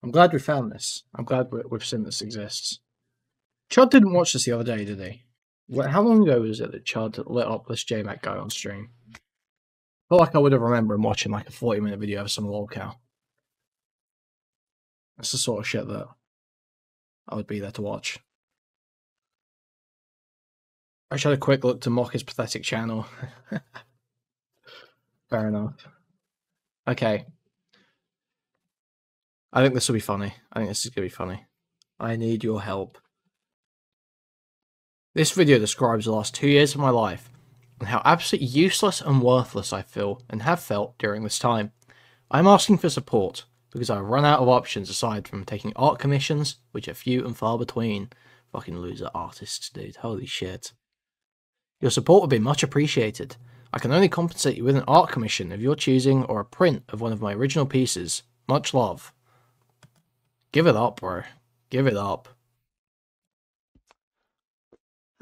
I'm glad we found this. I'm glad we've seen this exists. Chud didn't watch this the other day, did he? How long ago was it that Chud lit up this Jmac guy on stream? I feel like I would have remembered him watching like a 40-minute video of some lolcow. That's the sort of shit that I would be there to watch. I just had a quick look to mock his pathetic channel. Fair enough. Okay. I think this will be funny. I think this is going to be funny. I need your help. This video describes the last 2 years of my life and how absolutely useless and worthless I feel and have felt during this time. I'm asking for support because I've run out of options aside from taking art commissions, which are few and far between. Fucking loser artists, dude. Holy shit. Your support would be much appreciated. I can only compensate you with an art commission of your choosing or a print of one of my original pieces. Much love. Give it up, bro. Give it up.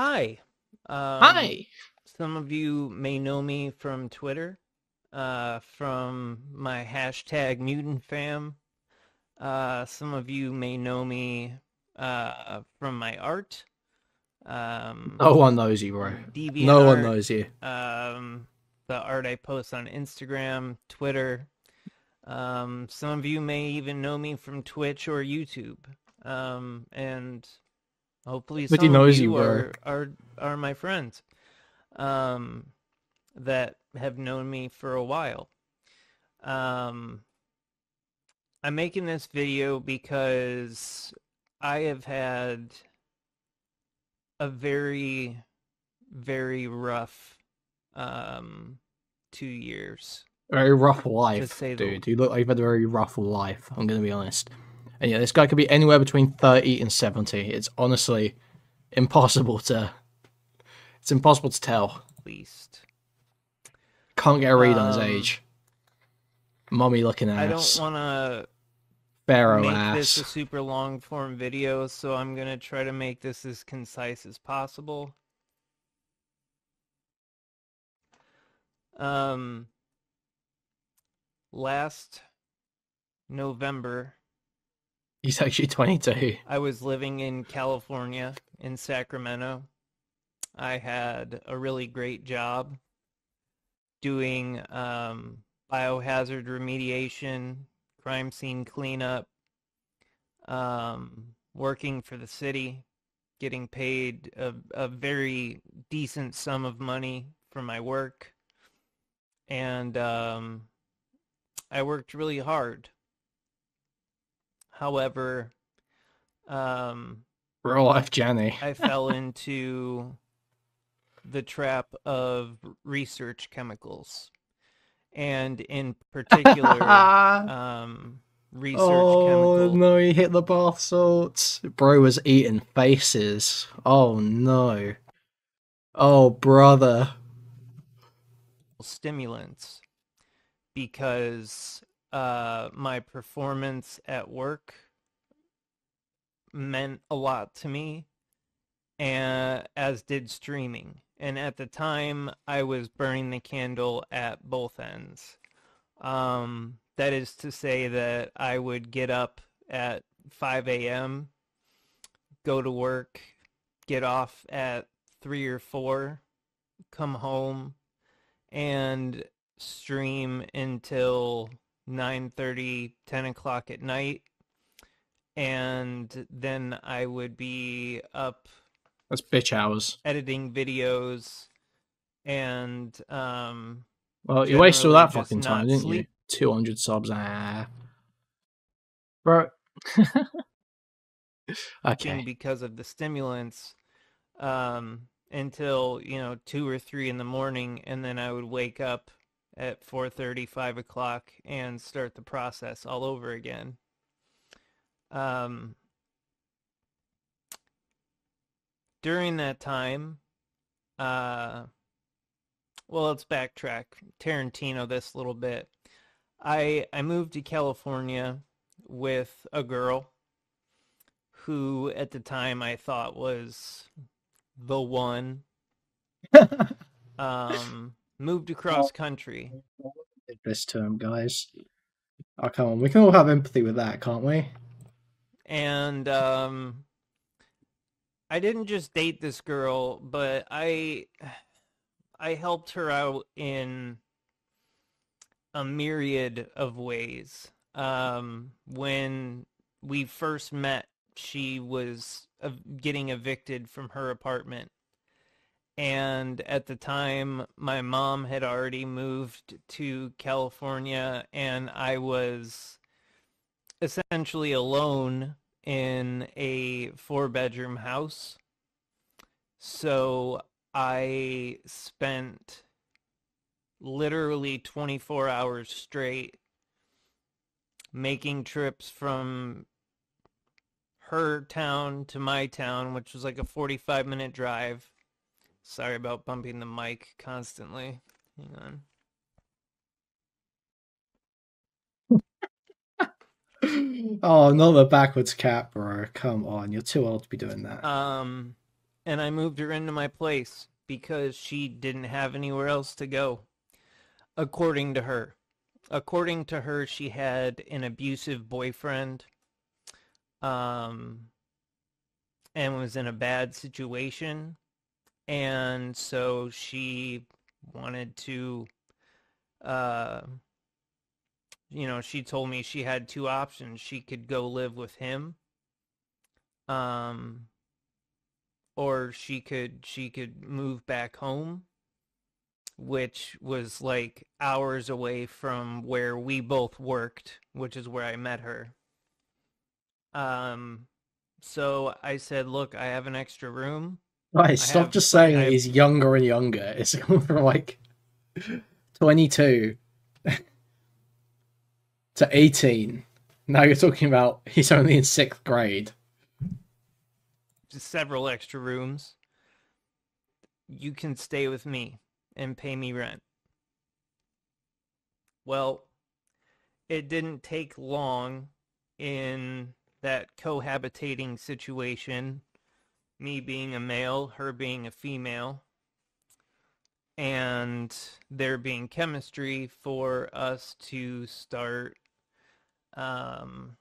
Hi. Hi. Some of you may know me from Twitter, from my hashtag mutant fam. Some of you may know me from my art. No one knows you, bro. DeviantArt, no one knows you. The art I post on Instagram, Twitter. Some of you may even know me from Twitch or YouTube. And hopefully some of you are my friends that have known me for a while. I'm making this video because I have had a very, very rough 2 years. Very rough life, dude. You look like you've had a very rough life, I'm going to be honest. And yeah, this guy could be anywhere between 30 and 70. It's honestly impossible to... It's impossible to tell. At least. Can't get a read on his age. Mummy looking ass. I don't want to make this a super long form video, so I'm going to try to make this as concise as possible. Last November, he's actually 22. I was living in California, in Sacramento. I had a really great job doing biohazard remediation, crime scene cleanup, working for the city, getting paid a very decent sum of money for my work. And I worked really hard. However, real life Jenny. I fell into the trap of research chemicals, and in particular, research chemicals. Oh no, he hit the bath salts. Bro was eating faces. Oh no. Oh brother. Stimulants, because my performance at work meant a lot to me, and as did streaming. And at the time, I was burning the candle at both ends. That is to say that I would get up at 5 a.m., go to work, get off at 3 or 4, come home, and stream until 9:30, 10 o'clock at night. And then I would be up. That's bitch hours. Editing videos and well, you wasted all that fucking time, didn't you? 200 subs. Bro. Okay. Because of the stimulants until 2 or 3 in the morning, and then I would wake up at 4:30, 5 o'clock and start the process all over again. During that time, well, let's backtrack, Tarantino this a little bit. I moved to California with a girl who at the time I thought was the one. Moved across country. This term, guys. Oh, come on. We can all have empathy with that, can't we? And I didn't just date this girl, but I helped her out in a myriad of ways. When we first met, she was getting evicted from her apartment. And at the time, my mom had already moved to California, and I was essentially alone in a 4-bedroom house. So I spent literally 24 hours straight making trips from her town to my town, which was like a 45-minute drive. Sorry about bumping the mic constantly. Hang on. Oh, not the backwards cat, bro. Come on, you're too old to be doing that. And I moved her into my place because she didn't have anywhere else to go, according to her. According to her, she had an abusive boyfriend, um, and was in a bad situation. And so she wanted to, uh, she told me she had two options. She could go live with him, um, or she could move back home, which was like hours away from where we both worked, which is where I met her. Um, so I said, "Look, I have an extra room. Right, I stop have just I, saying I that have he's younger and younger. It's gone from like 22 to 18. Now you're talking about he's only in sixth grade. several extra rooms. You can stay with me and pay me rent." Well, it didn't take long in that cohabitating situation, me being a male, her being a female, and there being chemistry for us to start um,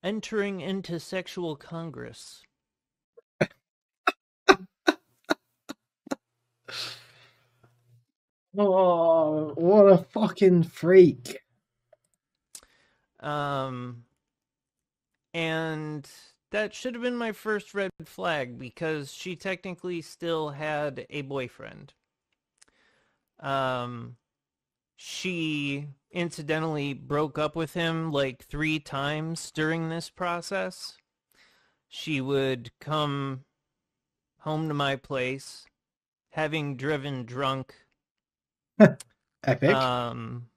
entering into sexual congress. Oh, what a fucking freak. Um, and that should have been my first red flag because she technically still had a boyfriend. Um, she incidentally broke up with him like 3 times during this process. She would come home to my place, having driven drunk, Epic. um,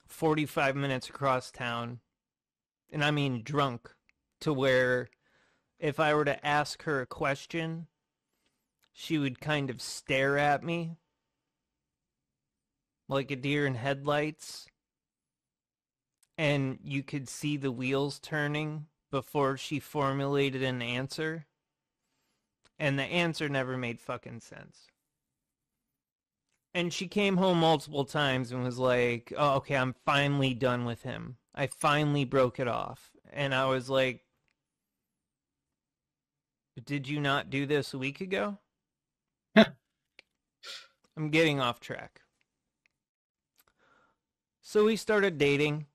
45 minutes across town. And I mean drunk, to where if I were to ask her a question, she would kind of stare at me like a deer in headlights. And you could see the wheels turning before she formulated an answer. And the answer never made fucking sense. And she came home multiple times and was like, "Oh, okay, I'm finally done with him. I finally broke it off." And I was like, "Did you not do this a week ago?" I'm getting off track. So we started dating,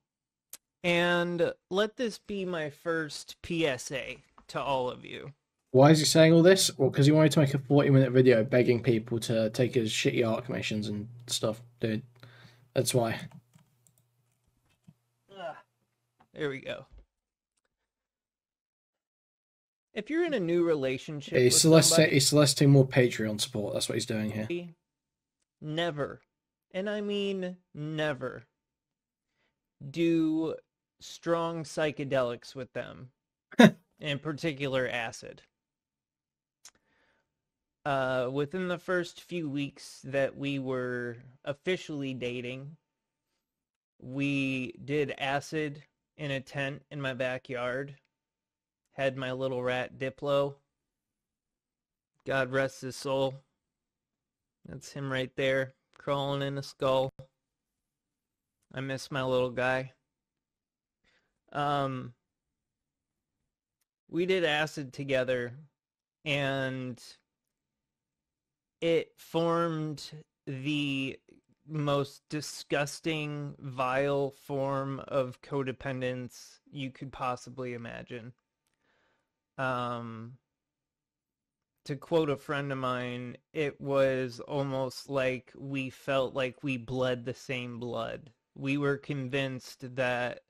and let this be my first PSA to all of you. Why is he saying all this? Well, because he wanted to make a 40-minute video begging people to take his shitty arc missions and stuff, dude. That's why. There we go. If you're in a new relationship He's with somebody, soliciting more Patreon support. That's what he's doing here. never, and I mean never, do strong psychedelics with them, in particular acid. Within the first few weeks that we were officially dating, we did acid in a tent in my backyard, had my little rat Diplo. God rest his soul. That's him right there, crawling in a skull. I miss my little guy. Um, we did acid together, and it formed the most disgusting, vile form of codependence you could possibly imagine. Um, to quote a friend of mine, it was almost like we felt like we bled the same blood. We were convinced that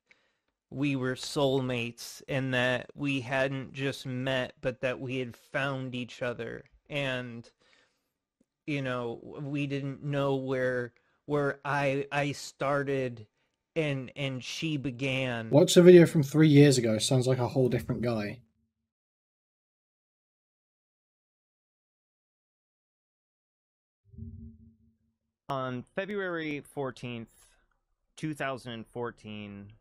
we were soulmates and that we hadn't just met, but that we had found each other. And we didn't know where I started and she began. Watch the video from 3 years ago. Sounds like a whole different guy. On February 14th, 2014,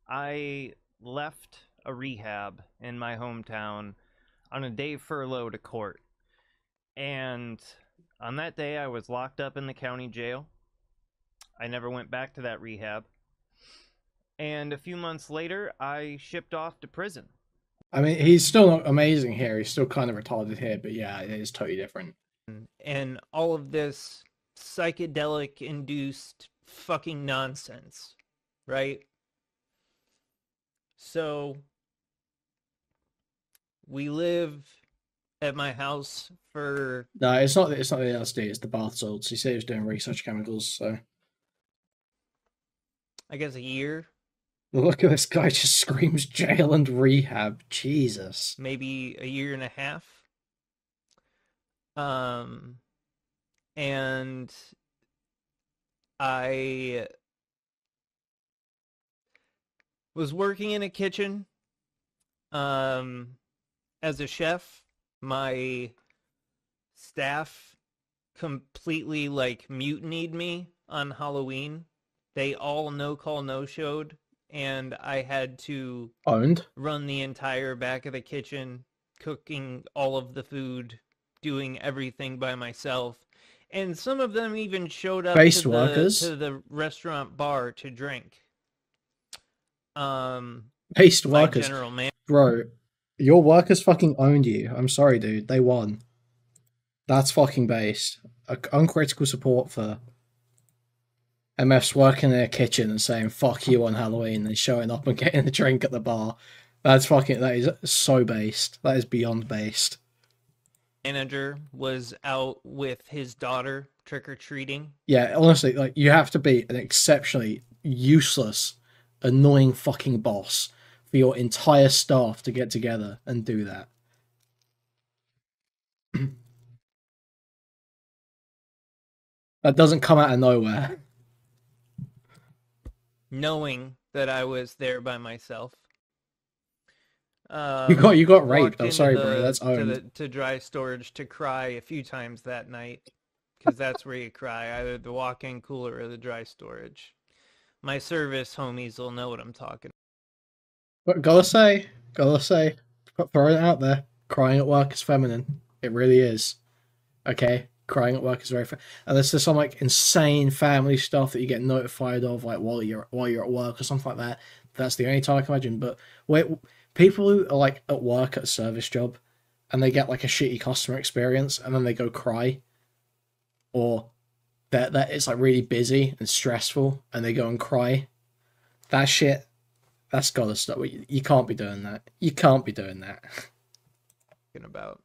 I left a rehab in my hometown on a day furlough to court. And on that day, I was locked up in the county jail. I never went back to that rehab. And a few months later, I shipped off to prison. I mean, he's still not amazing here. He's still kind of retarded here, but yeah, it is totally different. And all of this psychedelic induced fucking nonsense, right? So we live at my house for No, it's not. It's not the LSD. It's the bath salts. He said he was doing research chemicals. So I guess a year, look at this guy. Just screams jail and rehab. Jesus. maybe a year and a half. And I was working in a kitchen as a chef. My staff completely like mutinied me on Halloween. They all no call no showed, and I had to Owned. run the entire back of the kitchen, cooking all of the food, doing everything by myself. And some of them even showed up Based to workers. the restaurant bar to drink. Based My workers. general man. Bro, your workers fucking owned you. I'm sorry, dude. They won. That's fucking based. Uncritical support for MFs working in their kitchen and saying fuck you on Halloween and showing up and getting a drink at the bar. That is so based. That is beyond based. Manager was out with his daughter trick-or-treating. Yeah, honestly, like you have to be an exceptionally useless, annoying fucking boss for your entire staff to get together and do that. That doesn't come out of nowhere. Knowing that I was there by myself. You got raped. I'm sorry, bro. That's owned. To dry storage to cry a few times that night, because that's where you cry, either the walk-in cooler or the dry storage. My service homies will know what I'm talking But gotta say, throwing it out there, crying at work is feminine. It really is. Okay, crying at work is very unless there's some like insane family stuff that you get notified of, like while you're at work or something like that. That's the only time I can imagine. But wait, people who are like at work at a service job, and they get like a shitty customer experience, and then they go cry, or that it's like really busy and stressful, and they go and cry. That shit, that's gotta stop. You can't be doing that. You can't be doing that. about.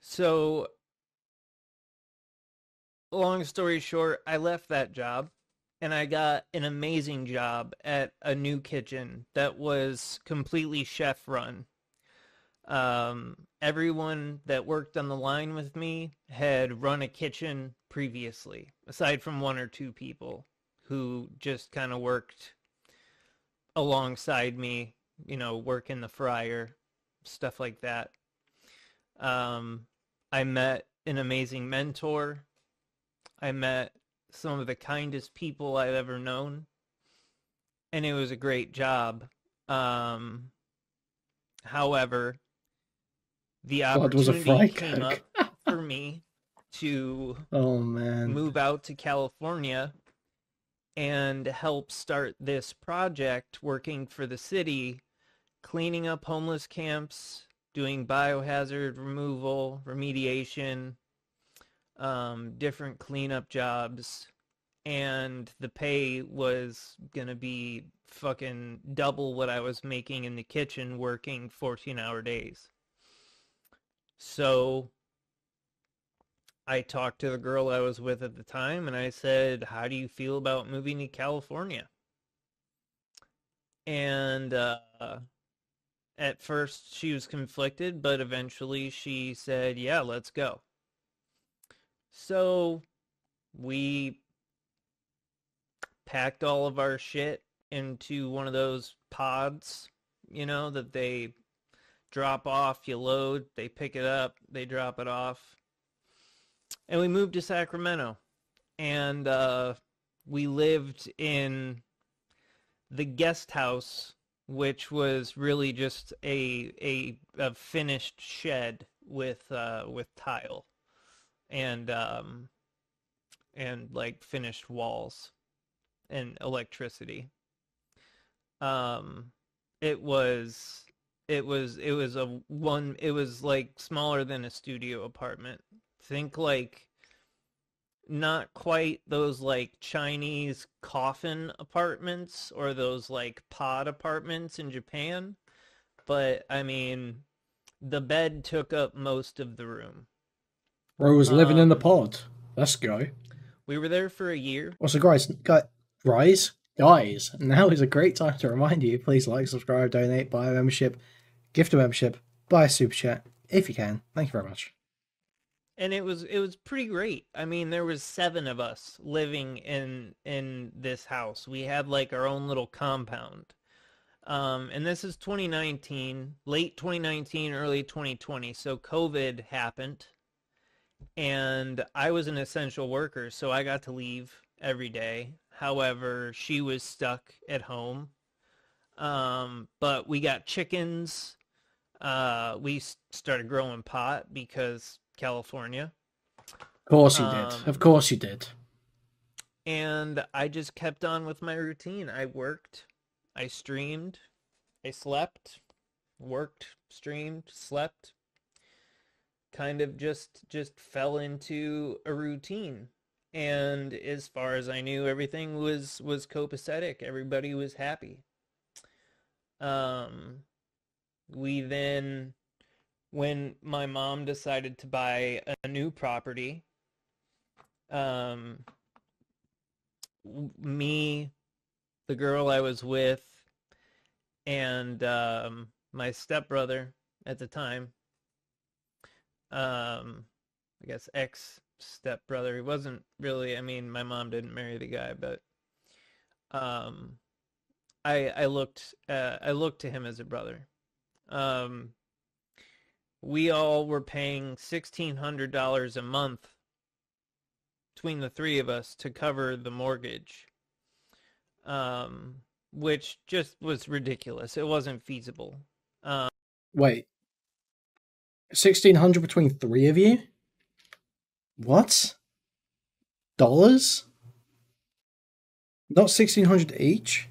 So long story short, I left that job and I got an amazing job at a new kitchen that was completely chef run. Everyone that worked on the line with me had run a kitchen previously, aside from one or two people who just kind of worked alongside me, work in the fryer, stuff like that. I met an amazing mentor. I met some of the kindest people I've ever known, and it was a great job. However, the opportunity came up for me to Oh man. move out to California and help start this project working for the city, cleaning up homeless camps, doing biohazard removal, remediation, different cleanup jobs. And the pay was gonna be fucking double what I was making in the kitchen working 14-hour days. So I talked to the girl I was with at the time and I said, how do you feel about moving to California? And at first she was conflicted, but eventually she said, yeah, let's go. So we packed all of our shit into one of those pods, you know, that they drop off, you load, they pick it up, they drop it off. And we moved to Sacramento. And we lived in the guest house, which was really just a finished shed with tile and like finished walls and electricity. It was it was like smaller than a studio apartment. Think like not quite those like Chinese coffin apartments or those like pod apartments in Japan, but I mean the bed took up most of the room. Bro was living in the pod. Let's go. We were there for a year. Also, guys, now is a great time to remind you, please like, subscribe, donate, buy a membership, gift a membership, buy a super chat, if you can. Thank you very much. And it was pretty great. I mean, there was 7 of us living in this house. We had like our own little compound. And this is 2019, late 2019, early 2020. So COVID happened. And I was an essential worker, so I got to leave every day. However, she was stuck at home. But we got chickens. We started growing pot because California. Of course you did. Of course you did. And I just kept on with my routine. I worked, I streamed, I slept, worked, streamed, slept. Kind of just fell into a routine. And as far as I knew, everything was copacetic. Everybody was happy. We then, when my mom decided to buy a new property, me, the girl I was with, and my stepbrother at the time, I guess ex-stepbrother. He wasn't really, I mean, my mom didn't marry the guy, but I looked to him as a brother. We all were paying $1,600 a month between the 3 of us to cover the mortgage, which just was ridiculous. It wasn't feasible. Wait. 1,600 between 3 of you? What? Dollars? Not 1,600 each?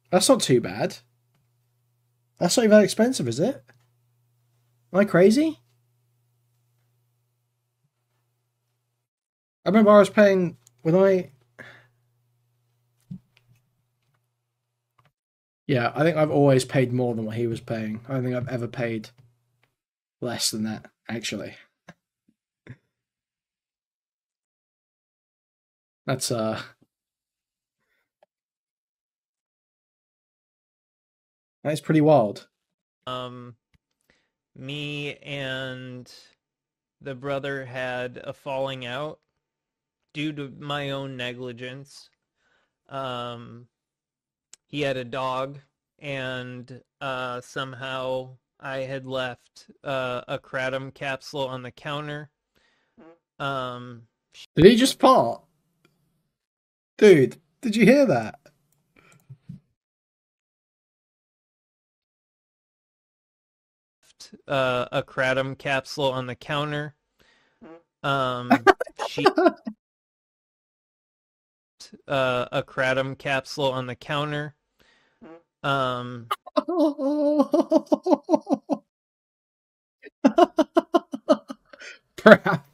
That's not too bad. That's not even that expensive, is it? Am I crazy? I remember I was paying Yeah, I think I've always paid more than what he was paying. I don't think I've ever paid less than that, actually. That's pretty wild. Me and the brother had a falling out due to my own negligence. He had a dog, and somehow I had left a kratom capsule on the counter. Did he just fart? Dude, did you hear that? a kratom capsule on the counter. She a kratom capsule on the counter. Crap.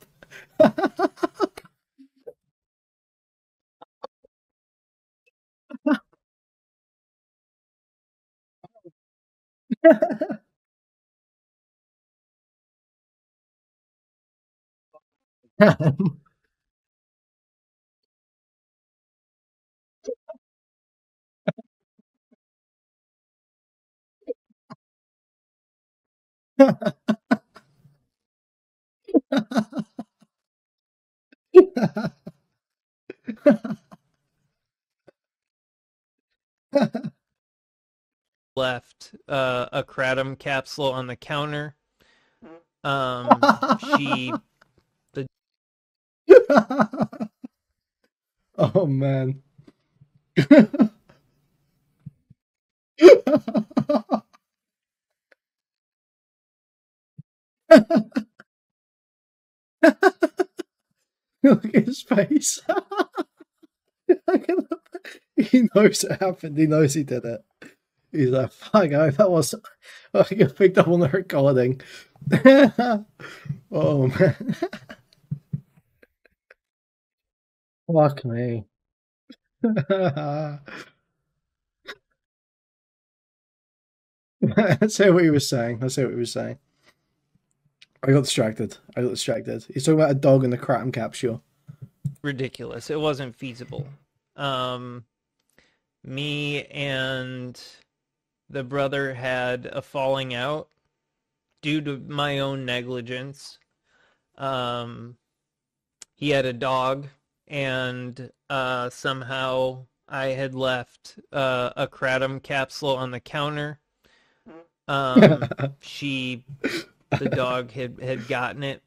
left a kratom capsule on the counter. She Oh man. Look at his face. He knows it happened. He knows he did it. He's like, fuck, that was. I get picked up on the recording. Oh man. Fuck me. Let's hear what he was saying. Let's hear what he was saying. I got distracted. He's talking about a dog in the kratom capsule. ridiculous. It wasn't feasible. Me and the brother had a falling out due to my own negligence. He had a dog, and somehow I had left a kratom capsule on the counter. The dog had gotten it,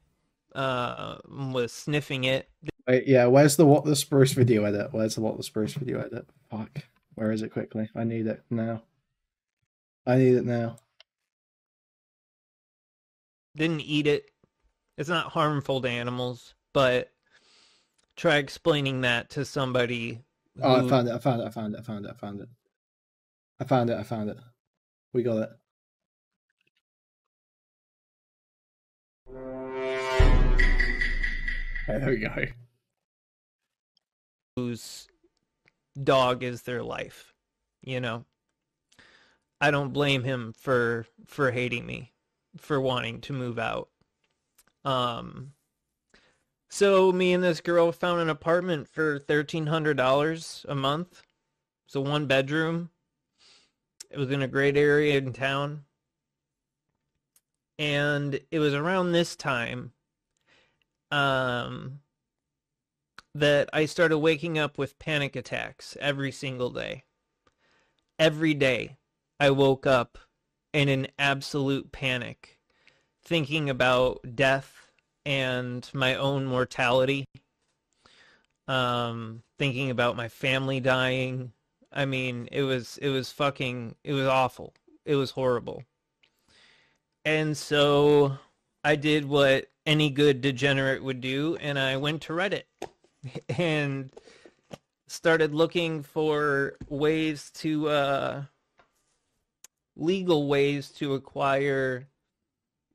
was sniffing it. Wait, yeah, where's the What the Spruce video edit? Where's the What the Spruce video edit? Fuck. Where is it quickly? I need it now. I need it now. Didn't eat it. It's not harmful to animals, but try explaining that to somebody. Oh, I found it. We got it. There we go. Whose dog is their life, you know. I don't blame him for hating me, for wanting to move out. So me and this girl found an apartment for $1,300 a month. It's a 1-bedroom. It was in a great area in town. And it was around this time that I started waking up with panic attacks every single day. Every day I woke up in an absolute panic, thinking about death and my own mortality, thinking about my family dying. I mean, it was awful. It was horrible. And so I did what any good degenerate would do, and I went to Reddit and started looking for ways to, legal ways to acquire,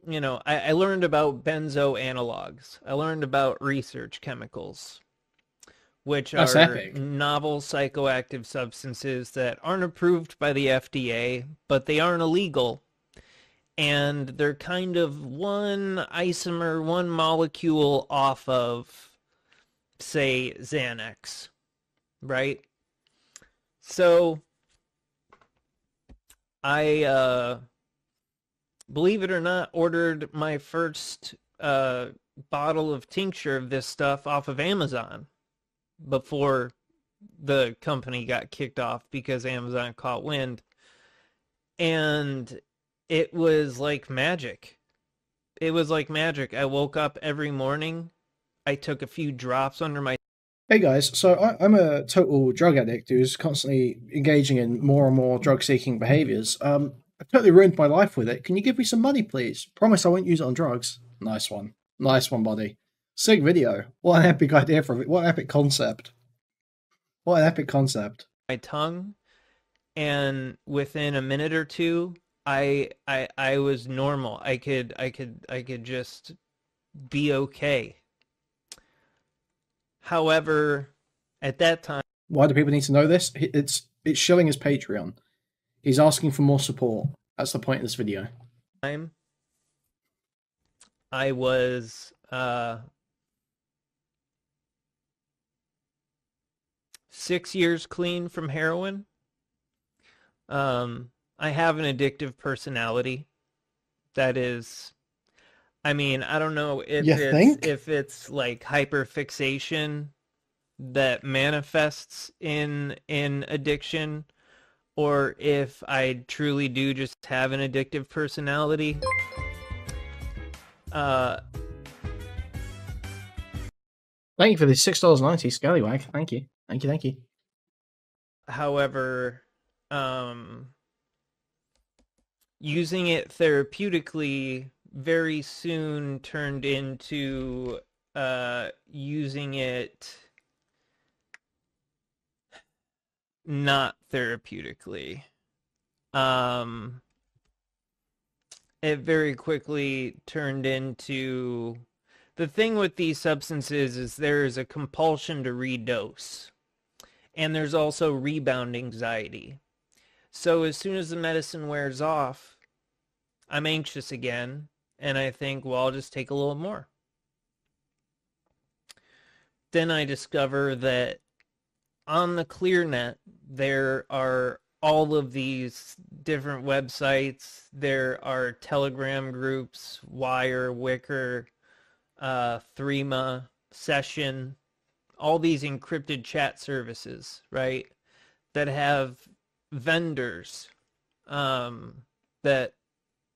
you know, I learned about benzo analogs. I learned about research chemicals, which That's are epic. novel psychoactive substances that aren't approved by the FDA, but they aren't illegal. And they're kind of one isomer, one molecule off of, say, Xanax, right? So I, believe it or not, ordered my first bottle of tincture of this stuff off of Amazon before the company got kicked off because Amazon caught wind. And it was like magic. It was like magic. I woke up every morning. I took a few drops under my... Hey guys, so I'm a total drug addict who's constantly engaging in more and more drug-seeking behaviors. I totally ruined my life with it. Can you give me some money, please? Promise I won't use it on drugs. Nice one. Nice one, buddy. Sick video. What an epic idea for it. What an epic concept. What an epic concept. My tongue, and within a minute or two, I was normal. I could just be okay. However, at that time, why do people need to know this? It's showing his Patreon. He's asking for more support. That's the point of this video. I was 6 years clean from heroin. I have an addictive personality. That is, I mean, I don't know if it's like hyperfixation that manifests in addiction, or if I truly do just have an addictive personality. Thank you for the $6.90 scallywag. Thank you. Thank you. Thank you. However, using it therapeutically very soon turned into using it not therapeutically. It very quickly turned into... The thing with these substances is there is a compulsion to redose. And there's also rebound anxiety. So as soon as the medicine wears off, I'm anxious again. And I think, well, I'll just take a little more. Then I discover that on the ClearNet, there are all of these different websites. There are Telegram groups, Wire, Wicker, Threema, Session, all these encrypted chat services, right, that have vendors that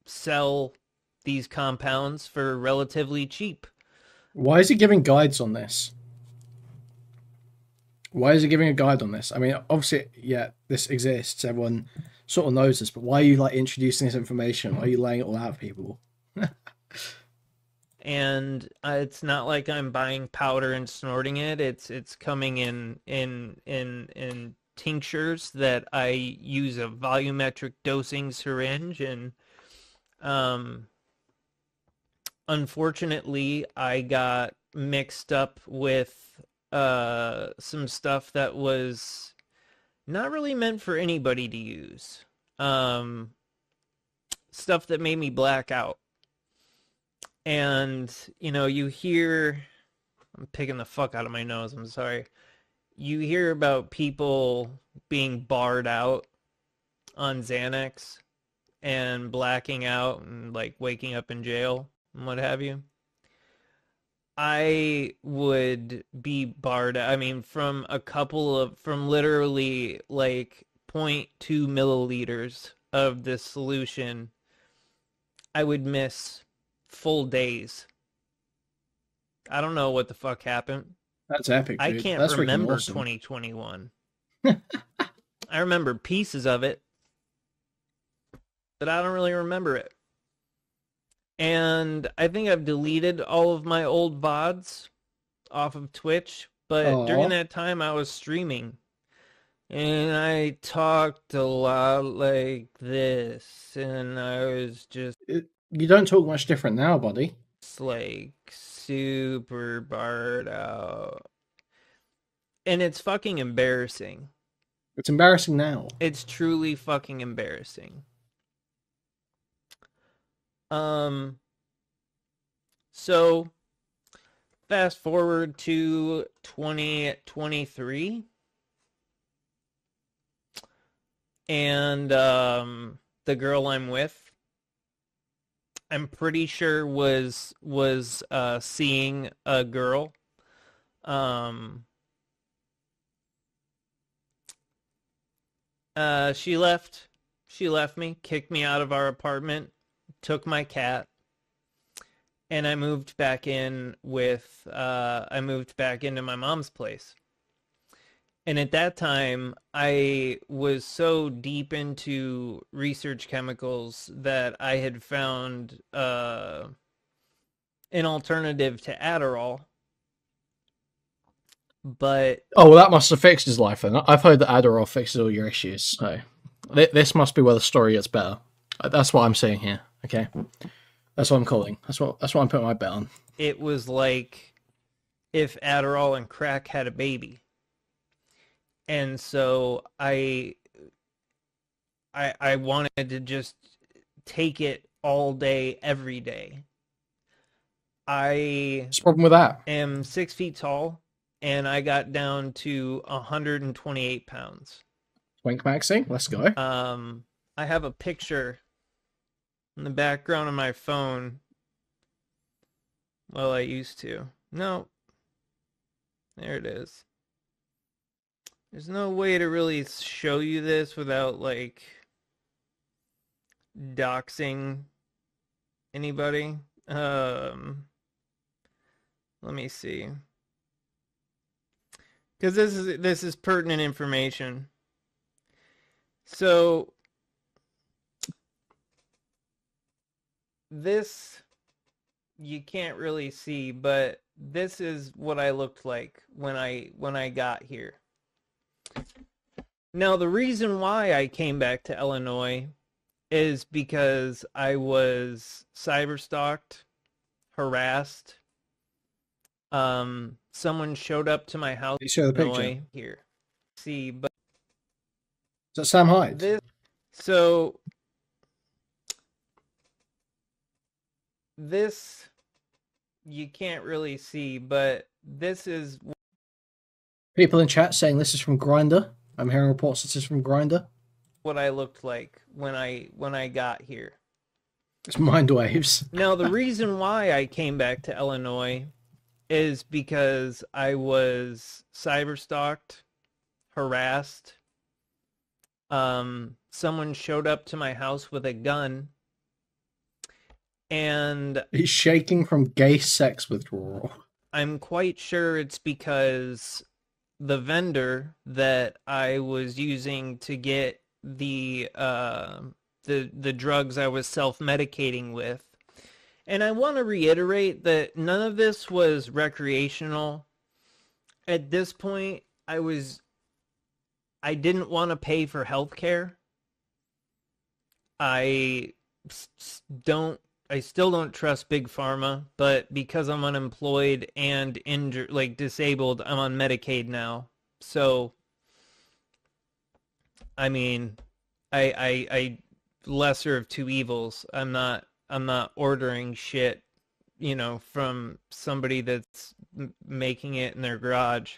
sell these compounds for relatively cheap. Why is he giving guides on this? Why is he giving a guide on this? I mean, obviously, yeah, this exists. Everyone sort of knows this, but why are you like introducing this information? Why are you laying it all out for people? And it's not like I'm buying powder and snorting it. It's coming in tinctures that I use a volumetric dosing syringe, and unfortunately I got mixed up with some stuff that was not really meant for anybody to use. Stuff that made me black out. And, you know, you hear... I'm picking the fuck out of my nose, I'm sorry. You hear about people being barred out on Xanax and blacking out and, like, waking up in jail and what have you. I would be barred, I mean, from literally, like, 0.2 milliliters of this solution, I would miss full days. I don't know what the fuck happened. That's epic, dude. I can't remember awesome. 2021. I remember pieces of it, but I don't really remember it. And I think I've deleted all of my old VODs off of Twitch, but during that time I was streaming. And I talked a lot like this, and I was just... You don't talk much different now, buddy. It's like super barred out. And it's fucking embarrassing. It's embarrassing now. It's truly fucking embarrassing. So fast forward to 2023. And the girl I'm with, I'm pretty sure was seeing a girl. She left me, kicked me out of our apartment, took my cat, and I moved back in with I moved back into my mom's place. And at that time, I was so deep into research chemicals that I had found an alternative to Adderall. But Oh, well, that must have fixed his life then. I've heard that Adderall fixes all your issues, so this must be where the story gets better. That's what I'm saying here. Okay, that's what I'm calling. That's what I'm putting my bet on. it was like if Adderall and crack had a baby. And so I wanted to just take it all day, every day. I What's the problem with that? am 6 feet tall, and I got down to 128 pounds. Wink Maxing, let's go. I have a picture in the background of my phone. Well, I used to. No. There it is. There's no way to really show you this without, like, doxing anybody. Let me see. Because this is pertinent information. So this you can't really see, but this is what I looked like when I got here. Now, the reason why I came back to Illinois is because I was cyberstalked, harassed. Someone showed up to my house You show the in Illinois picture. here. See, but Is that Sam Hyde? This you can't really see, but this is People in chat saying this is from Grindr. I'm hearing reports this is from Grindr. what I looked like when I got here. It's mind waves. Now, the reason why I came back to Illinois is because I was cyberstalked, harassed. Someone showed up to my house with a gun, and He's shaking from gay sex withdrawal. I'm quite sure it's because the vendor that I was using to get the drugs I was self-medicating with. And I want to reiterate that none of this was recreational. At this point, I didn't want to pay for healthcare. I still don't trust Big Pharma, but because I'm unemployed and injured, like disabled, I'm on Medicaid now. So, I mean, I lesser of two evils. I'm not ordering shit, from somebody that's making it in their garage.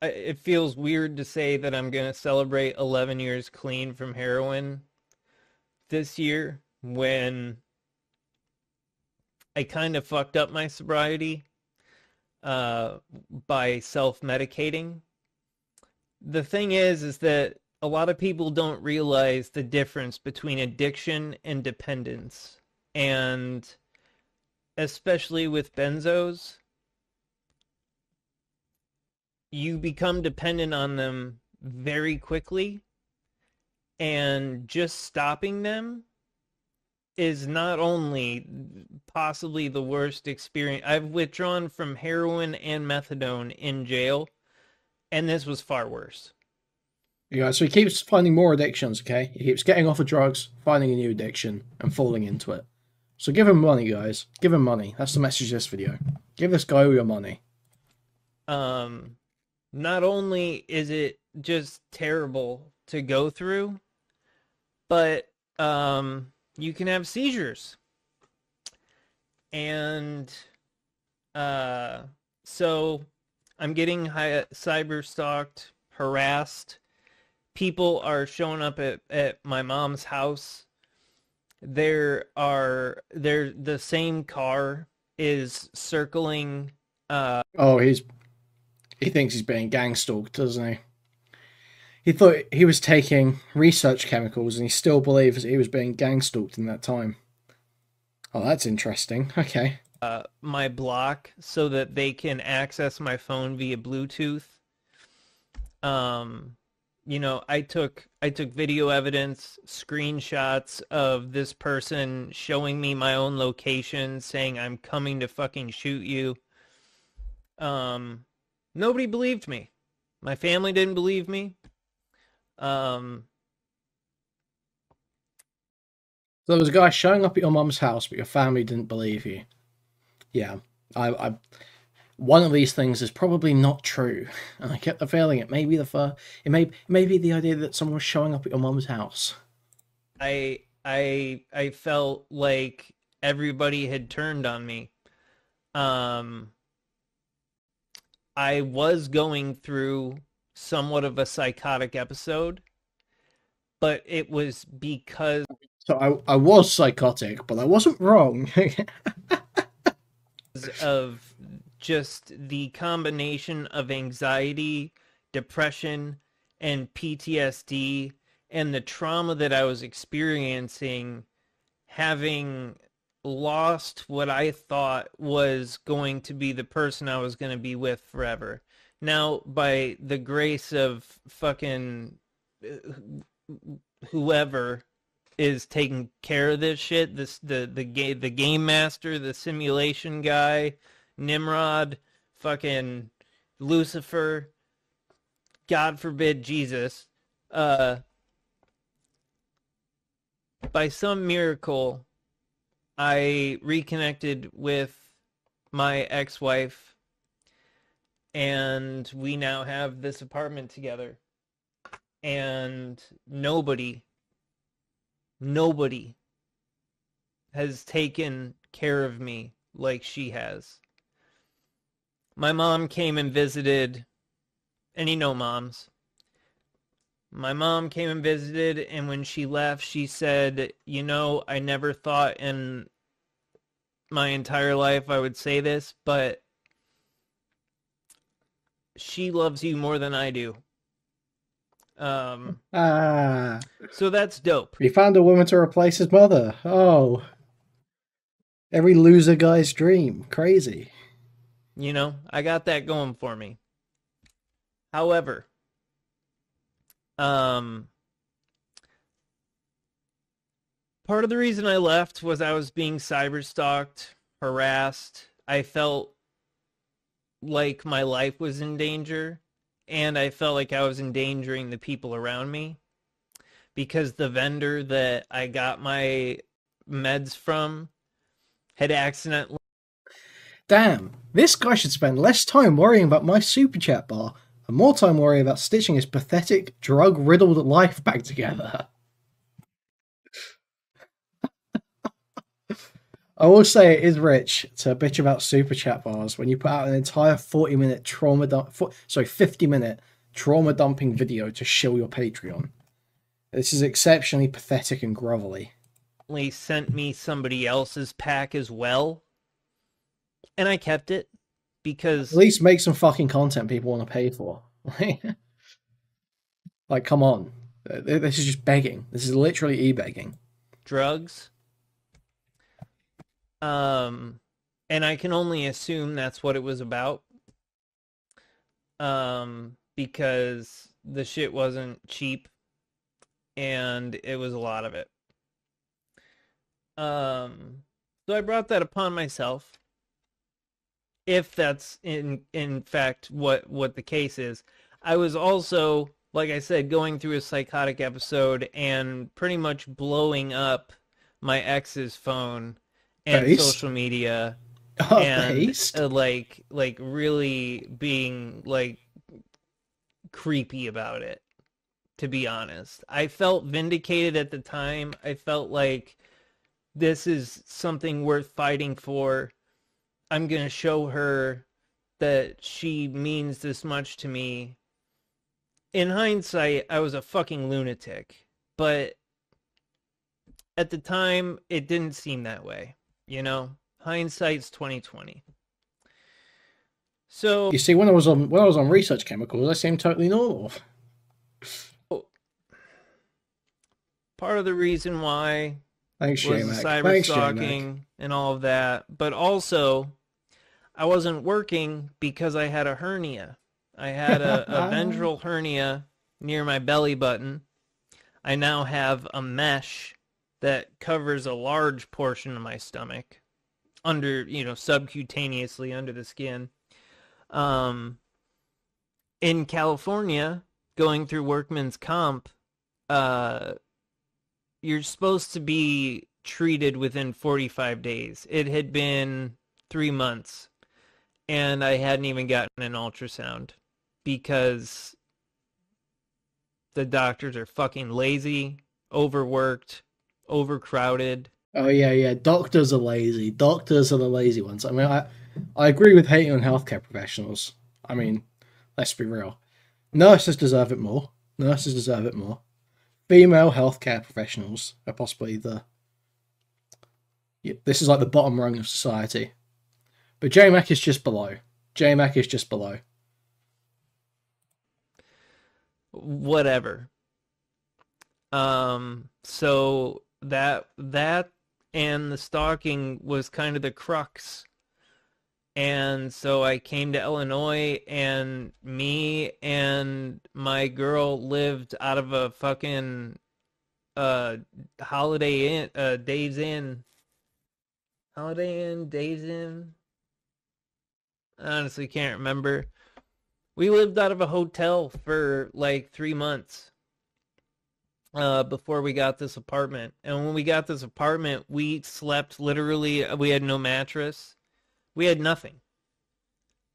It feels weird to say that I'm going to celebrate 11 years clean from heroin this year when I kind of fucked up my sobriety by self-medicating. The thing is that a lot of people don't realize the difference between addiction and dependence. And especially with benzos, you become dependent on them very quickly, and just stopping them is not only possibly the worst experience. I've withdrawn from heroin and methadone in jail, and this was far worse. Yeah, so he keeps finding more addictions, okay? He keeps getting off of drugs, finding a new addiction, and falling into it. So give him money, guys. Give him money. That's the message of this video. Give this guy all your money. Not only is it just terrible to go through, but you can have seizures. And so I'm getting cyber stalked, harassed. People are showing up at my mom's house. The same car is circling. He thinks he's being gang stalked, doesn't he? He thought he was taking research chemicals, and he still believes he was being gang stalked in that time. Oh, that's interesting. Okay. my block so that they can access my phone via Bluetooth. You know, I took video evidence, screenshots of this person showing me my own location, saying I'm coming to fucking shoot you. Nobody believed me. My family didn't believe me. So there was a guy showing up at your mum's house, but your family didn't believe you. Yeah, I one of these things is probably not true, and I get the feeling it may be it may be the idea that someone was showing up at your mum's house. I felt like everybody had turned on me. I was going through somewhat of a psychotic episode, but it was because So I was psychotic, but I wasn't wrong. of just the combination of anxiety, depression, and PTSD, and the trauma that I was experiencing, having lost what I thought was going to be the person I was going to be with forever. Now, by the grace of fucking whoever is taking care of this shit, the game master, the simulation guy, Nimrod, fucking Lucifer, God forbid Jesus, by some miracle, I reconnected with my ex-wife, and we now have this apartment together. And nobody has taken care of me like she has. My mom came and visited, and you know moms. My mom came and visited, and when she left, she said, you know, I never thought in my entire life I would say this, but she loves you more than I do. So that's dope. He found a woman to replace his mother. Oh. Every loser guy's dream. Crazy. You know, I got that going for me. However, part of the reason I left was I was being cyberstalked, harassed. I felt like my life was in danger, and I felt like I was endangering the people around me because the vendor that I got my meds from had accidentally... Damn, this guy should spend less time worrying about my super chat bar and more time worrying about stitching his pathetic, drug-riddled life back together. I will say it is rich to bitch about super chat bars when you put out an entire 50-minute trauma dumping video to shill your Patreon. This is exceptionally pathetic and grovelly. Sent me somebody else's pack as well, and I kept it because... At least make some fucking content people want to pay for. Like, come on. This is just begging. This is literally e-begging. Drugs. And I can only assume that's what it was about. Because the shit wasn't cheap, and it was a lot of it. So I brought that upon myself. If that's in fact what the case is. I was also, like I said, going through a psychotic episode and pretty much blowing up my ex's phone and social media, and like really being like creepy about it, to be honest. I felt vindicated at the time. I felt like this is something worth fighting for. I'm going to show her that she means this much to me. In hindsight, I was a fucking lunatic, but at the time, it didn't seem that way. You know, hindsight's 2020. So you see, when I was on research chemicals, I seemed totally normal. Part of the reason why Thanks, was the Jmac. cyber Thanks, Jmac. stalking and all of that. But also, I wasn't working because I had a hernia. I had a ventral hernia near my belly button. I now have a mesh that covers a large portion of my stomach under, subcutaneously under the skin. In California, going through workman's comp, you're supposed to be treated within 45 days. It had been 3 months, and I hadn't even gotten an ultrasound because the doctors are fucking lazy, overworked, overcrowded. Oh yeah. Doctors are lazy. Doctors are the lazy ones. I mean, I agree with hating on healthcare professionals. I mean, let's be real. Nurses deserve it more. Nurses deserve it more. Female healthcare professionals are possibly this is like the bottom rung of society. But Jmac is just below. Jmac is just below. Whatever. So that and the stalking was kind of the crux. And so I came to Illinois, and me and my girl lived out of a fucking Holiday Inn, Days Inn. Holiday Inn, Days Inn. I honestly can't remember. We lived out of a hotel for like 3 months before we got this apartment. And when we got this apartment, we slept literally, we had no mattress. We had nothing.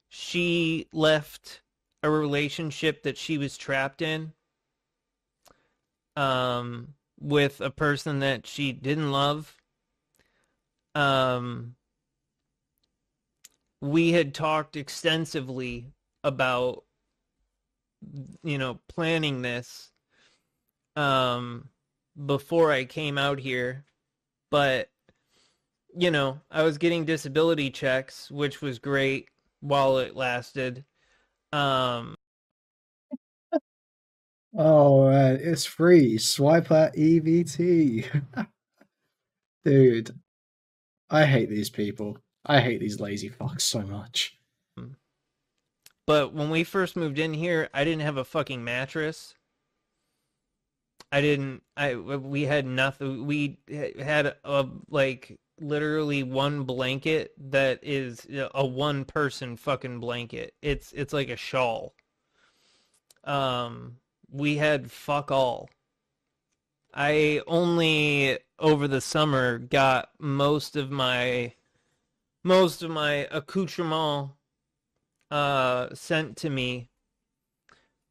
She left a relationship that she was trapped in with a person that she didn't love. We had talked extensively about, planning this before I came out here. But, I was getting disability checks, which was great while it lasted. Oh, man, it's free. Swipe at EBT. Dude, I hate these people. I hate these lazy fucks so much. But when we first moved in here, I didn't have a fucking mattress. We had nothing. We had literally one blanket that is a one person fucking blanket. It's like a shawl. We had fuck all. I only over the summer got most of my accoutrement sent to me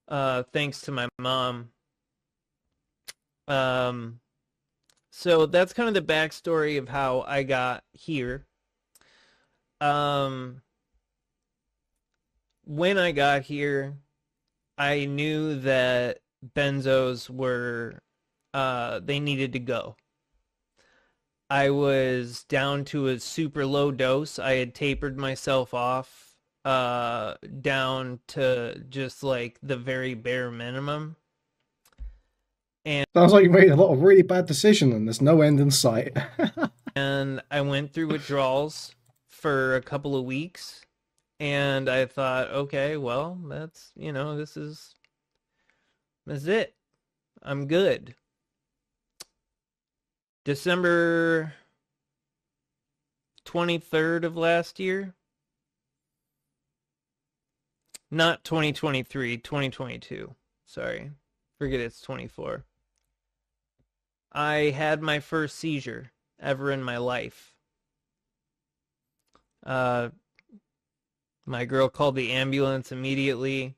thanks to my mom. So that's kind of the backstory of how I got here. When I got here, I knew that benzos were, they needed to go. I was down to a super low dose. I had tapered myself off down to just like the very bare minimum. And sounds like you made a lot of really bad decisions and there's no end in sight. And I went through withdrawals for a couple of weeks, and I thought, okay, well, that's, this is it. I'm good. December 23rd of last year. Not 2023, 2022. Sorry. Forget it's 24. I had my first seizure ever in my life. My girl called the ambulance immediately.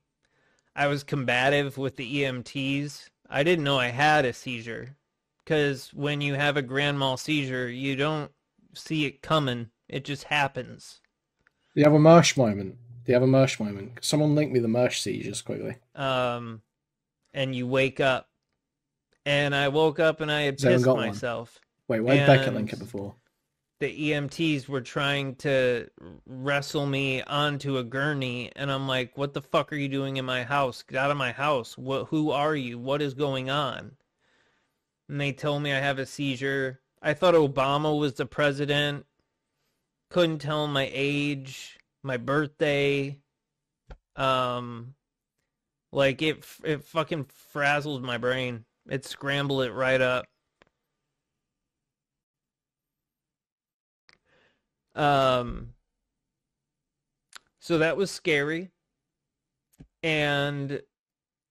I was combative with the EMTs. I didn't know I had a seizure, because when you have a grand mal seizure, you don't see it coming. It just happens. Do you have a Mersh moment? Someone link me the Mersh seizures quickly. And you wake up. And I woke up and I had pissed myself. Wait, why did Beckett link it before? The EMTs were trying to wrestle me onto a gurney, and I'm like, what the fuck are you doing in my house? Get out of my house. Who are you? What is going on? And they told me I have a seizure. I thought Obama was the president. Couldn't tell my age, my birthday. Like it fucking frazzled my brain. It scrambled it right up. So that was scary. And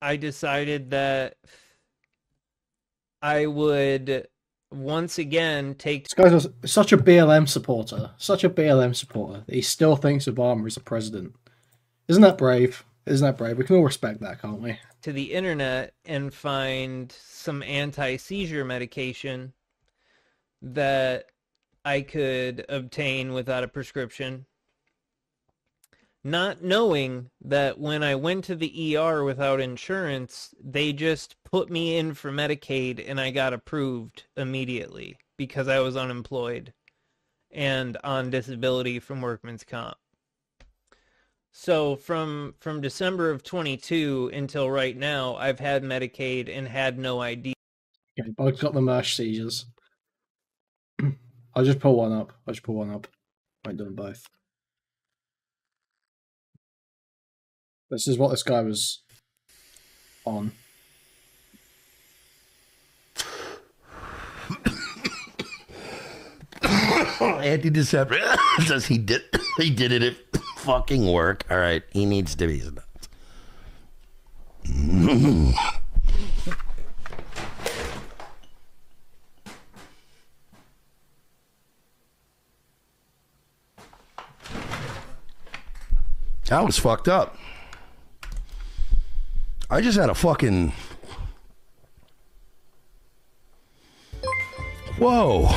I decided that I would once again take... This guy's such a BLM supporter. Such a BLM supporter. That he still thinks Obama is a president. Isn't that brave? Isn't that brave? We can all respect that, can't we? to the internet and find some anti-seizure medication that I could obtain without a prescription, not knowing that when I went to the ER without insurance, they just put me in for Medicaid and I got approved immediately because I was unemployed and on disability from workman's comp. So from December of 22 until right now, I've had Medicaid and had no idea. Okay, both got the MRSH seizures. I'll just pull one up. I won't do them both. This is what this guy was on. Antidepressant says he did it at fucking work. All right, he needs to be stopped. That was fucked up. I just had a fucking... Whoa.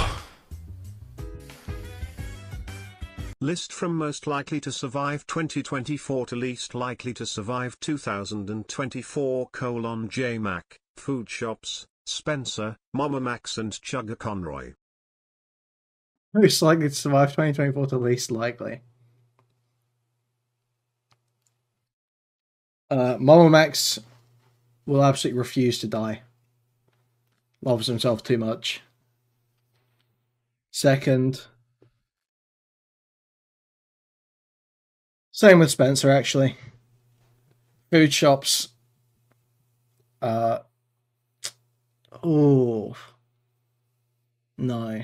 List from most likely to survive 2024 to least likely to survive 2024: Jmac, food shops, Spencer, MamaMax and Chugga Conroy. Most likely to survive 2024 to least likely. MamaMax will absolutely refuse to die. Loves himself too much. Second. Same with Spencer, actually. Food shops. Oh. No.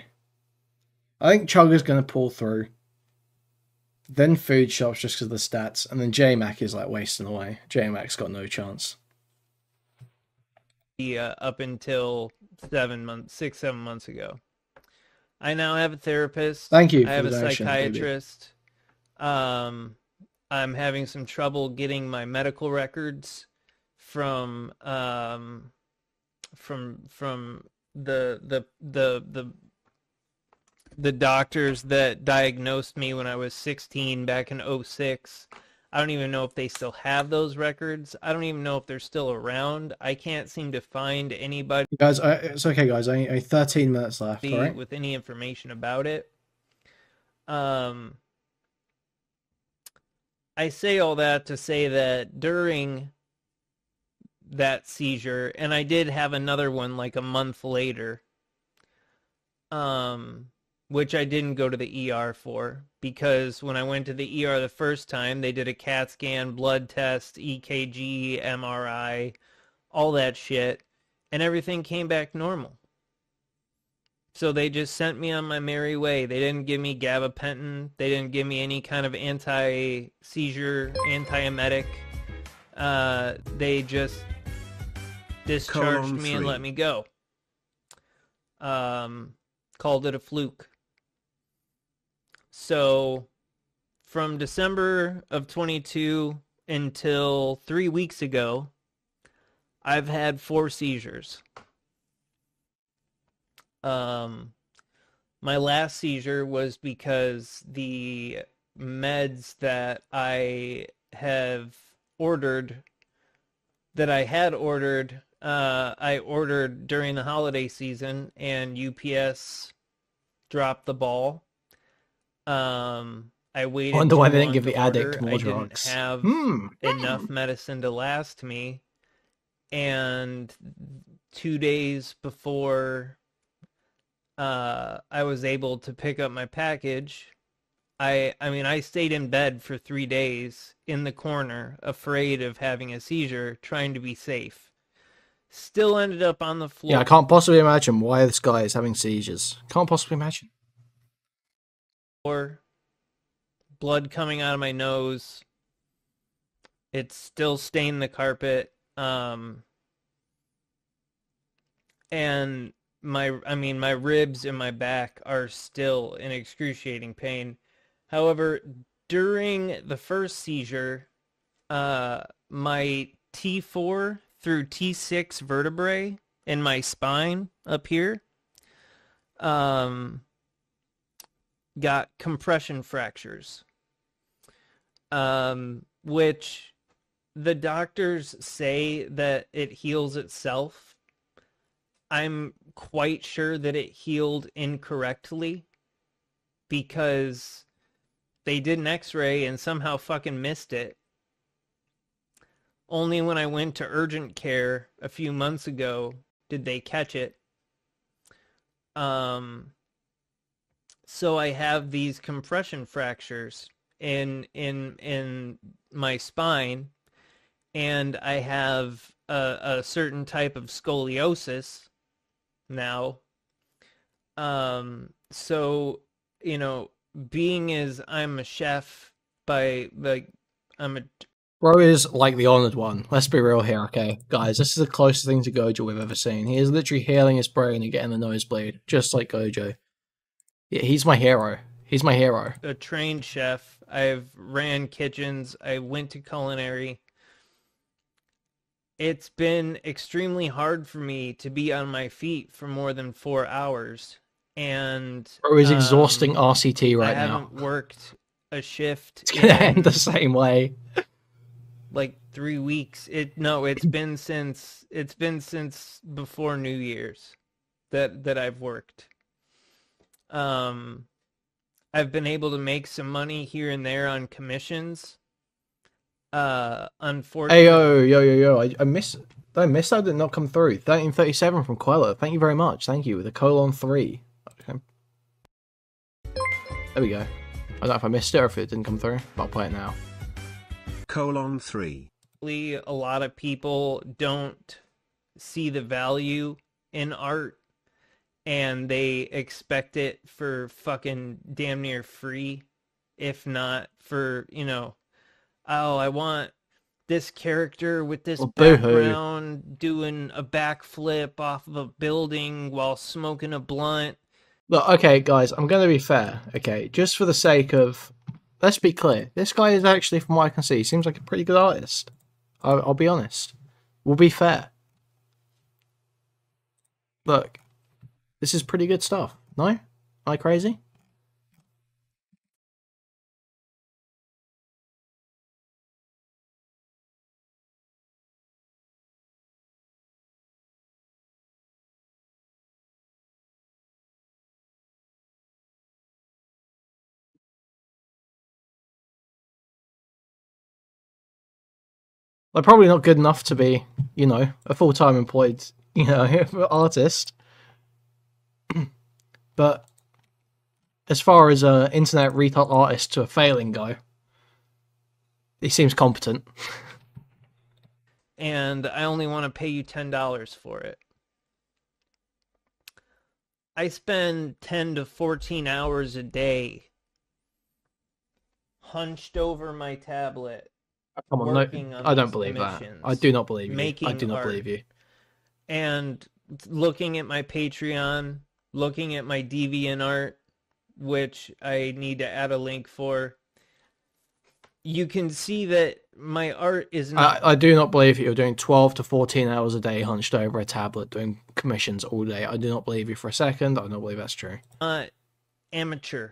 I think Chugga's going to pull through. Then food shops just because of the stats. And then Jmac is like wasting away. Jmac's got no chance. Up until 7 months ago. I now have a therapist. Thank you. I have a psychiatrist. I'm having some trouble getting my medical records from the doctors that diagnosed me when I was 16 back in 2006. I don't even know if they still have those records. I don't even know if they're still around. I can't seem to find anybody. Guys, it's okay, guys. Only 13 minutes left, all right? With any information about it. I say all that to say that during that seizure, and I did have another one like a month later, which I didn't go to the ER for, because when I went to the ER the first time, they did a CAT scan, blood test, EKG, MRI, all that shit, and everything came back normal. So they just sent me on my merry way. They didn't give me gabapentin. They didn't give me any kind of anti-seizure, antiemetic. They just discharged me and let me go. Called it a fluke. So from December of 22 until 3 weeks ago, I've had 4 seizures. My last seizure was because the meds that I had ordered, I ordered during the holiday season, and UPS dropped the ball. I waited. I wonder why they didn't give the addict more I drugs. didn't have enough medicine to last me, and 2 days before I was able to pick up my package. I mean, I stayed in bed for 3 days in the corner, afraid of having a seizure, trying to be safe. Still ended up on the floor. Yeah, I can't possibly imagine why this guy is having seizures. Can't possibly imagine. Blood coming out of my nose. It's still stained the carpet. And my ribs and my back are still in excruciating pain. However, during the first seizure, my T4 through T6 vertebrae in my spine up here, got compression fractures, which the doctors say that it heals itself. I'm quite sure that it healed incorrectly because they did an x-ray and somehow fucking missed it. Only when I went to urgent care a few months ago did they catch it. So I have these compression fractures in my spine, and I have a certain type of scoliosis now. So, you know, being as I'm a chef I'm a Bro is like the honoured one. Let's be real here, okay? Guys, this is the closest thing to Gojo we've ever seen. He is literally healing his brain and getting the nosebleed, just like Gojo. Yeah, he's my hero. He's my hero. a trained chef. I've ran kitchens. I went to culinary. It's been extremely hard for me to be on my feet for more than 4 hours. And Bro is exhausting RCT right I now. haven't worked a shift It's gonna end in the same way. like 3 weeks. It's been since before New Year's that I've worked. I've been able to make some money here and there on commissions. Unfortunately, Hey, yo. I missed that did not come through. 1337 from Queller. Thank you very much. Thank you. With a :3. Okay. There we go. I don't know if I missed it or if it didn't come through, but I'll play it now. :3. a lot of people don't see the value in art, and they expect it for fucking damn near free, if not for, oh, I want this character with this background doing a backflip off of a building while smoking a blunt. Look, okay, guys, I'm going to be fair, okay? Just for the sake of... Let's be clear. This guy is actually, from what I can see, seems like a pretty good artist. I'll be honest. We'll be fair. Look. This is pretty good stuff. No? Am I crazy? They're probably not good enough to be, a full-time employed, artist. But as far as an internet retail artist to a failing go, he seems competent. And I only want to pay you $10 for it. I spend 10 to 14 hours a day hunched over my tablet. Come on, no, I don't believe that. I do not believe you. I do not believe you. And looking at my Patreon, looking at my DeviantArt, which I need to add a link for, you can see that my art is not... I do not believe you're doing 12 to 14 hours a day hunched over a tablet doing commissions all day. I do not believe you for a second. I don't believe that's true. Amateur.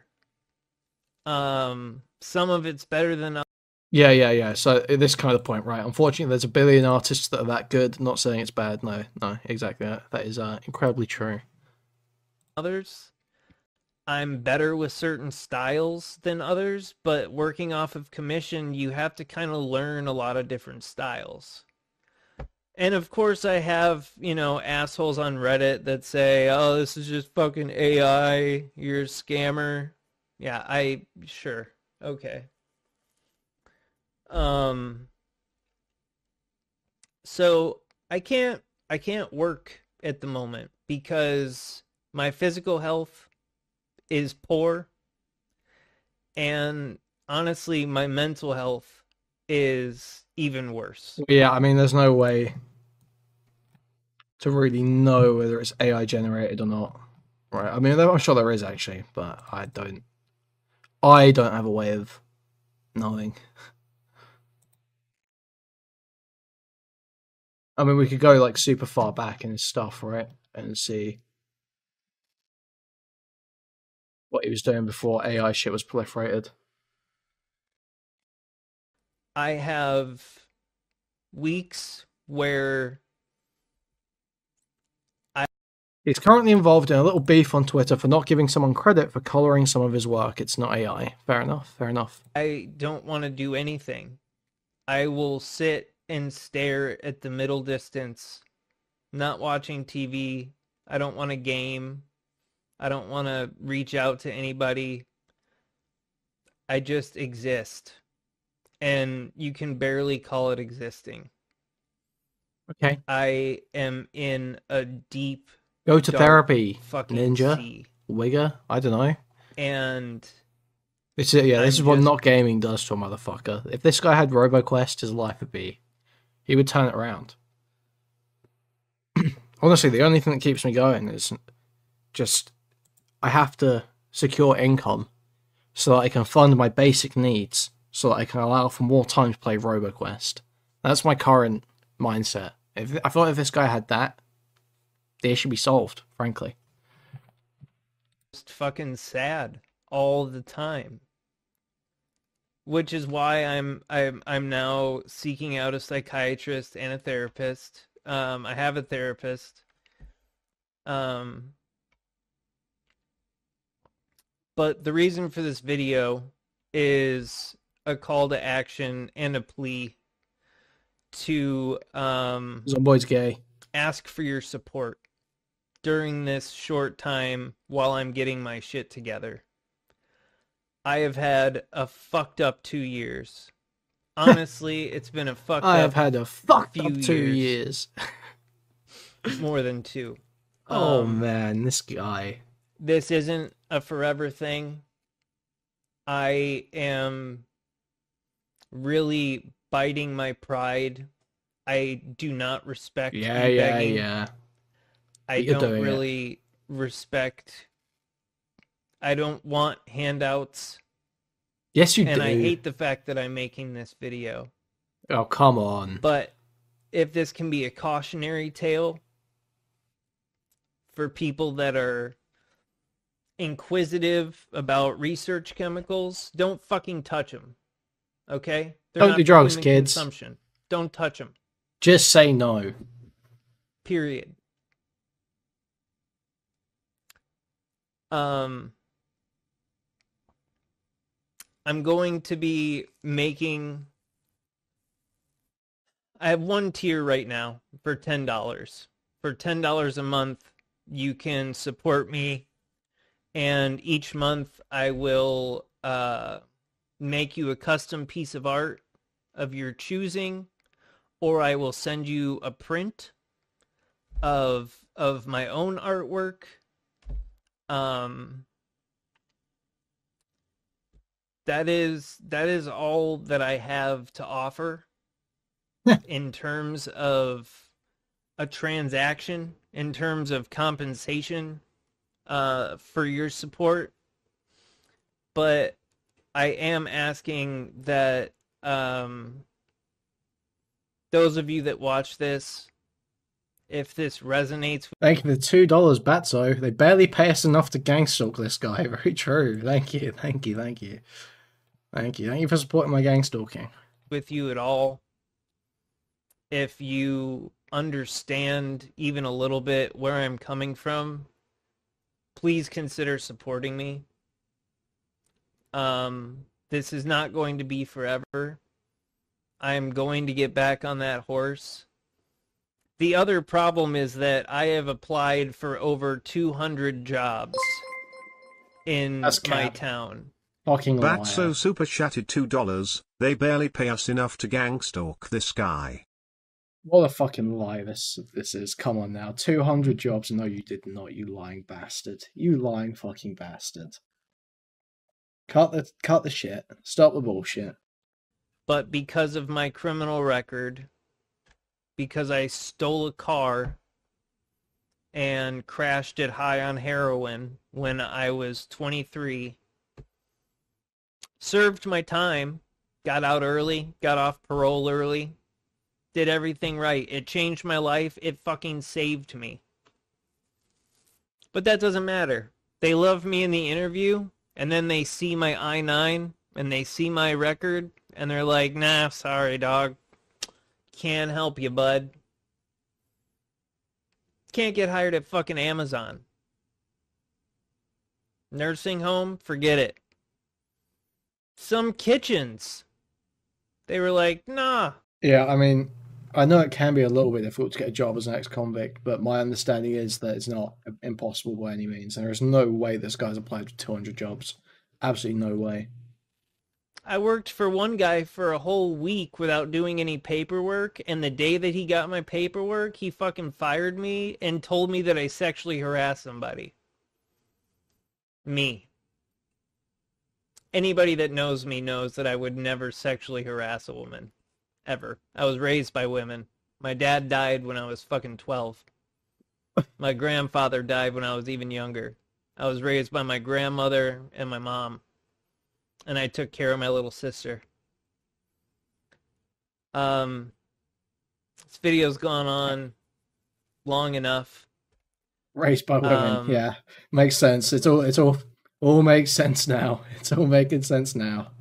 Some of it's better than others. Yeah. So this is kind of the point, right? Unfortunately, there's a billion artists that are that good. Not saying it's bad. No, exactly. That is incredibly true. Others. I'm better with certain styles than others, but working off of commission, you have to kind of learn a lot of different styles. And of course I have, you know, assholes on Reddit that say, "Oh, this is just fucking AI, you're a scammer." Yeah, sure. Okay. Um so I can't work at the moment because my physical health is poor, and honestly my mental health is even worse. Yeah, I mean, there's no way to really know whether it's AI generated or not. Right. I mean, I'm sure there is actually, but I don't have a way of knowing. I mean, we could go like super far back in his stuff, right? And see what he was doing before AI shit was proliferated. I have weeks where He's currently involved in a little beef on Twitter for not giving someone credit for coloring some of his work. It's not AI. Fair enough. Fair enough. I don't want to do anything. I will sit and stare at the middle distance, not watching TV. I don't want to game. I don't want to reach out to anybody. I just exist. And you can barely call it existing. Okay. I am in a deep, Go to dark therapy, fucking Ninja, sea. Wigger. I don't know. And This is I'm this is what just- not gaming does to a motherfucker. If this guy had RoboQuest, his life would be, he would turn it around. Honestly, the only thing that keeps me going is just I have to secure income so that I can fund my basic needs, so that I can allow for more time to play RoboQuest. That's my current mindset. I thought if this guy had that, the issue be solved, frankly. just fucking sad all the time. Which is why I'm now seeking out a psychiatrist and a therapist. I have a therapist. But the reason for this video is a call to action and a plea to Zomboid's gay. ask for your support during this short time while I'm getting my shit together. I have had a fucked up 2 years. Honestly, it's been a fucked I up have had a fucked few up 2 years. years. More than 2. Oh man, this guy. This isn't a forever thing. I am really biting my pride. I do not respect begging. Yeah. I But you're don't doing it. really respect. I don't want handouts. Yes, you And do. I hate the fact that I'm making this video. Oh, come on. But if this can be a cautionary tale for people that are inquisitive about research chemicals, don't fucking touch them. Okay? They're Don't not do for drugs, human kids. Consumption. Don't touch them. Just say no. Period. I'm going to be making... I have one tier right now for $10. For $10 a month, you can support me, and each month I will make you a custom piece of art of your choosing, or I will send you a print of my own artwork. That is all that I have to offer in terms of a transaction, in terms of compensation for your support. But I am asking that those of you that watch this, if this resonates with... Thank you for the $2, Batso. They barely pay us enough to gang stalk this guy. Very true. Thank you. Thank you for supporting my gang stalking. with you at all, if you understand even a little bit where I'm coming from, please consider supporting me. This is not going to be forever. I am going to get back on that horse, The other problem is that I have applied for over 200 jobs in That's my cap. town. Fucking liar. Batso super chatted $2. They barely pay us enough to gangstalk this guy. What a fucking lie this is. Come on now. 200 jobs. No, you did not, you lying bastard. You lying fucking bastard. Cut the shit. Stop the bullshit. But because of my criminal record, because I stole a car and crashed it high on heroin when I was 23, served my time, got out early, got off parole early, did everything right. It changed my life. It fucking saved me. But that doesn't matter. They love me in the interview, and then they see my I-9, and they see my record, and they're like, nah, sorry, dog. Can't help you, bud. Can't get hired at fucking Amazon. Nursing home, forget it. Some kitchens, they were like, nah. Yeah, I mean, I know it can be a little bit difficult to get a job as an ex-convict, but my understanding is that it's not impossible by any means. There is no way this guy's applied for 200 jobs. Absolutely no way. I worked for one guy for a whole week without doing any paperwork, and the day that he got my paperwork, he fucking fired me and told me that I sexually harassed somebody. Me. Anybody that knows me knows that I would never sexually harass a woman. Ever. I was raised by women. My dad died when I was fucking 12. My grandfather died when I was even younger. I was raised by my grandmother and my mom. And I took care of my little sister. This video's gone on long enough. Raised by women, yeah. Makes sense. It's all makes sense now. It's all making sense now.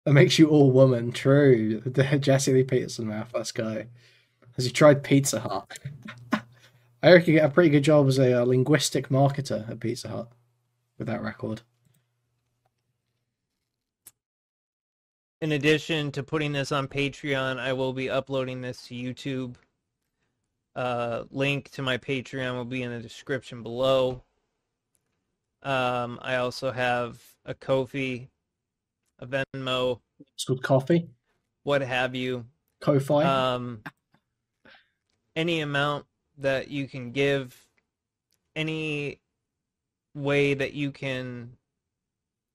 That makes you all woman, true. The Jesse Lee Peterson mouth, this guy. Has he tried Pizza Hut? I reckon you get a pretty good job as a linguistic marketer at Pizza Hut with that record. In addition to putting this on Patreon, I will be uploading this to YouTube. Link to my Patreon will be in the description below. I also have a Ko-fi, a Venmo. It's called Coffee. What have you. Ko-fi. Any amount that you can give, any way that you can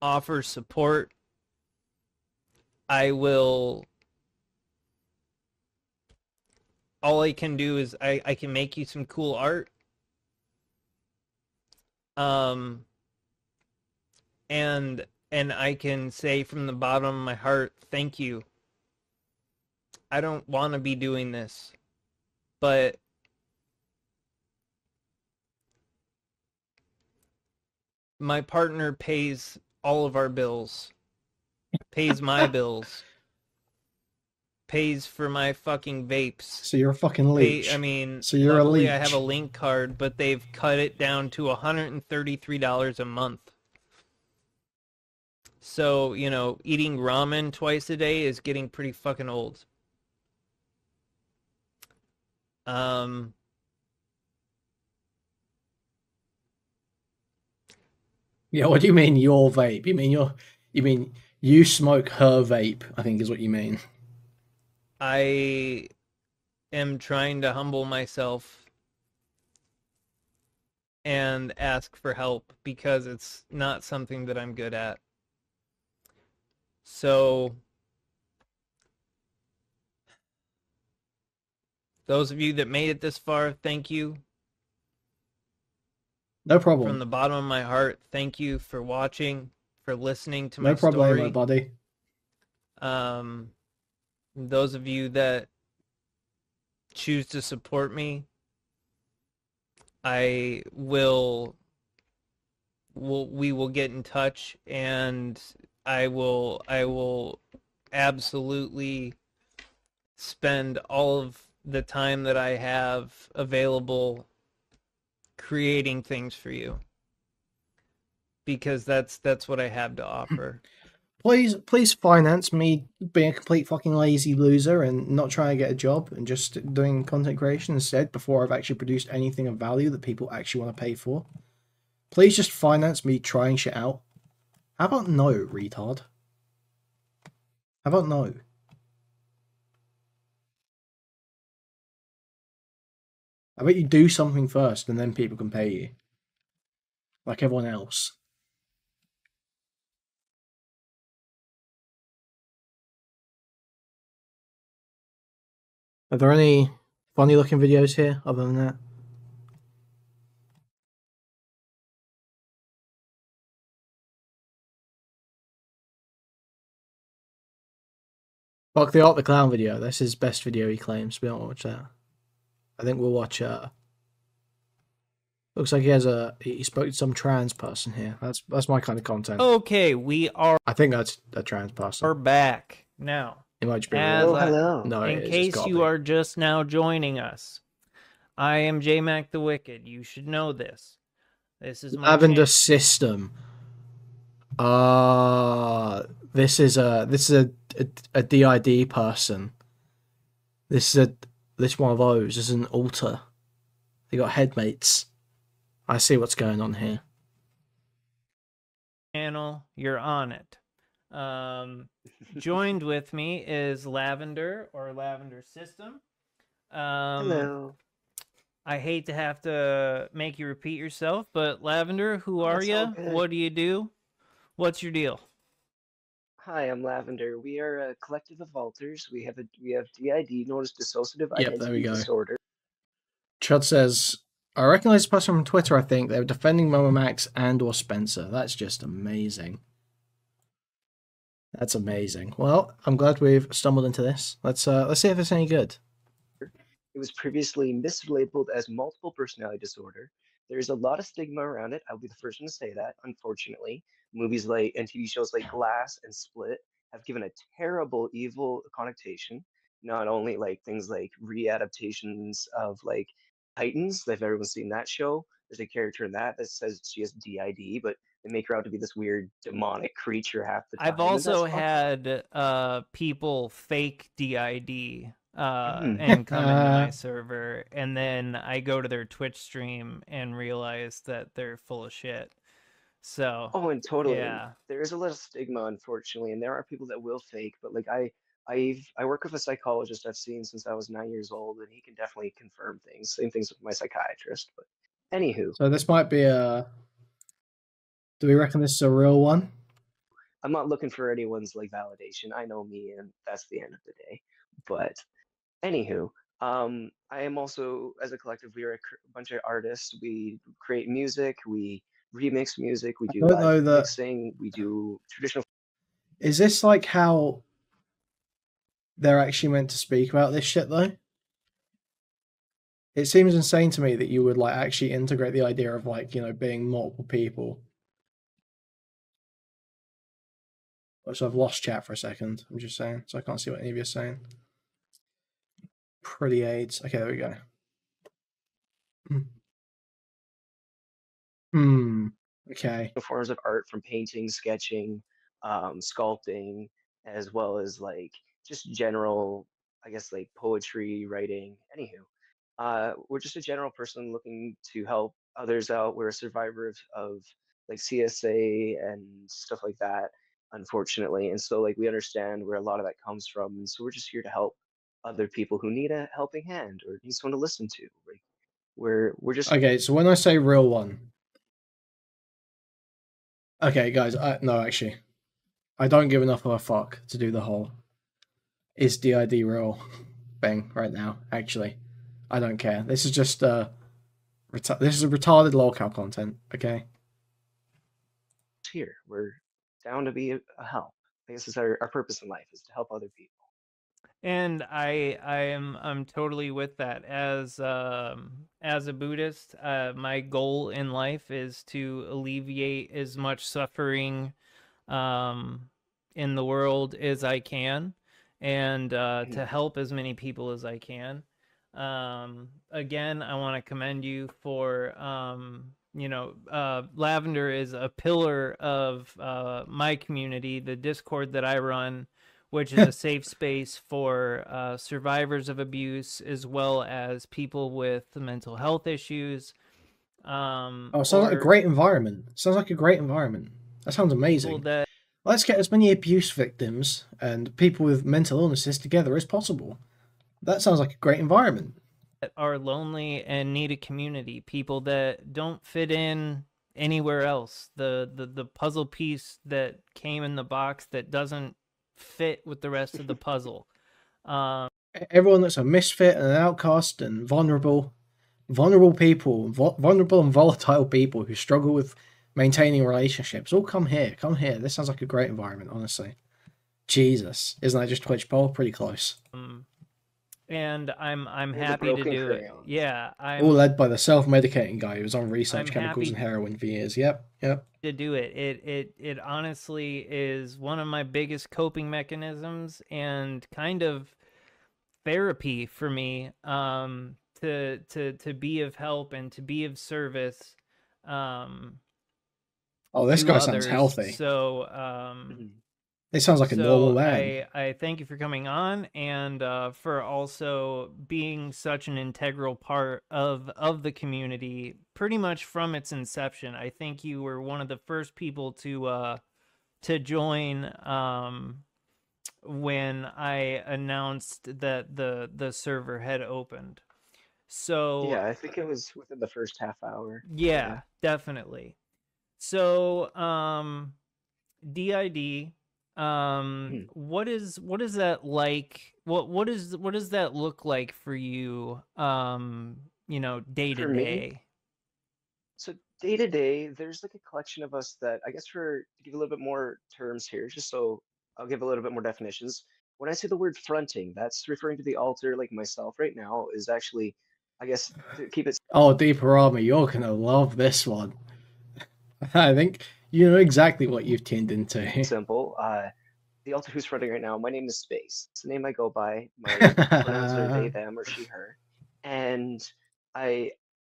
offer support, I will. All I can do is I can make you some cool art. And I can say from the bottom of my heart, thank you. I don't want to be doing this, but my partner pays all of our bills, pays my bills, pays for my fucking vapes. So you're a fucking leech. So you're a leech. I have a link card, but they've cut it down to $133 a month. So, you know, eating ramen twice a day is getting pretty fucking old. Yeah, what do you mean your vape? You mean you smoke her vape, I think is what you mean. I am trying to humble myself and ask for help because it's not something that I'm good at. So, those of you that made it this far, thank you. No problem. From the bottom of my heart, thank you for watching, for listening to my story. No problem, story. my buddy. Those of you that choose to support me, we will get in touch, and I will absolutely spend all of the time that I have available creating things for you, because that's what I have to offer. please finance me being a complete fucking lazy loser and not trying to get a job and just doing content creation instead before I've actually produced anything of value that people actually want to pay for. Please just finance me trying shit out. How about no, retard? How about no? I bet you do something first and then people can pay you. Like everyone else. Are there any funny looking videos here other than that? Fuck the Art the Clown video. That's his best video, he claims. We don't watch that. I think we'll watch looks like he spoke to some trans person here. That's my kind of content. Okay, we are I think that's a trans person. back now. It might just be As real. I- hello. No, In it's case gotta you be. are just now joining us, I am Jmac the Wicked. You should know this. This is my Lavender channel. System. This is a DID person. This one of those. This is an altar. They got headmates. I see what's going on here. Channel, you're on it. Joined with me is Lavender or Lavender System. Hello. I hate to have to make you repeat yourself, but Lavender, who are That's all you? good. What do you do? What's your deal? Hi, I'm Lavender. We are a collective of alters. We have DID, known as dissociative Yep, there identity we go. disorder. Chud says, I recognize this person from Twitter, I think. They were defending MamaMax and or Spencer. That's just amazing. That's amazing. Well, I'm glad we've stumbled into this. Let's see if it's any good. It was previously mislabeled as multiple personality disorder. There's a lot of stigma around it. I'll be the first one to say that, unfortunately. Movies like and TV shows like Glass and Split have given a terrible evil connotation. Not only like things like readaptations of like Titans, if everyone's seen that show, there's a character in that says she has DID, but they make her out to be this weird demonic creature half the time. I've and also that's had people fake DID and come into my server, and then I go to their Twitch stream and realize that they're full of shit. So Oh, and totally. yeah. There is a lot of stigma, unfortunately, and there are people that will fake, but like I work with a psychologist I've seen since I was 9 years old, and he can definitely confirm things. Same things with my psychiatrist. But anywho, So this might be a... Do we reckon this is a real one? I'm not looking for anyone's like validation. I know me, and that's the end of the day. But anywho, I am also, as a collective, we are a bunch of artists. We create music, we remix music, we do don't know live that- mixing, we do traditional. Is this like how they're actually meant to speak about this shit, though? It seems insane to me that you would like actually integrate the idea of like, you know, being multiple people. So I've lost chat for a second. I'm just saying, so I can't see what any of you are saying. Pretty AIDS. Okay, there we go. Okay. Forms of art from painting, sketching, sculpting, as well as like just general, I guess, like poetry, writing. Anywho, we're just a general person looking to help others out. We're a survivor of like CSA and stuff like that, unfortunately. And so like we understand where a lot of that comes from. And so we're just here to help other people who need a helping hand or need someone to listen to. Like we're just Okay, so when I say real one, okay, guys, no, actually, I don't give enough of a fuck to do the whole is DID real thing right now. Actually, I don't care. This is just this is a retarded lolcow content. Okay. here. We're down to be a help. I guess it's our purpose in life is to help other people. And I'm totally with that. As a Buddhist, my goal in life is to alleviate as much suffering in the world as I can, and to help as many people as I can. Again, I want to commend you for Lavender is a pillar of my community, the Discord that I run, which is a safe space for survivors of abuse as well as people with mental health issues. Oh, sounds like a great environment. Sounds like a great environment. That sounds amazing. That Let's get as many abuse victims and people with mental illnesses together as possible. That sounds like a great environment. are lonely and need a community, people that don't fit in anywhere else. The puzzle piece that came in the box that doesn't fit with the rest of the puzzle. Everyone that's a misfit and an outcast and vulnerable people, vulnerable and volatile people who struggle with maintaining relationships, all come here. Come here. This sounds like a great environment, honestly. Jesus, isn't that just Twitch poll? Pretty close. And I'm There's a happy to broken do it. crayon. Yeah, All led by the self-medicating guy who was on research I'm chemicals happy and heroin for years. Yep. to do it. It honestly is one of my biggest coping mechanisms and kind of therapy for me, to be of help and to be of service. Oh, this to guy others. sounds healthy. So It sounds like a normal man. I thank you for coming on and for also being such an integral part of the community pretty much from its inception. I think you were one of the first people to join when I announced that the server had opened. So Yeah, I think it was within the first half hour. yeah, definitely. So DID, what is that like? What does that look like for you, day to day? So day to day, there's like a collection of us that I guess to give a little bit more terms here, just so I'll give a little bit more definitions. When I say the word fronting, that's referring to the altar, like myself right now, is actually, I guess, to keep it Oh, Deeper Armor, you're gonna love this one. I think you know exactly what you've tuned into. simple. The altar who's fronting right now, my name is Space. It's the name I go by. My pronouns are they, them, or she, her. And I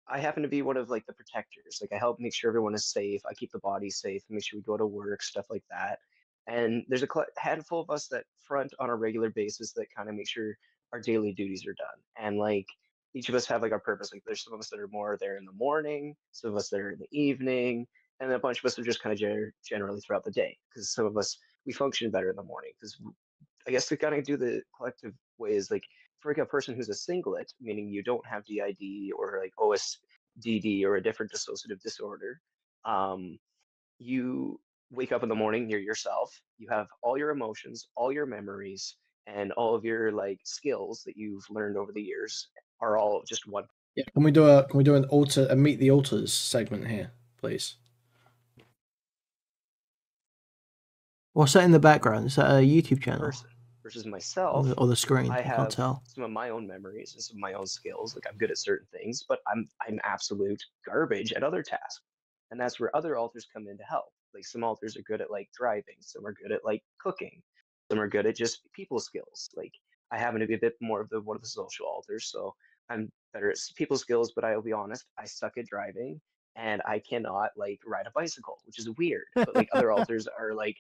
I happen to be one of like the protectors. Like I help make sure everyone is safe. I keep the body safe, make sure we go to work, stuff like that. And there's a handful of us that front on a regular basis that kind of make sure our daily duties are done. And like each of us have like our purpose. Like there's some of us that are more there in the morning, some of us that are in the evening, and then a bunch of us are just kind of generally throughout the day. Because some of us we function better in the morning. Because I guess to kind of do the collective way is like for like a person who's a singlet, meaning you don't have DID or like OSDD or a different dissociative disorder, you wake up in the morning, you're yourself, you have all your emotions, all your memories, and all of your like skills that you've learned over the years are all just one. Yeah, can we do a meet the alters segment here, please? What's that in the background? Is that a YouTube channel? Person versus myself, or the screen? I can't have tell. some of my own memories and some of my own skills. Like I'm good at certain things, but I'm absolute garbage at other tasks. And that's where other alters come in to help. Like some alters are good at like driving, some are good at like cooking, some are good at just people skills. Like I happen to be a bit more of the one of the social alters, so I'm better at people skills, but I'll be honest, I suck at driving and I cannot like ride a bicycle, which is weird. But like other alters are like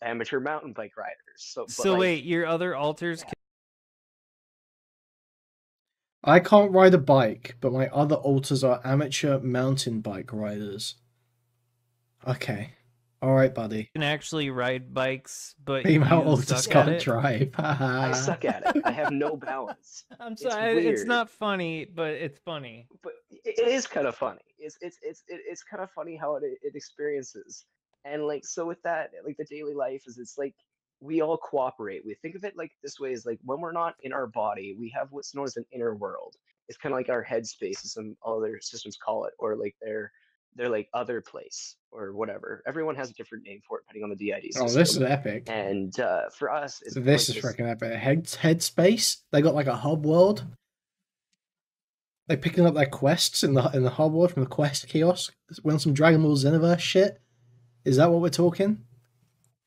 amateur mountain bike riders. So, but So like, wait, your other alters I can't ride a bike, but my other alters are amateur mountain bike riders. Okay. Alright, buddy. can actually ride bikes, but Female you alters suck at can't it? drive. I suck at it. I have no balance. I'm It's sorry, it's weird. not funny, but it's funny. But it is kind of funny. It's kind of funny how it experiences. And like so with that, like the daily life is it's like we all cooperate. We think of it like this way is like when we're not in our body, we have what's known as an inner world. It's kind of like our headspace, as some other systems call it, or like they're like other place or whatever. Everyone has a different name for it depending on the DID system. Oh, this is epic. And for us, it's This like is freaking epic. Headspace. They got like a hub world. They picking up their quests in the hub world from the quest kiosk. Win some Dragon Ball Xenoverse shit. Is that what we're talking?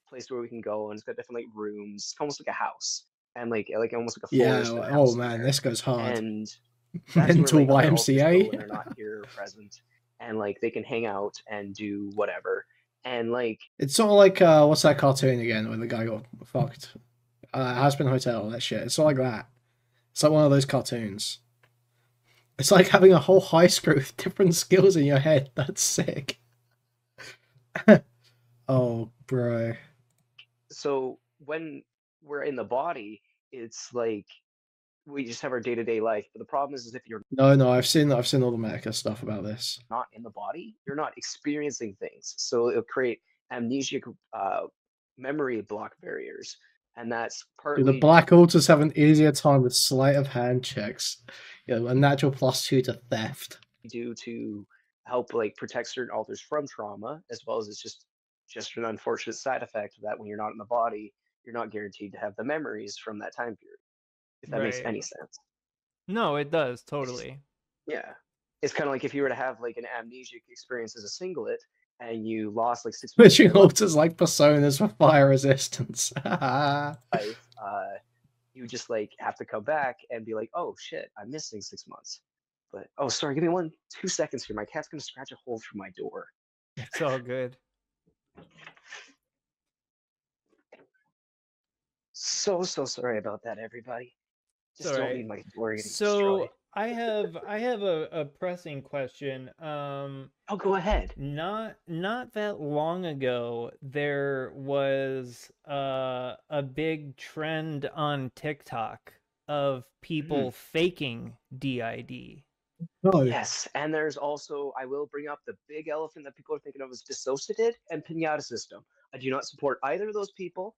Place where we can go, and it's got different like rooms. It's almost like a house, and like almost like a Yeah. forest. And a house Oh man, there. this goes hard. And that's Mental where, like, other alters YMCA. go when they're not here or present. and like they can hang out and do whatever. And like It's sort of like what's that cartoon again when the guy got fucked? Aspen Hotel, that shit. It's sort of like that. It's like one of those cartoons. It's like having a whole high school with different skills in your head. That's sick. Oh, bro. so when we're in the body, it's like we just have our day-to-day life. But the problem is if you're No, I've seen all the Mecha stuff about this. not in the body, you're not experiencing things. So it'll create amnesic memory block barriers. And that's Dude, the partly Black Alters have an easier time with sleight of hand checks. You know, a natural +2 to theft. due to help like protect certain alters from trauma, as well as it's just an unfortunate side effect of that when you're not in the body, you're not guaranteed to have the memories from that time period, if that makes Right. any sense. No, it does, It's, totally. yeah. It's kind of like if you were to have like an amnesic experience as a singlet and you lost like 6 months of Switching your alters like personas for fire resistance. life, you just like have to come back and be like, oh shit, I'm missing 6 months. But oh, sorry, give me 2 seconds here. My cat's gonna scratch a hole through my door. It's all good. So sorry about that, everybody. It's Just all don't right. need my door getting So destroyed. I have a pressing question. Oh, go ahead. Not that long ago, there was a big trend on TikTok of people faking DID. No. Yes, and there's also, I will bring up the big elephant that people are thinking of as dissociated and pinata system. I do not support either of those people,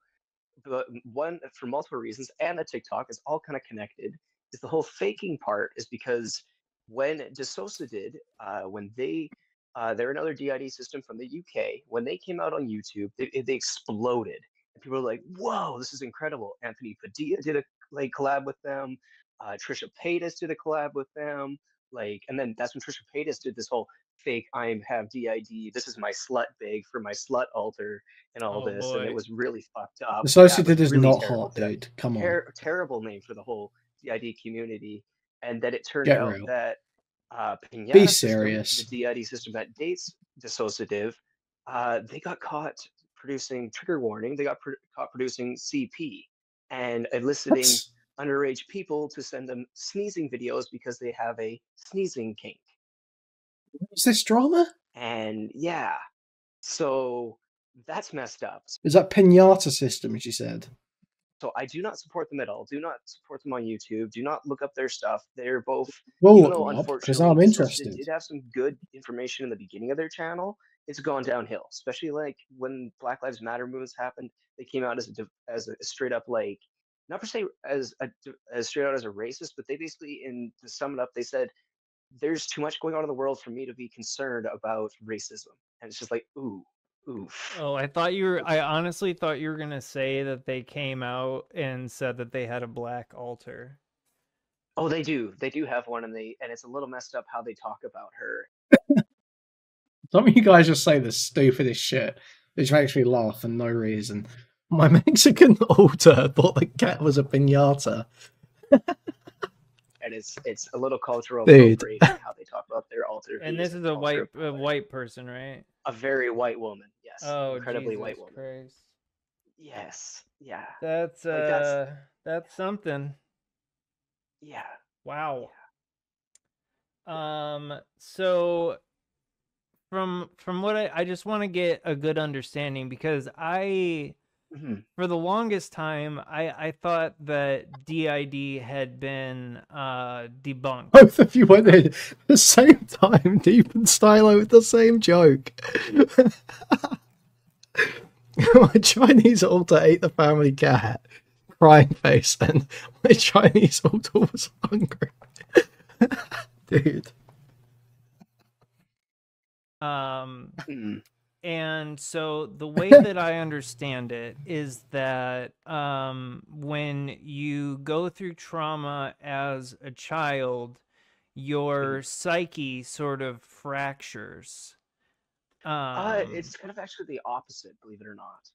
but one for multiple reasons, and the TikTok is all kind of connected. Is the whole faking part is because when dissociated, when they're another DID system from the UK. When they came out on YouTube, they exploded, and people were like, "Whoa, this is incredible!" Anthony Padilla did a like collab with them. Trisha Paytas did a collab with them. Like, and then that's when Trisha Paytas did this whole fake "I have DID. This is my slut bag for my slut altar" and all Oh this, and it boy. was really fucked up. Yeah, it was Associated is really not terrible. hot, dude. Come on. Terrible name for the whole DID community. And then it turned Get out real. that Be Pinata system, the serious. DID system that dates dissociative, they got caught producing trigger warning. They got caught producing CP and eliciting That's, underage people to send them sneezing videos because they have a sneezing kink. is this drama? And yeah, so that's messed up. Is that pinata system, as you said? So I do not support them at all. Do not support them on YouTube. Do not look up their stuff. They're both, We'll even look though them up, because unfortunately I'm Dissociated interested. did have some good information in the beginning of their channel, it's gone downhill. Especially like when Black Lives Matter movements happened, they came out as a straight up like, not per se as straight out as a racist, but they basically, to sum it up, they said there's too much going on in the world for me to be concerned about racism, and it's just like oof. Oh, I honestly thought you were gonna say that they came out and said that they had a black altar. Oh, they do. They do have one, and it's a little messed up how they talk about her. Some of you guys just say the stupidest shit, which makes me laugh for no reason. My Mexican altar thought the cat was a pinata. And it's a little cultural Dude. appropriation how they talk about their altar. And being this is a culture white person, right? a very white woman. Yes, Oh, incredibly Jesus white woman. Christ. Yes, yeah, That's that's something. yeah. Wow. So from what I just want to get a good understanding, because for the longest time I thought that DID had been debunked. Both of you went in at the same time, deep and stylo with the same joke. My Chinese altar ate the family cat, crying face, and my Chinese altar was hungry. Dude. And so the way that I understand it is that when you go through trauma as a child, your psyche sort of fractures. It's kind of actually the opposite, believe it or not.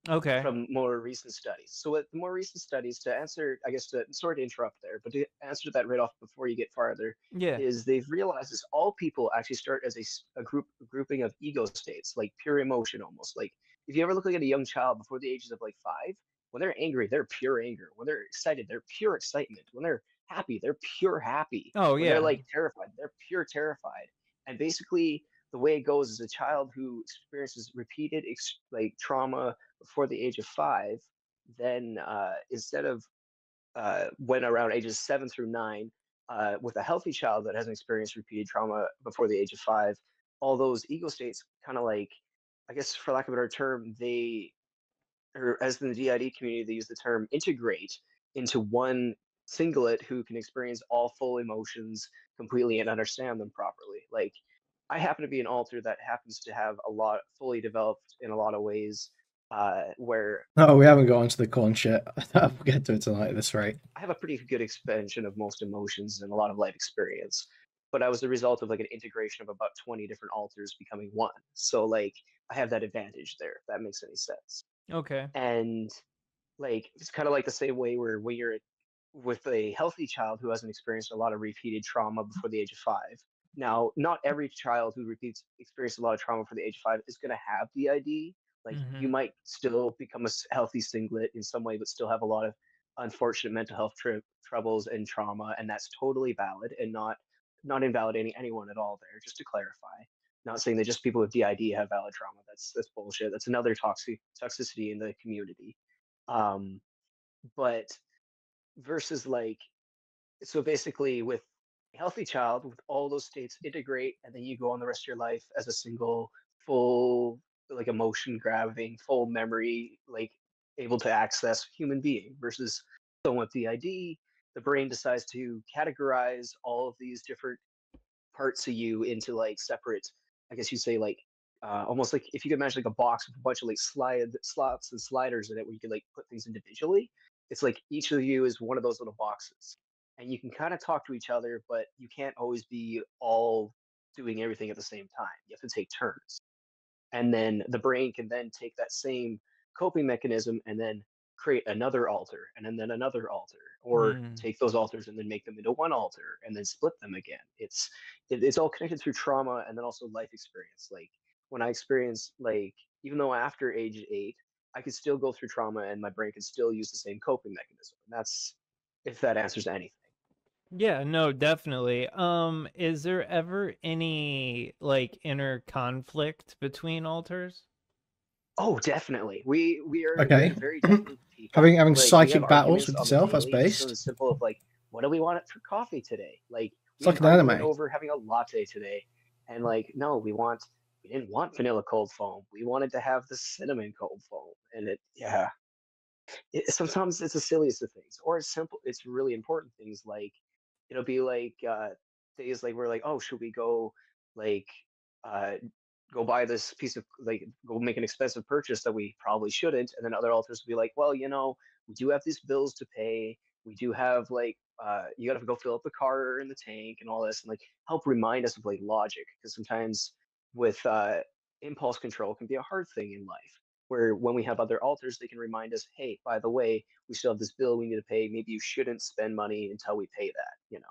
Okay. from more recent studies. So with the more recent studies, to answer, I guess, to sorry to interrupt there, but to answer that right off before you get farther, Yeah. is they've realized is all people actually start as a grouping of ego states, like pure emotion almost. Like if you ever look like at a young child before the ages of like 5, when they're angry, they're pure anger. When they're excited, they're pure excitement. When they're happy, they're pure happy. Oh, When they're yeah. like terrified, they're pure terrified. And basically, the way it goes is a child who experiences repeated like trauma before the age of 5, then instead of when around ages 7 through 9, with a healthy child that hasn't experienced repeated trauma before the age of 5, all those ego states kind of like, I guess for lack of a better term, they, or as in the DID community, they use the term integrate into one singlet who can experience all full emotions completely and understand them properly. Like, I happen to be an alter that happens to have a lot fully developed in a lot of ways, where No, we haven't got onto the corn shit. We'll get to it tonight at this rate. I have a pretty good expansion of most emotions and a lot of life experience. But I was the result of like an integration of about 20 different alters becoming one. So like I have that advantage there, if that makes any sense. Okay. And like it's kind of like the same way where when you're with a healthy child who hasn't experienced a lot of repeated trauma before the age of 5. Now, not every child who repeats experience a lot of trauma before the age of 5 is going to have DID. Like you Mm-hmm. might still become a healthy singlet in some way, but still have a lot of unfortunate mental health troubles and trauma, and that's totally valid and not invalidating anyone at all. There, just to clarify, not saying that just people with DID have valid trauma. That's bullshit. That's another toxicity in the community. Um, but versus like, so basically with a healthy child with all those states integrate, and then you go on the rest of your life as a single full like emotion grabbing full memory, like able to access human being, versus someone with the ID, the brain decides to categorize all of these different parts of you into like separate, I guess you say like almost like if you could imagine like a box with a bunch of like slots and sliders in it where you could like put things individually. It's like each of you is one of those little boxes, and you can kind of talk to each other, but you can't always be all doing everything at the same time. You have to take turns, and then the brain can then take that same coping mechanism and then create another alter and then another alter, or Mm. take those alters and then make them into one alter and then split them again. It's all connected through trauma and then also life experience. Like when I experience, like, even though after age 8 I could still go through trauma and my brain could still use the same coping mechanism. And that's, if that answers anything. Yeah, no, definitely. Is there ever any like inner conflict between alters? Oh, definitely. We're Okay. very different people. having Like we have psychic battles arguments with on the yourself as daily, just on the based. simple of like, what do we want for coffee today? Like It's we had like an an argument anime. over having a latte today, and like, no, we didn't want vanilla cold foam. We wanted to have the cinnamon cold foam, and yeah, sometimes it's the silliest of things, or it's simple. It's really important things like it'll be like days like we're like, oh, should we go like uh go buy this piece of like go make an expensive purchase that we probably shouldn't, and then other authors will be like, well, we do have these bills to pay. We do have like you got to go fill up the car and the tank and all this, and like help remind us of like logic, because sometimes with impulse control can be a hard thing in life, where when we have other alters, they can remind us, hey, by the way, we still have this bill we need to pay. Maybe you shouldn't spend money until we pay that.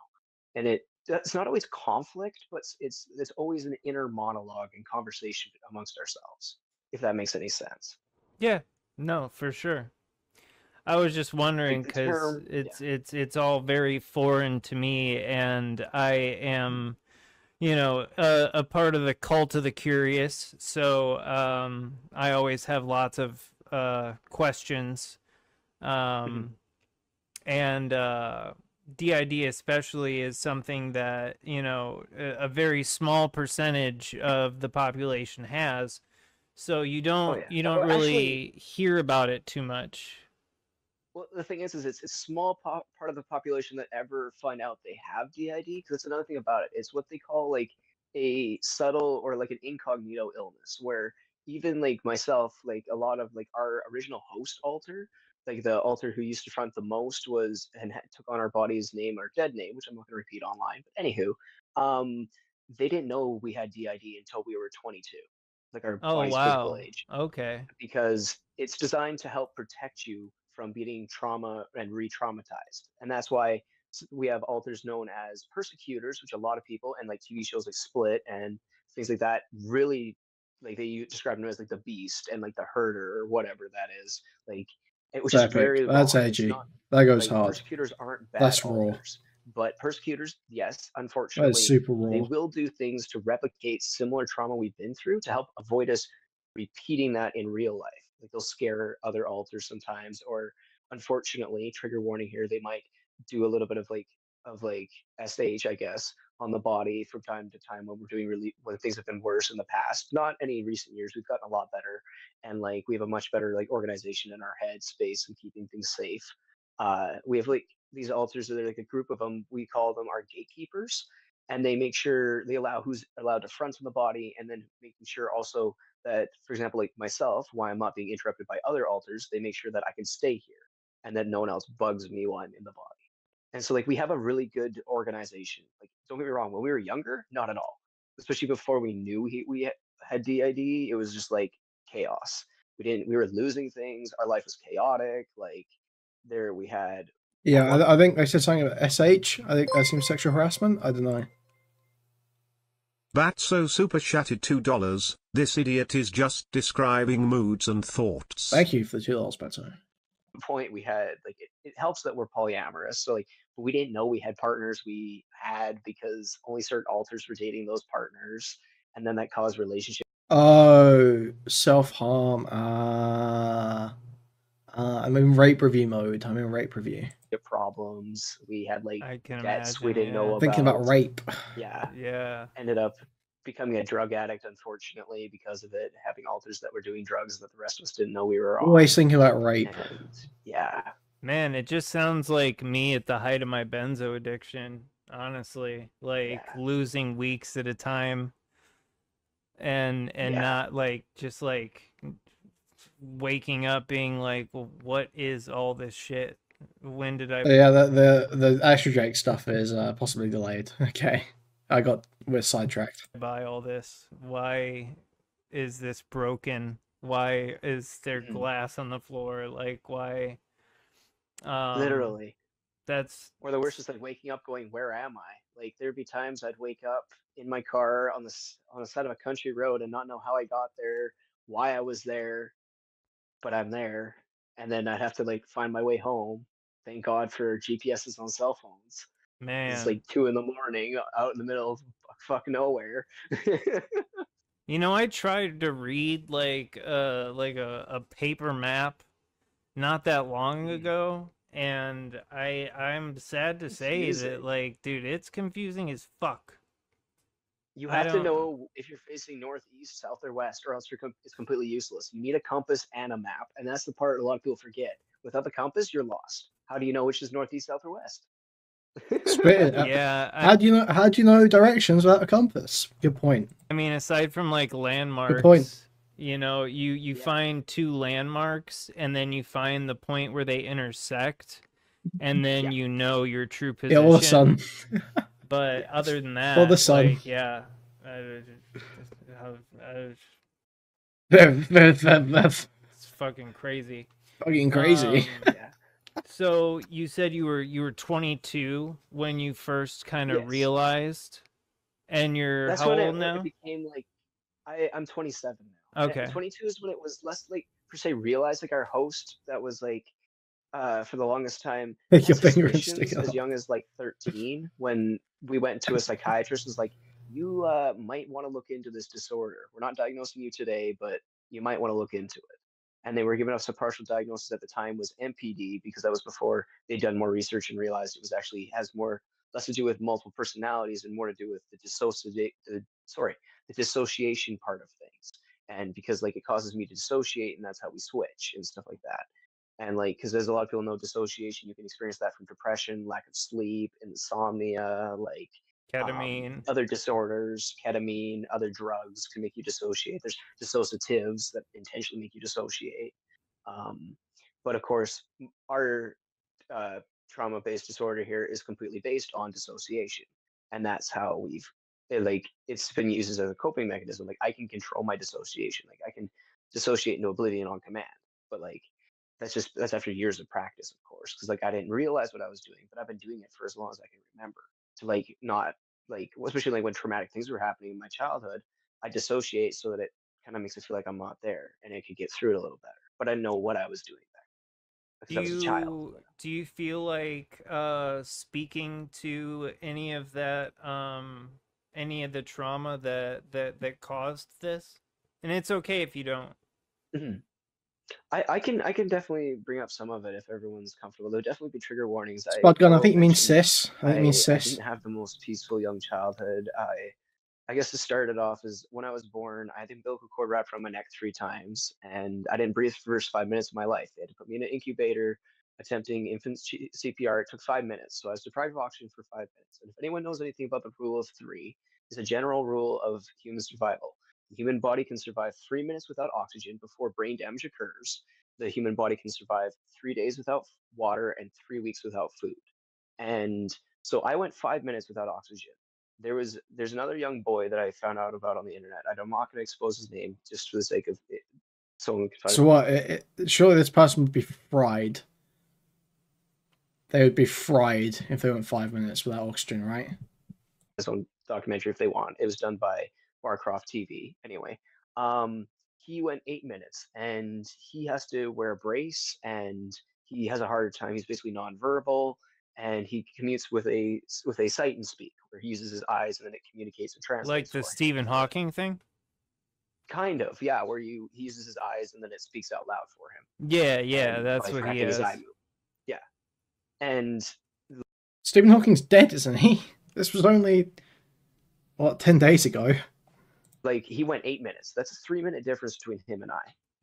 And it's not always conflict, but it's always an inner monologue and conversation amongst ourselves, if that makes any sense. Yeah, no, for sure. I was just Like wondering the because term, yeah. it's all very foreign to me, and I am, a part of the cult of the curious. So I always have lots of questions, Mhm. and DID especially is something that a very small percentage of the population has. So you Oh don't yeah. you don't Well, actually, really hear about it too much. well, the thing is it's a small part of the population that ever find out they have DID, because it's another thing about it. It's what they call like a subtle or like an incognito illness, where even like myself, like a lot of like our original host alter, like the alter who used to front the most was and took on our body's name, our dead name, which I'm not going to repeat online. But anywho, um, they didn't know we had DID until we were 22, like our Oh body's physical wow. age, Okay. because it's designed to help protect you from being trauma and re-traumatized, and that's why we have alters known as persecutors, which a lot of people and like TV shows like Split and things like that really like they describe them as like the beast and like the herder or whatever that is, like which is Epic. very That's wrong. It's edgy. not That goes like hard. persecutors aren't bad That's raw. alters, but persecutors, yes, That is unfortunately, super they raw. will do things to replicate similar trauma we've been through to help avoid us repeating that in real life. Like they'll scare other alters sometimes, or unfortunately, trigger warning here, they might do a little bit of like SH, I guess, on the body from time to time when we're doing really when things have been worse in the past. Not any recent years. We've gotten a lot better, and like we have a much better like organization in our head space and keeping things safe. We have like these alters that are like a group of them. We call them our gatekeepers, and they make sure they allow who's allowed to front on the body, and then making sure also that, for example, like myself, why I'm not being interrupted by other alters, they make sure that I can stay here and that no one else bugs me while I'm in the body. And so like we have a really good organization. Like don't get me wrong, when we were younger, not at all. Especially before we knew we had DID, it was just like chaos. We were losing things. Our life was chaotic. Like there we had Yeah, one. I think they said something about SH. I think that seems sexual harassment. I don't know. Batso super chatted $2. This idiot is just describing moods and thoughts. Thank you for the $2, Beto. Point we had like it helps that we're polyamorous, so like but we didn't know we had partners we had because only certain alters were dating those partners, and then that caused relationship Oh, self-harm. I'm in rape review mode. I'm in rape review. problems. We had like I can debts imagine. we didn't know Thinking about rape. Yeah, Yeah. ended up becoming a drug addict, unfortunately, because of it, having alters that were doing drugs that the rest of us didn't know we were on. Always thinking about rape. And yeah, Man, it just sounds like me at the height of my benzo addiction, honestly. Like Yeah. losing weeks at a time and Yeah. not like just like waking up being like, well, what is all this shit? When did I Yeah, the extra Jake stuff is possibly delayed. Okay, we're sidetracked. buy all this? Why is this broken? Why is there Mhm. glass on the floor? Like why Literally. That's Or the worst is like waking up going, where am I? Like there'd be times I'd wake up in my car on the side of a country road and not know how I got there, why I was there, but I'm there. And then I'd have to like find my way home. Thank God for GPSs on cell phones. It's man. like 2 in the morning out in the middle of fuck nowhere. You know, I tried to read like a paper map not that long ago, and I'm sad to say that Confusing. like, dude, it's confusing as fuck. You I have to don't know if you're facing northeast, south, or west, or else it's completely useless. You need a compass and a map, and that's the part a lot of people forget. Without the compass, you're lost. How do you know which is northeast, south, or west? Spit it. Yeah, How do you know directions without a compass? Good point. I mean, aside from like landmarks, point. you know, you Yeah. find two landmarks and then you find the point where they intersect, and then Yeah. you know your true Yeah, position. or the sun. But Yeah. other than that, Or the sun. like, yeah, That's it's fucking crazy. fucking crazy. Yeah. So you said you were 22 when you first kind of Yes. realized, and you're That's how when old it now? became like I'm 27 now. Okay. And 22 is when it was less like per se realized, like our host that was like for the longest time Make had your finger and stick suspicions it as up. young as like 13 when we went to a psychiatrist was like, you might want to look into this disorder. We're not diagnosing you today, but you might want to look into it. And they were giving us a partial diagnosis at the time was MPD because that was before they'd done more research and realized it was actually has more less to do with multiple personalities and more to do with the dissociation part of things. And because like it causes me to dissociate, and that's how we switch and stuff like that. And like because there's a lot of people know dissociation, you can experience that from depression, lack of sleep, insomnia, like Ketamine. other disorders, ketamine, other drugs can make you dissociate. There's dissociatives that intentionally make you dissociate. But of course, our trauma-based disorder here is completely based on dissociation, and that's how it's been used as a coping mechanism. Like I can control my dissociation. Like I can dissociate into oblivion on command. but like that's after years of practice, of course, because like I didn't realize what I was doing, but I've been doing it for as long as I can remember. To like not like, especially like when traumatic things were happening in my childhood, I dissociate so that it kind of makes me feel like I'm not there, and it could get through it a little better. But I didn't know what I was doing back because I was a child. Do you feel like speaking to any of that any of the trauma that caused this? And it's okay if you don't. Mhm. I can definitely bring up some of it if everyone's comfortable. There'll definitely be trigger warnings. Spot gun, I will think you mean mention cis. I think you mean I cis. didn't have the most peaceful young childhood. I guess to start it off is when I was born, I had the umbilical cord wrapped around my neck 3 times, and I didn't breathe for the first 5 minutes of my life. They had to put me in an incubator, attempting infant CPR. It took 5 minutes, so I was deprived of oxygen for 5 minutes. And if anyone knows anything about the rule of three, it's a general rule of human survival. The human body can survive 3 minutes without oxygen before brain damage occurs. The human body can survive 3 days without water and 3 weeks without food. And so I went 5 minutes without oxygen. There's another young boy that I found out about on the internet. I'm not going to expose his name just for the sake of it. Someone can find So what? Surely this person would be fried. They would be fried if they went 5 minutes without oxygen, right? his own documentary if they want. It was done by Barcroft TV. Anyway, he went 8 minutes, and he has to wear a brace, and he has a harder time. He's basically nonverbal, and he commutes with a sight and speak, where he uses his eyes, and then it communicates and translates. Like the for him. Stephen Hawking thing? Kind of, yeah, where he uses his eyes and then it speaks out loud for him. Yeah, And that's by what he tracking his is. eye move. Yeah, and Stephen Hawking's dead, isn't he? This was only, what, 10 days ago? like he went 8 minutes. That's a 3 minute difference between him and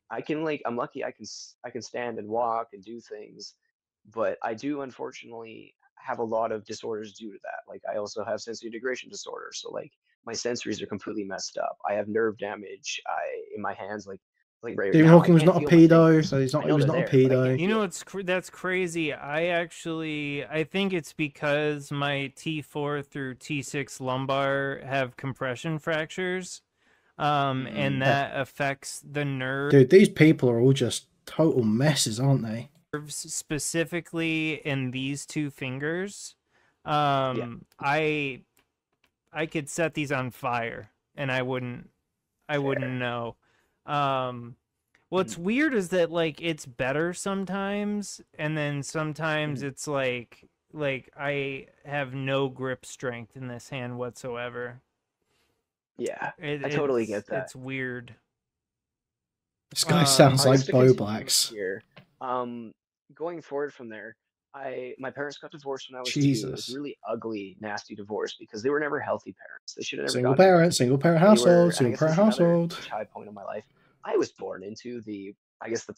I can I'm lucky I can stand and walk and do things, but I do unfortunately have a lot of disorders due to that. Like I also have sensory integration disorder, so like my sensories are completely messed up. I have nerve damage. In my hands, like right Stephen now, Hawking I was can't not a feel my pedo, fingers. so he's not. I He know was they're not a there, but I pedo. can't You feel know, it. that's crazy. I think it's because my T4 through T6 lumbar have compression fractures, and that affects the nerves Dude, these people are all just total messes, aren't they? specifically in these two fingers. Yeah. I could set these on fire, and I wouldn't know. What's weird is that like it's better sometimes, and then sometimes it's like I have no grip strength in this hand whatsoever. Yeah, I totally get that. It's weird. This guy sounds I like guess to Bo continue Blacks. here. Going forward from there, my parents got divorced when I was 2. It was Jesus. a really ugly, nasty divorce because they were never healthy parents. They should have never Single gotten parent, married. single parent They were, household, and I single guess parent this is another household. huge high point of my life. I was born into the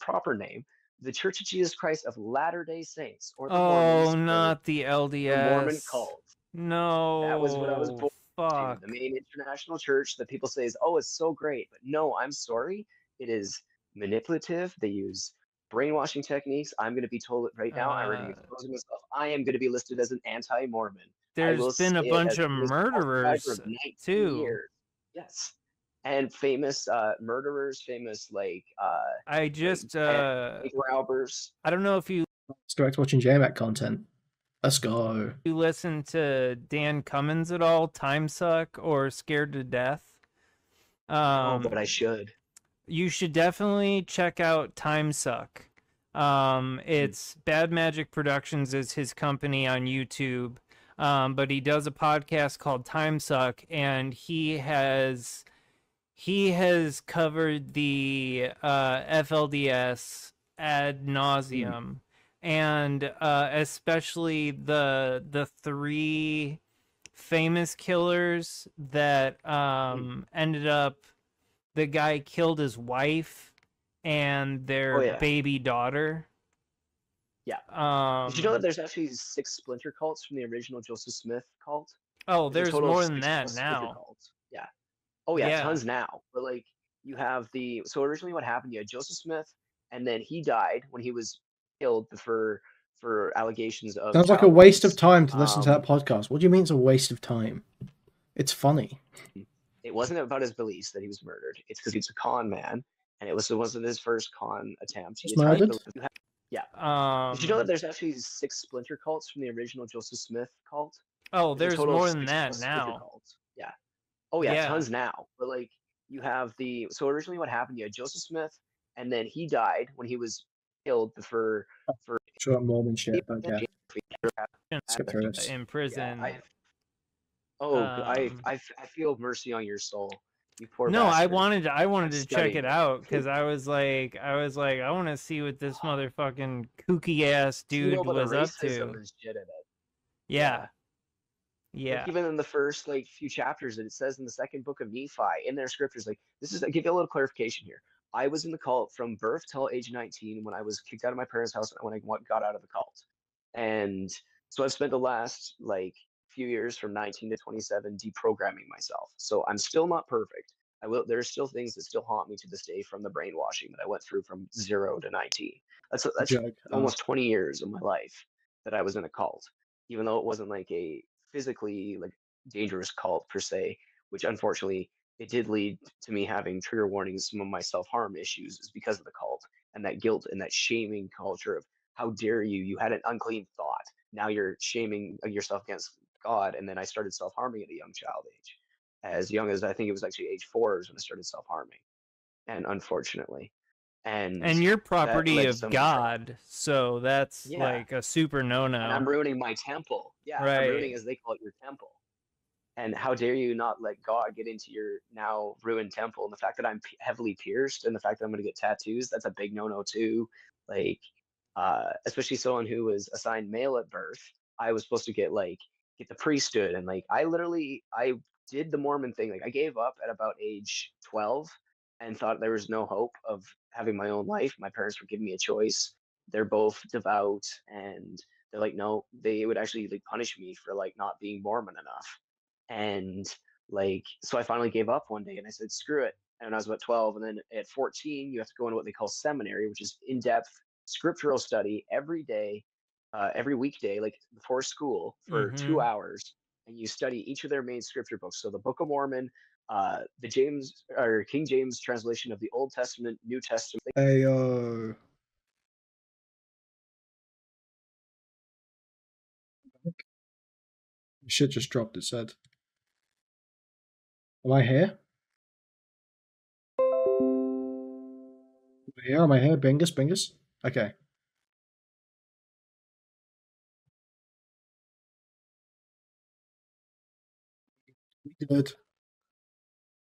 proper name, the Church of Jesus Christ of Latter-day Saints, or the Mormons, Oh, or not the the Mormon LDS. cult. No. That was what I was born to. Fuck. The main international church that people say is, oh, it's so great. But no, I'm sorry. It is manipulative. They use brainwashing techniques. I'm going to be told it right now. I'm already exposing myself. I am going to be listed as an anti-Mormon. I will There's been a say it bunch as of it is for murderers 19 too. years. Yes. And famous murderers, famous I just robbers. I don't know if you Let's go back to watching Jmac content. Let's go. listen to Dan Cummins at all, Time Suck or Scared to Death. No, but I should. You should definitely check out Time Suck. It's Bad Magic Productions is his company on YouTube. But he does a podcast called Time Suck, and he has covered the FLDS ad nauseum, and especially the 3 famous killers that ended up. The guy killed his wife and their baby daughter. Yeah. Did you know that there's actually 6 splinter cults from the original Joseph Smith cult? Oh, there's more than that now. Cults. Yeah. Oh yeah, tons now. But like you have so originally what happened, you had Joseph Smith, and then he died when he was killed for allegations of Sounds like a waste of time to listen to that podcast. What do you mean it's a waste of time? It's funny. It wasn't about his beliefs that he was murdered. It's because he's a con man, and it wasn't his first con attempt. He Just tried murdered? to. Yeah. Did you know Um, that there's actually 6 splinter cults from the original Joseph Smith cult? oh, There's a there's total of more than 6 that plus splinter now. cults. Yeah. Oh yeah, Yeah. tons now. But like you have so originally what happened? You had Joseph Smith, and then he died when he was killed for Sure, Mormon shit, but yeah. Skip through this. In yeah. prison. I feel mercy on your soul, you poor No, bastard. I wanted I'm to check studying it out because I was like, I want to see what this motherfucking kooky ass You know dude about the was up racism to. and shit in it. Yeah. Like even in the first like few chapters, it says in the second book of Nephi in their scriptures, like this is I give you a little clarification here. I was in the cult from birth till age 19 when I was kicked out of my parents' house when I got out of the cult, and so I've spent the last like few years from 19 to 27 deprogramming myself. So I'm still not perfect. There's still things that still haunt me to this day from the brainwashing that I went through from 0 to 19. That's Joke. almost 20 years of my life that I was in a cult, even though it wasn't like a physically like dangerous cult per se, which unfortunately it did lead to me having trigger warnings. Some of my self-harm issues is because of the cult and that guilt and that shaming culture of how dare you had an unclean thought, now you're shaming yourself against God. And then I started self-harming at a young child age, as young as I think it was actually age 4 is when I started self-harming, and unfortunately, and And you're that property led to of some of my God, so that's yeah, like a super and I'm no-no. ruining my temple. Yeah, I'm ruining, Right. as they call it, your temple. And how dare you not let God get into your now ruined temple? And the fact that I'm heavily pierced and the fact that I'm going to get tattoos, that's a big no-no too. Like, especially someone who was assigned male at birth, I was supposed to get the priesthood. And like, I did the Mormon thing. Like I gave up at about age 12 and thought there was no hope of having my own life. My parents were giving me a choice. They're both devout, and they're like, no, they would actually like punish me for like not being Mormon enough. And like, so I finally gave up one day and I said, screw it. And I was about 12. And then at 14, you have to go into what they call seminary, which is in depth scriptural study every day, every weekday, like before school for Mm-hmm. 2 hours. And you study each of their main scripture books. So the Book of Mormon, the James or King James translation of the Old Testament, New Testament. Hey, yo. Shit just dropped, it said. Am I here? Am I here? Bingus? Okay.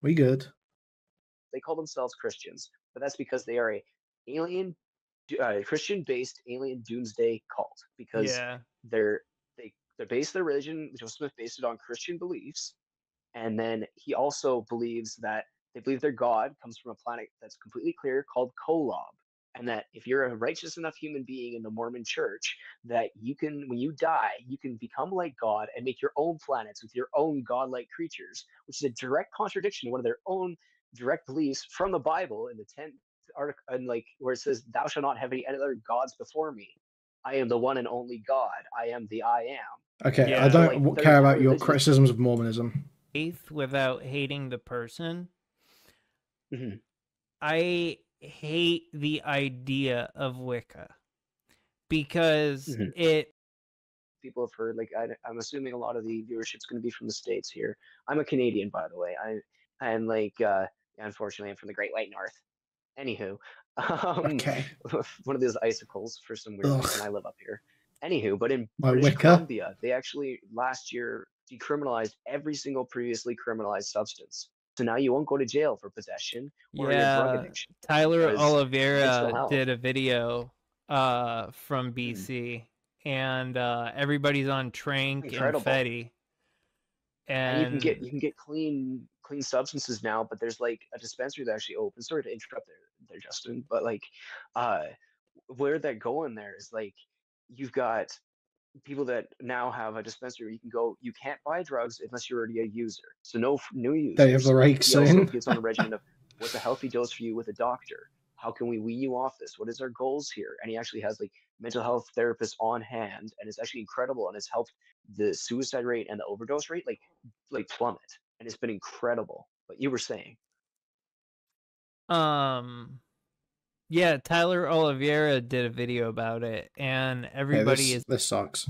We good. They call themselves Christians, but that's because they are a alien, Christian-based alien doomsday cult. Because Yeah. they're they base their religion. Joseph Smith based it on Christian beliefs, and then he also believes that they believe their God comes from a planet that's completely clear called Kolob, and that if you're a righteous enough human being in the Mormon Church, that you can, when you die, you can become like God and make your own planets with your own godlike creatures, which is a direct contradiction to one of their own direct beliefs from the Bible in the 10th article, and like where it says, "Thou shalt not have any other gods before me. I am the one and only God. I am the I am." Okay, Yeah. I So don't like their care entire about your religion is criticisms of Mormonism. Faith without hating the person. Mhm. I hate the idea of Wicca because Mhm. it People have heard. Like I'm assuming a lot of the viewership's going to be from the States here. I'm a Canadian, by the way. I'm like unfortunately I'm from the Great White North. Anywho, um, Okay. one of those icicles for some weird reason. I Ugh. live up here. Anywho, but in My British Wicca. Columbia, they actually last year decriminalized every single previously criminalized substance. So now you won't go to jail for possession or your drug yeah, addiction Tyler because mental Oliveira health. did a video from Mm, BC and everybody's on Trank and incredible. Fetty And and you can get clean substances now, but there's like a dispensary that actually opens. Sorry to interrupt there, Justin, but like uh where they're going there is like you've got people that now have a dispensary where you can go. You can't buy drugs unless you're already a user. So no new Day of users. the Rake He also soon. gets on a regimen of what's a healthy dose for you with a doctor. How can we wean you off this? What is our goals here? And he actually has like mental health therapists on hand, and it's actually incredible. And it's helped the suicide rate and the overdose rate like plummet, and it's been incredible. But you were saying, um Yeah, Tyler Oliveira did a video about it, and everybody is. This sucks.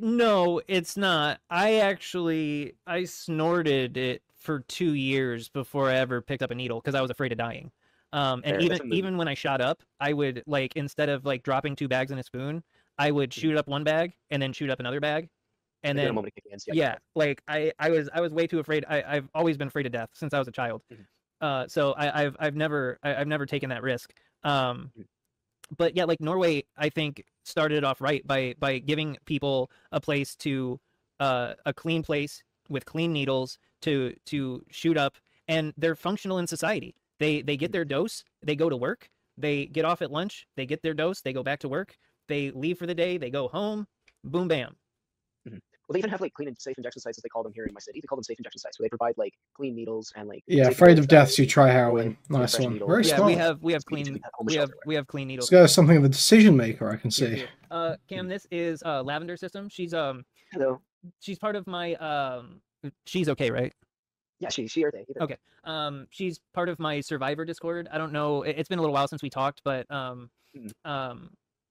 No, it's not. I snorted it for 2 years before I ever picked up a needle because I was afraid of dying. And Fair, that's a movie. even when I shot up, I would like instead of like dropping 2 bags in a spoon, I would shoot up one bag and then shoot up another bag, and Like, you had a then moment of kick hands, yeah, like I was way too afraid. I've always been afraid of death since I was a child. So I've never taken that risk. But yeah, like Norway, I think started it off right by giving people a place to a clean place with clean needles to shoot up, and they're functional in society. They get their dose, they go to work, they get off at lunch, they get their dose, they go back to work, they leave for the day, they go home, boom bam. Well, they even have like clean and safe injection sites, as they call them here in my city. They call them safe injection sites, where they provide like clean needles and like. Yeah, safe afraid needles of that death, way so you try go heroin. in, get a Nice fresh one. needle, Very and Yeah, smart. we have so you clean can homeless shelter, right? we have clean needles. This guy's something of a decision maker, I can Here, see. here. Cam, this is Lavender System. Hello. She's part of my she's okay, right? Yeah, she or they. Either. Okay. She's part of my Survivor Discord. I don't know. It's been a little while since we talked, but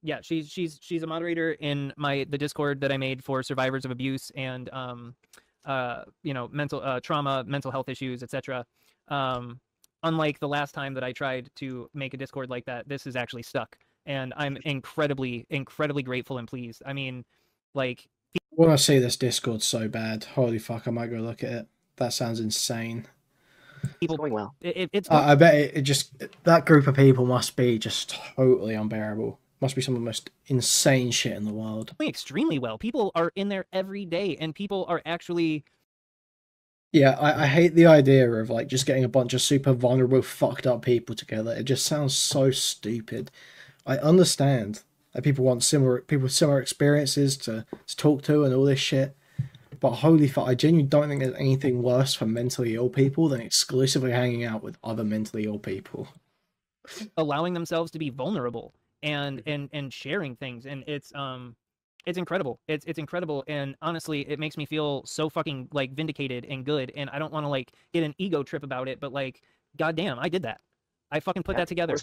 yeah, she's a moderator in the Discord that I made for survivors of abuse and you know, mental trauma, mental health issues, etc. Unlike the last time that I tried to make a Discord like that, this is actually stuck, and I'm incredibly grateful and pleased. I mean, like, I want to see this Discord so bad. Holy fuck, I might go look at it. That sounds insane. It's going well. It's I bet it just, that group of people must be just totally unbearable. Must be some of the most insane shit in the world. going extremely well. People are in there every day, and people are actually. Yeah, I hate the idea of like just getting a bunch of super vulnerable, fucked up people together. It just sounds so stupid. I understand that people want people with similar experiences to talk to and all this shit. But holy fuck, I genuinely don't think there's anything worse for mentally ill people than exclusively hanging out with other mentally ill people. Allowing themselves to be vulnerable and sharing things, and it's incredible. It's incredible, and honestly, it makes me feel so fucking like vindicated and good. And I don't want to like get an ego trip about it, but like, goddamn, I did that. I fucking put that together.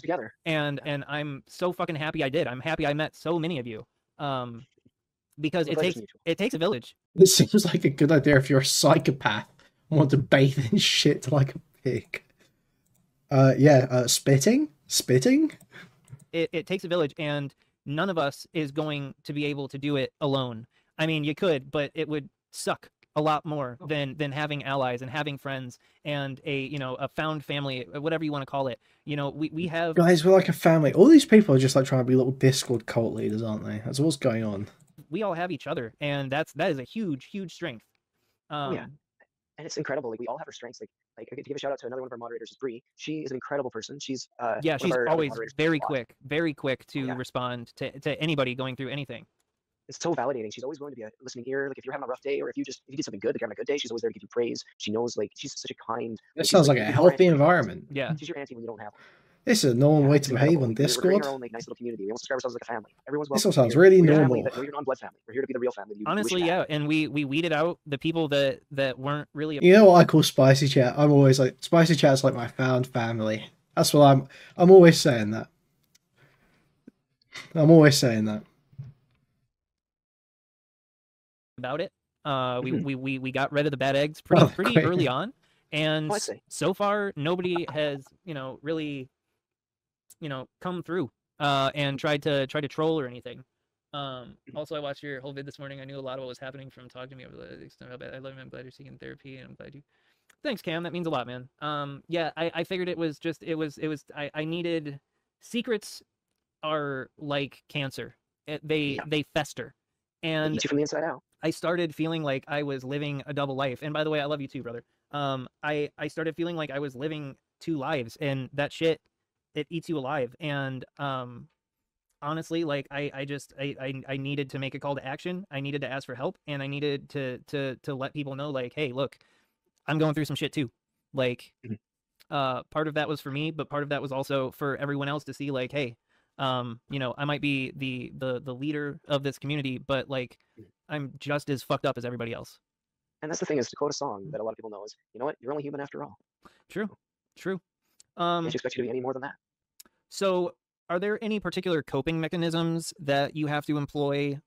And I'm so fucking happy I did. I'm happy I met so many of you. Because it takes a village. It seems like a good idea if you're a psychopath and want to bathe in shit like a pig. Spitting? It takes a village, and none of us is going to be able to do it alone. I mean, you could, but it would suck a lot more than having allies and having friends and a found family, whatever you want to call it. You know, we have guys, we're like a family. All these people are just like trying to be little Discord cult leaders, aren't they? That's what's going on. We all have each other, and that is a huge strength. Yeah, and it's incredible. Like, we all have our strengths. Like I could give a shout out to another one of our moderators, Bree. She is an incredible person. She's she's always very quick to yeah. respond to anybody going through anything. It's so validating. She's always willing to be a listening ear. Like, if you're having a rough day, or if you did something good, like you're having a good day, she's always there to give you praise. She knows, like, she's such a kind. This sounds like a healthy environment. Yeah, she's your auntie when you don't have one. This is a normal way to behave on Discord. We're creating our own like nice little community. We almost describe ourselves like a family. Everyone's welcome. This all sounds really normal. We're your non-blood family. We're here to be the real family. Honestly, yeah, and we weeded out the people that weren't really. You know what I call spicy chat? I'm always like, spicy chat's like my found family. That's what I'm always saying that. I'm always saying that. About it. We got rid of the bad eggs pretty early on, and so far nobody has really come through and tried to troll or anything. Also, I watched your whole vid this morning. I knew a lot of what was happening from talking to me over the extent of it. I love you. I'm glad you're seeking therapy, and I'm glad you. Thanks, Cam. That means a lot, man. Yeah, I figured it was I needed. Secrets are like cancer. They fester, and eat you from the inside out. I started feeling like I was living a double life. And by the way, I love you too, brother. I started feeling like I was living 2 lives, and that shit, it eats you alive. And honestly, like I needed to make a call to action. I needed to ask for help, and I needed to let people know, like, hey, look, I'm going through some shit too. Like, part of that was for me, but part of that was also for everyone else to see, like, hey, I might be the leader of this community, but like, I'm just as fucked up as everybody else. And that's the thing, is to quote a song that a lot of people know is, you know what, you're only human after all. True. Can't expect you to be any more than that. So, are there any particular coping mechanisms that you have to employ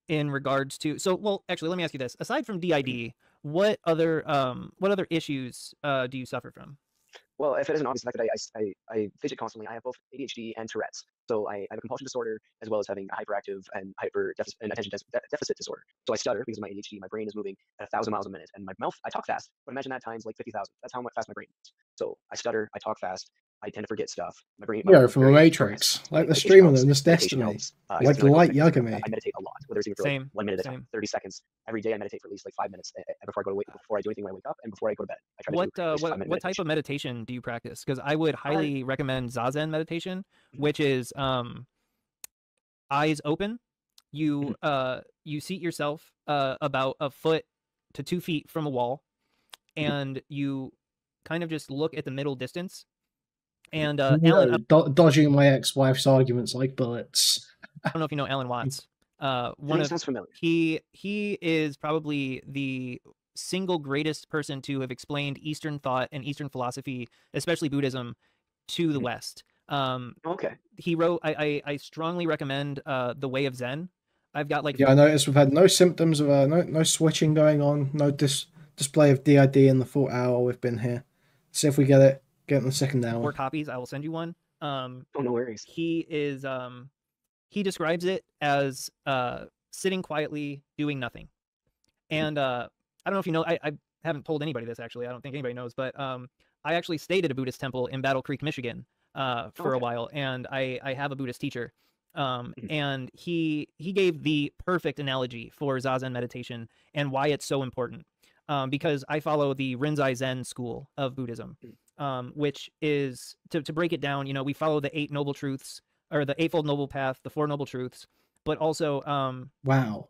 in regards to? So, well, actually, let me ask you this: aside from DID, what other issues do you suffer from? Well, if it isn't obvious, the fact that I fidget constantly, I have both ADHD and Tourette's. So I have a compulsion disorder as well as having a hyperactive and attention deficit disorder. So I stutter because of my ADHD. My brain is moving at 1,000 miles a minute, and my mouth, I talk fast, but imagine that times like 50,000. That's how fast my brain moves. So I stutter, I talk fast, I tend to forget stuff. My brain, Yeah, from the Matrix, like the streamer in this Destiny, like the light Yagami. I meditate a lot, whether it's even for like 1 minute at a time, 30 seconds. Every day I meditate for at least like 5 minutes before I do anything when I wake up and before I go to bed. I try to do what type of meditation do you practice? Because I would highly recommend Zazen meditation, which is eyes open. You seat yourself about a foot to 2 feet from a wall, and you kind of just look at the middle distance. And Alan, dodging my ex-wife's arguments like bullets. I don't know if you know Alan Watts. Sounds familiar. He is probably the single greatest person to have explained Eastern thought and Eastern philosophy, especially Buddhism, to the West. Okay. He wrote. I strongly recommend The Way of Zen. I've got like. Yeah, I noticed we've had no symptoms of no switching going on, no display of DID in the full hour we've been here. See if we get it. Get the second hour. 4 copies. I will send you one. Oh, no worries. He is. He describes it as sitting quietly, doing nothing. And I don't know if you know. I haven't told anybody this actually. I don't think anybody knows, but I actually stayed at a Buddhist temple in Battle Creek, Michigan, for a while, and I have a Buddhist teacher. And he gave the perfect analogy for Zazen meditation and why it's so important. Because I follow the Rinzai Zen school of Buddhism, which is, to break it down, we follow the 8 noble truths, or the Eightfold Noble Path, the 4 noble truths, but also wow.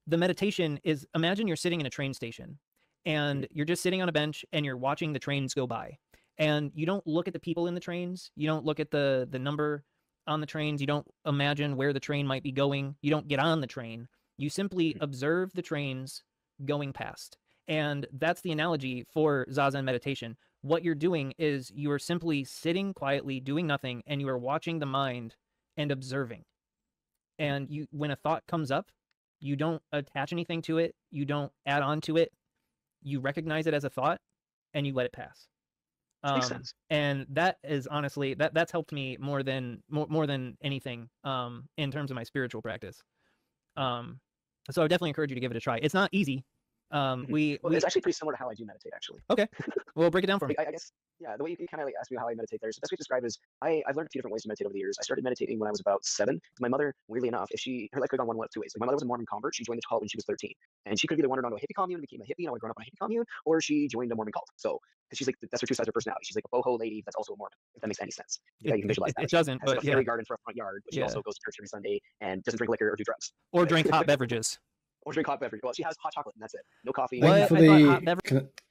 The meditation is, imagine you're sitting in a train station and you're just sitting on a bench and you're watching the trains go by, and you don't look at the people in the trains, you don't look at the number on the trains, you don't imagine where the train might be going, you don't get on the train, you simply observe the trains going past. And that's the analogy for Zazen meditation. What you're doing is you are simply sitting quietly, doing nothing, and you are watching the mind and observing. And when a thought comes up, you don't attach anything to it, you don't add on to it, you recognize it as a thought, and you let it pass. Makes sense. And that is honestly, that's helped me more than anything in terms of my spiritual practice. So I would definitely encourage you to give it a try. It's not easy. It's actually pretty similar to how I do meditate, actually. Okay. Well, break it down for me. I guess, yeah, the way you kind of like ask me how I meditate there. So the best way to describe is I've learned a few different ways to meditate over the years. I started meditating when I was about 7. My mother, weirdly enough, her life could have gone one of 2 ways. Like, my mother was a Mormon convert. She joined the cult when she was 13. And she could have either wandered onto a hippie commune and became a hippie and I would grown up on a hippie commune, or she joined a Mormon cult. So, because she's like, that's her 2 sides of her personality. She's like a boho lady that's also a Mormon, if that makes any sense. Yeah, you can visualize that. It doesn't, but a fairy garden for a front yard, but she also goes to church every Sunday and doesn't drink liquor or do drugs. Or drink hot beverages. Or drink hot beverage. Well, she has hot chocolate, and that's it. No coffee. Thank you for the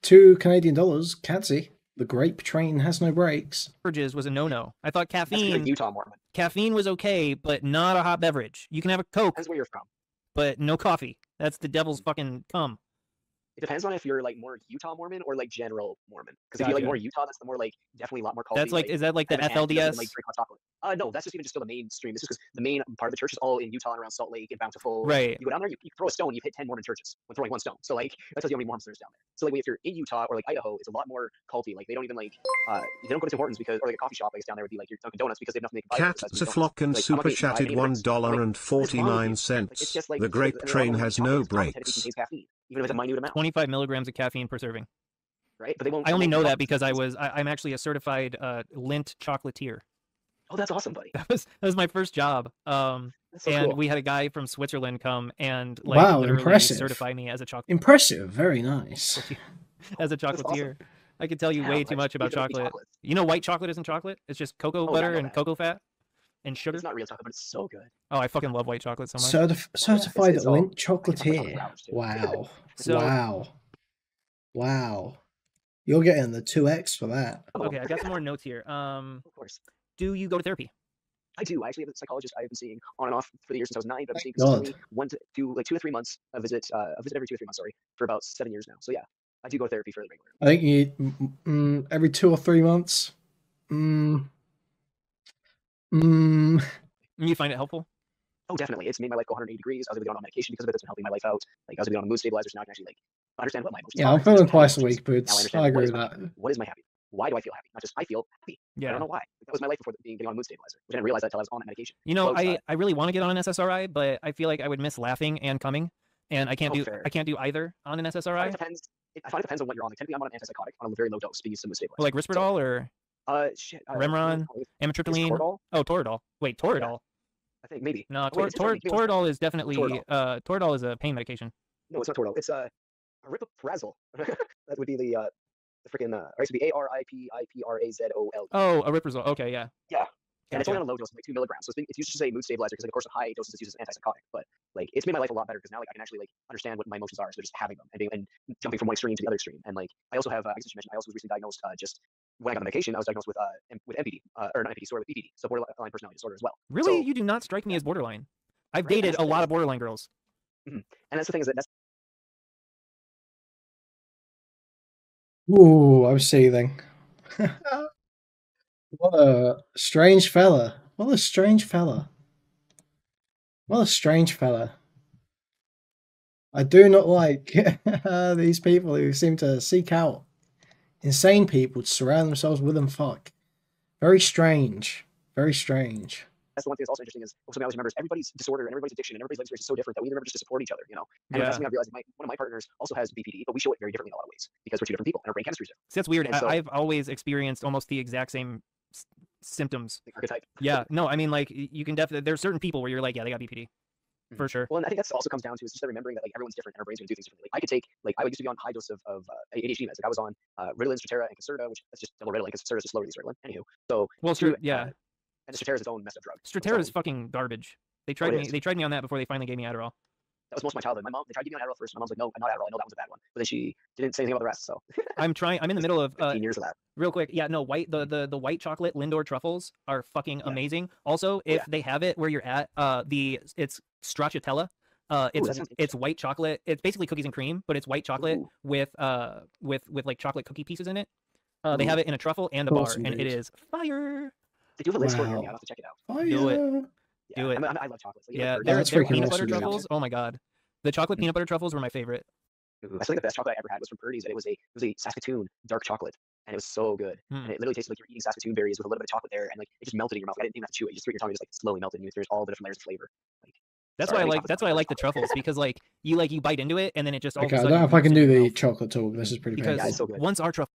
$2 Canadian. Catsy, the grape train has no brakes. Beverages was a no-no. I thought caffeine. That's like Utah Mormon. Caffeine was okay, but not a hot beverage. You can have a Coke. Depends where you're from. But no coffee. That's the devil's fucking cum. It depends on if you're like more Utah Mormon or like general Mormon. Because if you're like more Utah, that's the more like definitely a lot more culty. That's like, is that like the FLDS? Like drink hot chocolate. No, that's just even still the mainstream. It's just because the main part of the church is all in Utah and around Salt Lake and Bountiful. Right. You go down there, you throw a stone, you hit 10 Mormon churches when throwing 1 stone. So like that tells you how many Mormons there's down there. So like if you're in Utah or like Idaho, it's a lot more culty. Like they don't even like they don't go to Tim Hortons because, or like a coffee shop I guess down there would be like your Dunkin' Donuts because they have nothing they can buy. Cat Flock and super chatted $1.49. The grape train has no brakes. Even if it's a minute amount. 25 milligrams of caffeine per serving. Right, but they won't. I only know that because I'm actually a certified Lindt chocolatier. Oh, that's awesome, buddy. That was my first job. So and cool. We had a guy from Switzerland come and wow, literally impressive. certify me as a chocolate. Impressive, very nice. As a chocolatier. Awesome. I could tell you way too much about chocolate. You know, white chocolate isn't chocolate. It's just cocoa butter and cocoa fat and sugar. It's not real chocolate, but it's so good. Oh, I fucking love white chocolate so much. Certified it's Lindt chocolatier. Wow. So, Wow. You're getting the 2x for that. Okay, I got some more notes here. Of course. Do you go to therapy? I do. I actually have a psychologist I've been seeing on and off for the years since I was 9, but I've been seeing God. consistently 2 to 3 months. A visit every 2 or 3 months, for about 7 years now. So yeah, I do go to therapy fairly regularly. I think you need every 2 or 3 months. Mm, You find it helpful? Oh, definitely. It's made my life go 180 degrees. I was able to be on medication because of it. It's been helping my life out. Like I was able to be on mood stabilizers. Now I can actually like understand what my emotions yeah, are I'm instead of feeling just having twice a emotions. week, Now I but understand I what agree is with my that. what is my happy? Why do I feel happy? Not just I feel happy. I Yeah. don't know why. That was my life before getting on a mood stabilizer, which I didn't realize that until I was on that medication. You know, Quote, I really want to get on an SSRI, but I feel like I would miss laughing and coming, and I can't fair. do either on an It SSRI. depends. I find it depends on what you're on. Like, technically, I'm on an antipsychotic on a very low dose, being used as a mood Or stabilizer. like Risperdal or Shit. Remeron, It's amitriptyline. Toradol. Oh, Toradol. Wait, Yeah, Toradol. I think maybe. No, Wait, is it Toradol? Toradol is definitely Toradol. Toradol is a pain medication. No, it's not Toradol. It's aripiprazole. That would be the freaking. Or it should be ARIPIPRAZOL. Oh, ariprazole. Okay, yeah. Yeah. And it's only Gotcha. on a low dose, like 2 milligrams. So it's used to say mood stabilizer because, like, of course, at high doses it's used as antipsychotic. But like, it's made my life a lot better because now like I can actually like understand what my emotions are instead of just having them and jumping from one extreme to the other extreme. And like, I also have, I guess I should mention, I also was recently diagnosed just when I got the medication, I was diagnosed with MPD, or not MPD, sorry, with BPD, so borderline personality disorder as well. Really, So you do not strike me as borderline. I've right, dated a lot of borderline girls. and that's the thing is that that's Ooh, I'm seething. What a strange fella. What a strange fella. What a strange fella. I do not like these people who seem to seek out insane people to surround themselves with and fuck. Very strange. Very strange. that's the one thing that's also interesting is something I always remember is everybody's disorder and everybody's addiction and everybody's life experience is so different that we remember just to support each other, you know. And that's Yeah. something I've realized. One of my partners also has BPD, but we show it very differently in a lot of ways because we're two different people and our brain chemistry is different. See, that's weird. And so, I've always experienced almost the exact same symptoms. like, archetype. Yeah. No, I mean, like, you can definitely, there's certain people where you're like, yeah, they got BPD. For sure. Well, and I think that's also comes down to is just remembering that like everyone's different and our brains are gonna do things differently. Like I could take like I used to be on high dose of ADHD meds. Like I was on Ritalin, Strattera, and Concerta, which that's just double Ritalin because Concerta is just slow release Ritalin. Anywho, so Well, yeah. and Strattera is its own messed up drug. Strattera is fucking garbage. They tried it me. is. They tried me on that before they finally gave me Adderall. That was most of my childhood. My mom, they tried to give me on Adderall first. My mom's like, no, not Adderall. I know that was a bad one. But then she didn't say anything about the rest. So I'm trying. I'm in the middle of 15 years of that. real quick. Yeah, no, the white chocolate Lindor truffles are fucking Yeah. amazing. Also, if they have it where you're at, it's stracciatella. It's white chocolate. It's basically cookies and cream, but it's white chocolate with like chocolate cookie pieces in it. They have it in a truffle and a bar, Awesome, and it dude. is fire. They do have a list for it. Wow. I'll have to check it out. Oh, Do it. yeah. Yeah, Do it. I love chocolates. Like, Yeah, like, their that's freaking peanut awesome, butter dude. truffles. Oh my god, the chocolate peanut butter truffles were my favorite. I think the best chocolate I ever had was from Purdy's, and it was a Saskatoon dark chocolate, and it was so good. And it literally tasted like you're eating Saskatoon berries with a little bit of chocolate there, and like it just melted in your mouth. Like, I didn't even have to chew it; you just threw it in your tongue, and just like slowly melted, and you there's all the different layers of flavor. Like That's why I like the truffles because like you bite into it and then it just all Okay, of I a don't sudden know if I goops can into do your the mouth. chocolate talk. This is pretty Because Yeah, painful. it's so good. once our truffle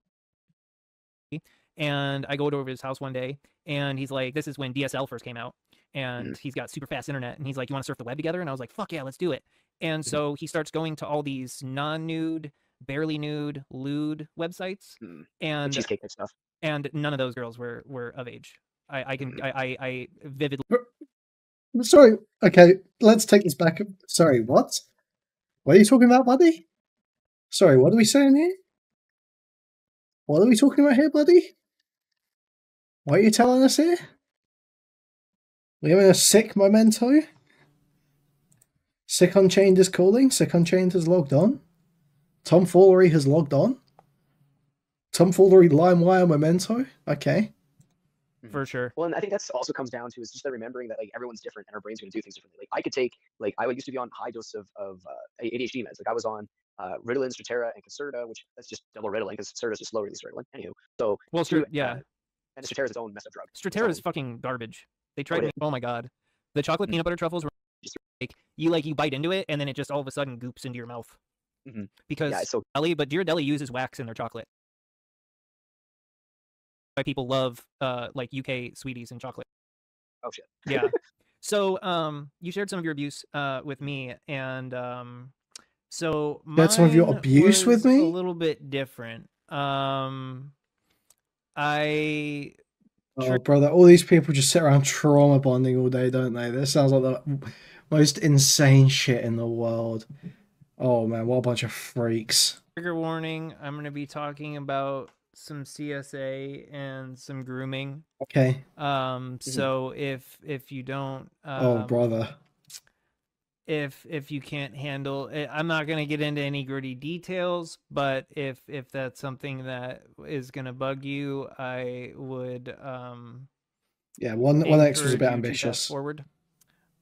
and I go over to his house one day and he's like, this is when DSL first came out and he's got super fast internet and he's like, you want to surf the web together? And I was like, fuck yeah, let's do it. And so he starts going to all these non-nude, barely nude, lewd websites and cheesecake type stuff. And none of those girls were of age. I vividly. Sorry. Okay, let's take this back. Sorry, what? What are you talking about, buddy? Sorry, what are we saying here? What are we talking about here, buddy? What are you telling us here? We're having a sick memento? Sick Unchained is calling? Sick Unchained has logged on? Tomfoolery has logged on? Tomfoolery LimeWire memento? Okay. For sure. Well, and I think that's also comes down to is just remembering that like everyone's different and our brain's going to do things differently. Like I could take I used to be on high dose of ADHD meds. Like I was on Ritalin, Strattera, and Concerta, which that's just double Ritalin because Concerta is just slow release Ritalin. Anywho, so well, yeah. And Strattera is its own messed up drug. Strattera is fucking garbage. They tried me. Oh my god, the chocolate peanut butter truffles were like you bite into it and then it just all of a sudden goops into your mouth. Because but Ghirardelli uses wax in their chocolate. Why people love like UK sweeties and chocolate. Oh shit. Yeah. So you shared some of your abuse with me, and so you had some of your abuse with me? A little bit different. Oh, brother, all these people just sit around trauma bonding all day, don't they? This sounds like the most insane shit in the world. Oh man, what a bunch of freaks. Trigger warning, I'm going to be talking about some CSA and some grooming. Okay. So if you don't oh brother. If you can't handle it, I'm not going to get into any gritty details, but if that's something that is going to bug you, I would Yeah, 1x was a bit ambitious. Forward.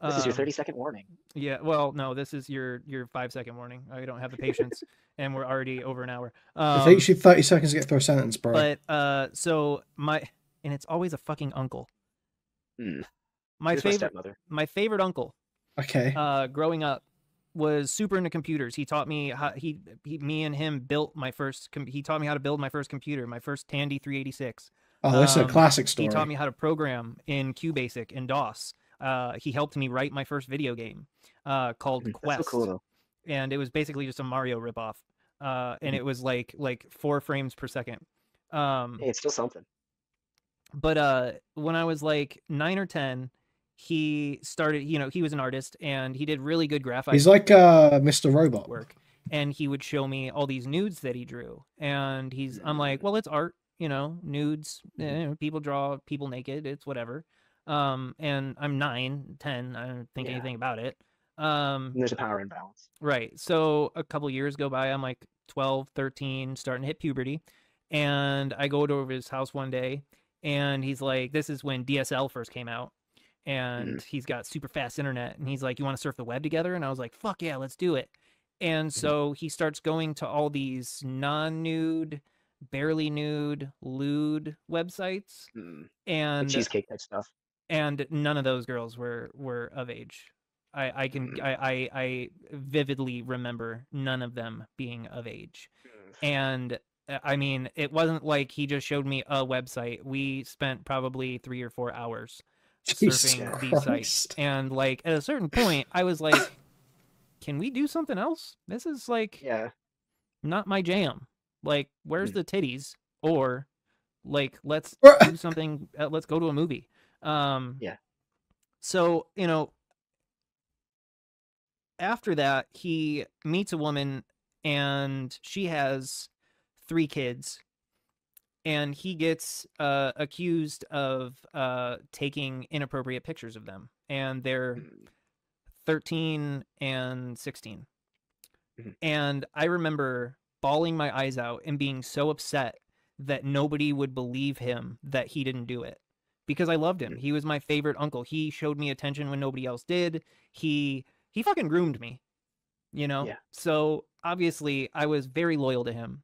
This is your 30-second warning. Yeah, well, no, this is your 5-second warning. I don't have the patience, and we're already over an hour. It takes you 30 seconds to get through a sentence, bro. But so and it's always a fucking uncle. My Here's my stepmother. My favorite uncle. Okay. Growing up, was super into computers. He taught me how me and him built my first. He taught me how to build my first computer, my first Tandy 386. Oh, this is a classic story. He taught me how to program in QBasic and DOS. He helped me write my first video game called Quest. That's so cool, though. And it was basically just a Mario ripoff. And it was like 4 frames per second. Hey, it's still something. But when I was like 9 or 10, he started, he was an artist and he did really good graphics. He's like Mr. Robot work. And he would show me all these nudes that he drew. And I'm like, well, it's art, nudes, people draw people naked, it's whatever. And I'm 9, 10, I don't think anything about it. And there's a power imbalance. Right. So a couple years go by, I'm like 12, 13, starting to hit puberty. And I go over his house one day and he's like, this is when DSL first came out. And he's got super fast internet. And he's like, you want to surf the web together? And I was like, fuck yeah, let's do it. And so he starts going to all these non-nude, barely nude, lewd websites. And the cheesecake type stuff. And none of those girls were of age. I vividly remember none of them being of age. And I mean, it wasn't like he just showed me a website. We spent probably 3 or 4 hours surfing these sites. And like at a certain point, I was like, can we do something else? This is like not my jam. Like, where's the titties? Or like, let's do something. Let's go to a movie. So, after that, he meets a woman and she has 3 kids. And he gets accused of taking inappropriate pictures of them. And they're 13 and 16. And I remember bawling my eyes out and being so upset that nobody would believe him that he didn't do it. Because I loved him. He was my favorite uncle. He showed me attention when nobody else did. He fucking groomed me, So obviously I was very loyal to him.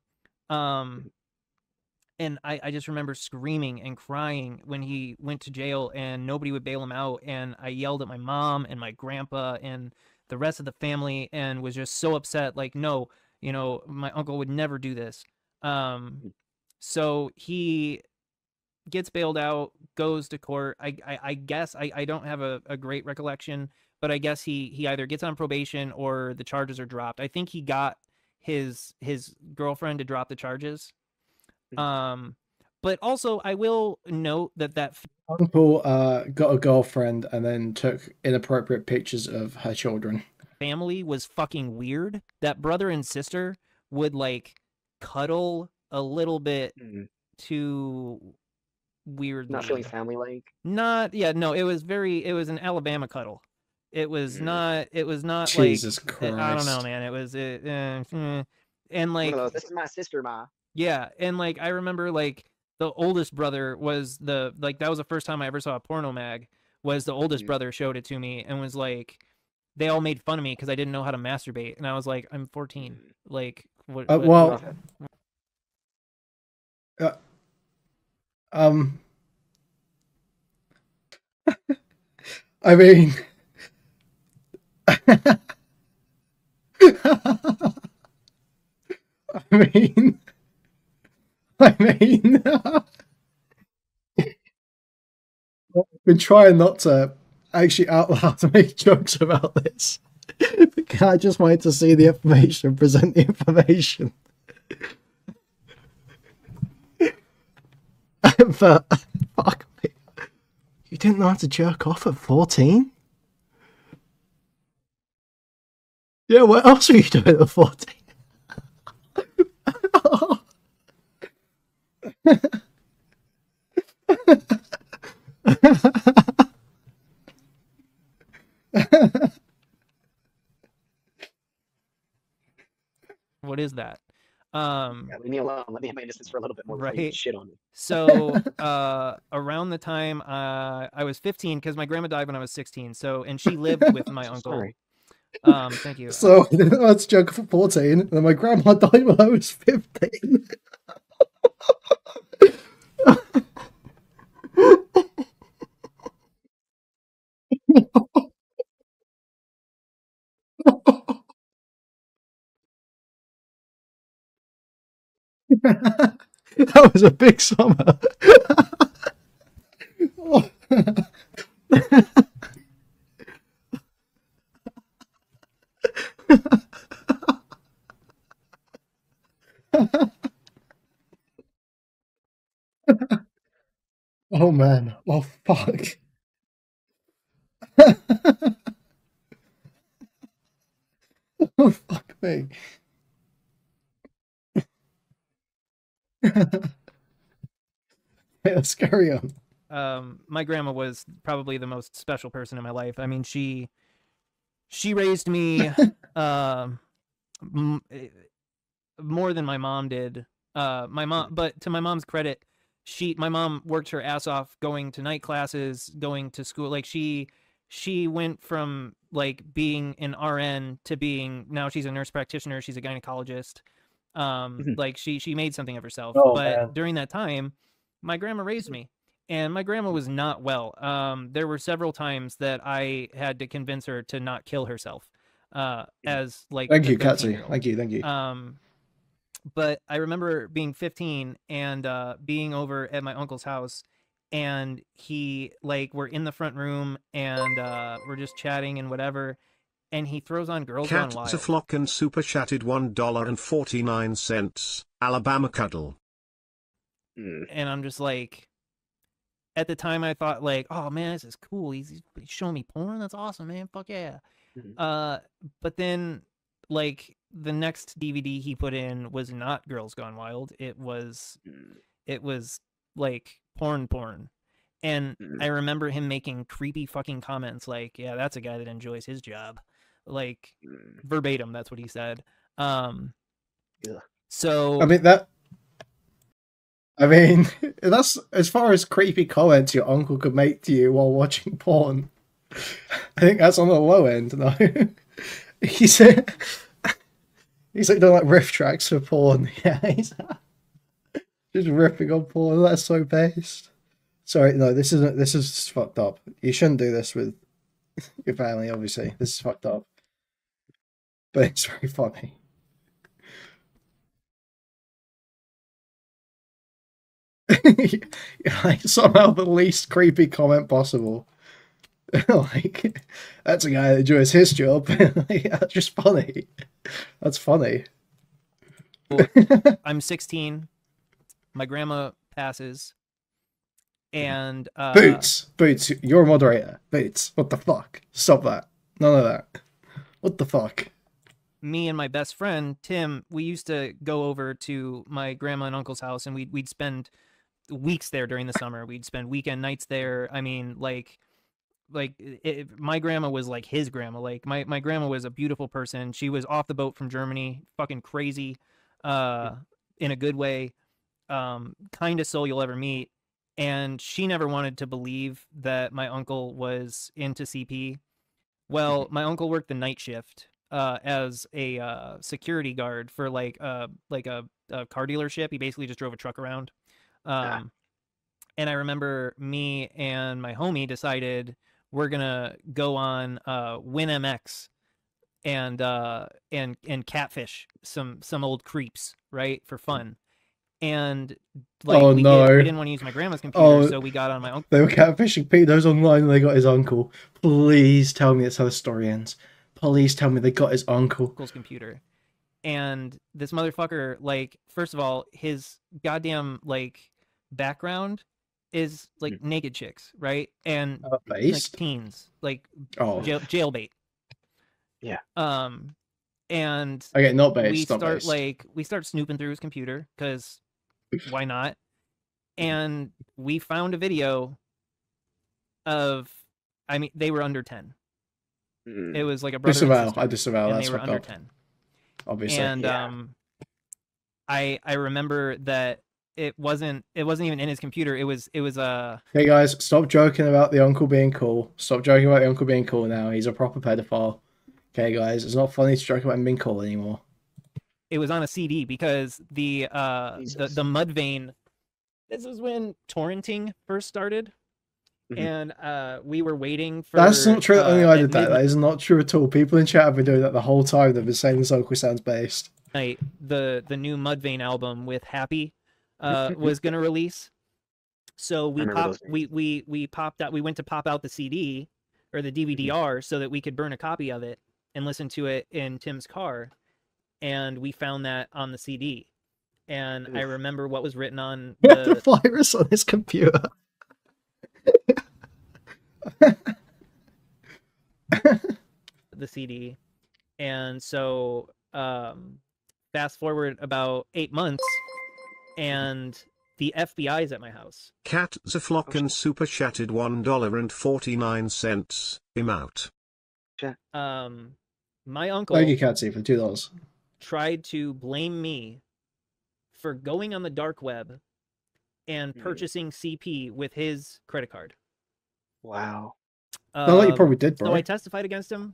And I just remember screaming and crying when he went to jail and nobody would bail him out. And I yelled at my mom and my grandpa and the rest of the family and was just so upset. Like, no, my uncle would never do this. So he gets bailed out, goes to court. I guess I don't have a great recollection, but I guess he either gets on probation or the charges are dropped. I think he got his girlfriend to drop the charges. But also I will note that uncle got a girlfriend and then took inappropriate pictures of her children. Family was fucking weird. That brother and sister would like cuddle a little bit too weirdly. Not feeling family-like? No, it was an Alabama cuddle. It was not Jesus like, Christ. I don't know, man. It was, and like, this is my sister, Ma. Yeah, and like I remember like the oldest brother was that was the first time I ever saw a porno mag. Was the oldest brother showed it to me and was like, they all made fun of me because I didn't know how to masturbate, and I was like, I'm 14. Like, what? I mean. I've been trying not to actually out loud to make jokes about this. I just wanted to see the information, present the information. But fuck me. You didn't know how to jerk off at 14? Yeah, what else were you doing at 14? What is that? Yeah, leave me alone. Let me have my innocence for a little bit more before you Right. shit on me. So around the time I was 15, because my grandma died when I was 16. So, and she lived with my So uncle. sorry. Thank you. So I was joking for 14, and then my grandma died when I was 15. That was a big summer. Oh man. Oh fuck. Oh fuck me. Let's carry on. My grandma was probably the most special person in my life. I mean, she raised me more than my mom did. My mom, but to my mom's credit, my mom worked her ass off going to night classes, going to school. Like she went from like being an RN to being, now she's a nurse practitioner, she's a gynecologist. Like she made something of herself. Oh, but man. during that time, my grandma raised me. And my grandma was not well. There were several times that I had to convince her to not kill herself. As like Thank the you, Katsy. 13-year-old. Thank you. But I remember being 15 and being over at my uncle's house, and he, like, we're in the front room and we're just chatting and whatever, and he throws on Girls Gone Cat Wild. Zaflock and super chatted $1.49. Alabama Cuddle. And I'm just like, at the time I thought like, oh man, this is cool. He's showing me porn. That's awesome, man. Fuck yeah. But then like the next DVD he put in was not Girls Gone Wild. It was like porn. And I remember him making creepy fucking comments like, yeah, that's a guy that enjoys his job. Like verbatim, that's what he said. So I mean, that's as far as creepy comments your uncle could make to you while watching porn. I think that's on the low end, no? He's like doing like riff tracks for porn. Yeah, he's just ripping on porn. That's so based. Sorry, no, this is fucked up. You shouldn't do this with your family, obviously. This is fucked up. But it's very funny. Like somehow the least creepy comment possible. Like that's a guy that enjoys his job. Like, that's just funny. That's funny. I'm 16. My grandma passes, and Boots, you're a moderator. Boots, what the fuck? Stop that. None of that. What the fuck? Me and my best friend Tim, we used to go over to my grandma and uncle's house, and we'd spend weeks there during the summer. We'd spend weekend nights there. I mean, my grandma was like his grandma. Like my grandma was a beautiful person. She was off the boat from Germany, fucking crazy, in a good way, kindest soul you'll ever meet. And she never wanted to believe that my uncle was into CP. Well, my uncle worked the night shift as a security guard for like a car dealership. He basically just drove a truck around. And I remember me and my homie decided we're gonna go on WinMX and catfish some old creeps, right, for fun. And like we didn't want to use my grandma's computer, so we got on my uncle. They were catfishing pedos online and they got his uncle. Please tell me that's how the story ends. Please tell me they got his uncle's computer. And this motherfucker, like, first of all, his goddamn like jailbait is like naked chicks, right? And like teens, like jailbait. Yeah. And okay, not based. We start snooping through his computer because why not? And we found a video of, I mean, they were under 10. It was like a brother and sister, I disavow. And that's they were under up. 10. Obviously. And I remember that it wasn't even in his computer. It was Hey guys, stop joking about the uncle being cool. Stop joking about the uncle being cool now. He's a proper pedophile. Okay, guys, it's not funny to joke about him being cool anymore. it was on a CD because the Jesus. Mudvayne. This is when torrenting first started, and we were waiting for. That's not true. Only I at did that. That is not true at all. People in chat have been doing that the whole time. They've been saying this uncle sounds based. midnight, the new Mudvayne album with Happy was gonna release. So we remember popped those names. we popped out. We went to pop out the CD or the DVD-R so that we could burn a copy of it and listen to it in Tim's car, and we found that on the CD. And I remember what was written on The virus on his computer. the CD. And so fast forward about 8 months, and the FBI's at my house. Cat Zaflocken super chatted $1.49. Him out. My uncle Thank you, Catsy, for $2. tried to blame me for going on the dark web and purchasing CP with his credit card. Wow. No, you probably did, bro. So I testified against him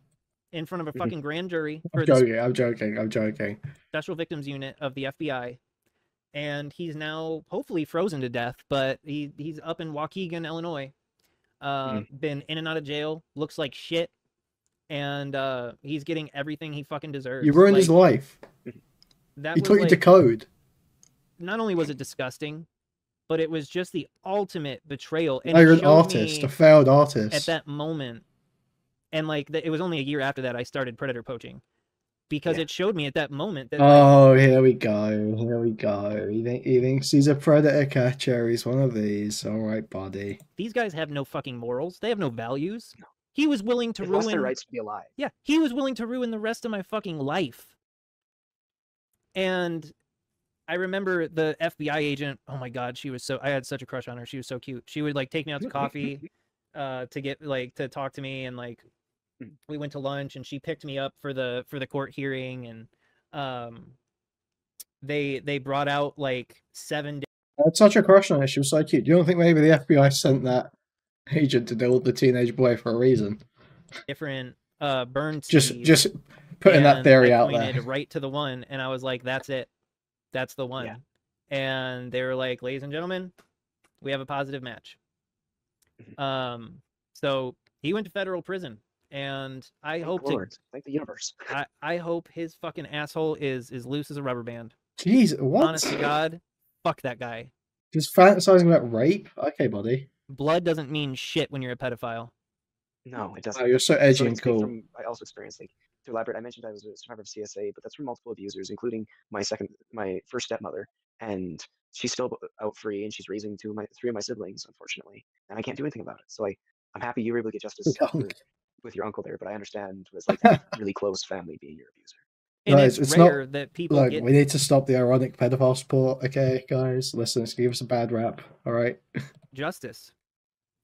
in front of a fucking grand jury for I'm the joking. I'm joking. Special Victims Unit of the FBI. And he's now hopefully frozen to death, but he's up in Waukegan, Illinois. Been in and out of jail, looks like shit, and he's getting everything he fucking deserves. You ruined his life. That He was taught you to like, code. not only was it disgusting, but it was just the ultimate betrayal. And Now it you're an showed artist, me a failed artist. at that moment, and like it was only a year after that I started predator poaching, because it showed me at that moment that Oh, here we go. Here we go. He thinks he's a predator catcher. He's one of these. All right, buddy. these guys have no fucking morals. They have no values. He was willing to They've lost their ruin. rights to be alive. Yeah, he was willing to ruin the rest of my fucking life. And I remember the FBI agent. Oh my god, she was so. I had such a crush on her. She was so cute. She would like take me out to coffee, to get like to talk to me, and like we went to lunch, and she picked me up for the court hearing, and they brought out like 7 I had such a crush on her. She was so cute. You don't think maybe the FBI sent that agent to deal with the teenage boy for a reason? different burn Just seeds, putting that and theory I out pointed there. right to the one, and I was like, "That's it, that's the one." Yeah. And they were like, "Ladies and gentlemen, we have a positive match." So he went to federal prison, and I Thank hope the Lord. Thank the universe. I hope his fucking asshole is loose as a rubber band. Jeez, what? Honest to God, fuck that guy. Just fantasizing about rape? Okay, buddy. Blood doesn't mean shit when you're a pedophile. No, it doesn't. Oh, you're so So edgy I and can speak cool. from, I also experienced, like, to elaborate, I mentioned I was a survivor of CSA, but that's from multiple abusers, including my first stepmother, and she's still out free, and she's raising three of my siblings, unfortunately, and I can't do anything about it. So I'm happy you were able to get justice with your uncle there, but I understand what it's like to have really close family being your abuser. And Guys, it's not rare that people look. get We need to stop the ironic pedophile sport. Okay, guys, listen, it's gonna give us a bad rap. All right. justice.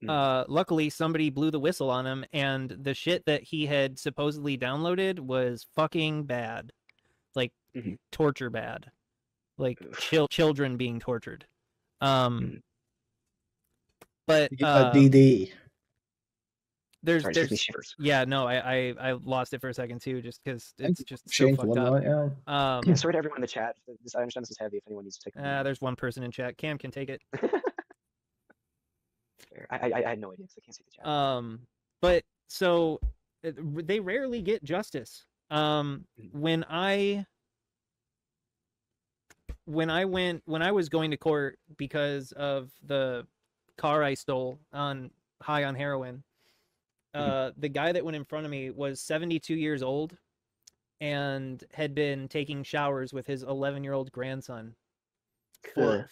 Luckily, somebody blew the whistle on him, and the shit that he had supposedly downloaded was fucking bad, like torture bad, like children being tortured. But DD. Sorry, it gives me there's shivers. yeah, no, I lost it for a second too, just because it's just so Shame for fucked one up. night, yeah. Yeah, sorry to everyone in the chat. I understand this is heavy if anyone needs to take a moment. There's one person in chat. Cam can take it. Fair. I had no idea because I can't see the chat. But so they rarely get justice. When I was going to court because of the car I stole high on heroin, the guy that went in front of me was 72 years old and had been taking showers with his 11-year-old grandson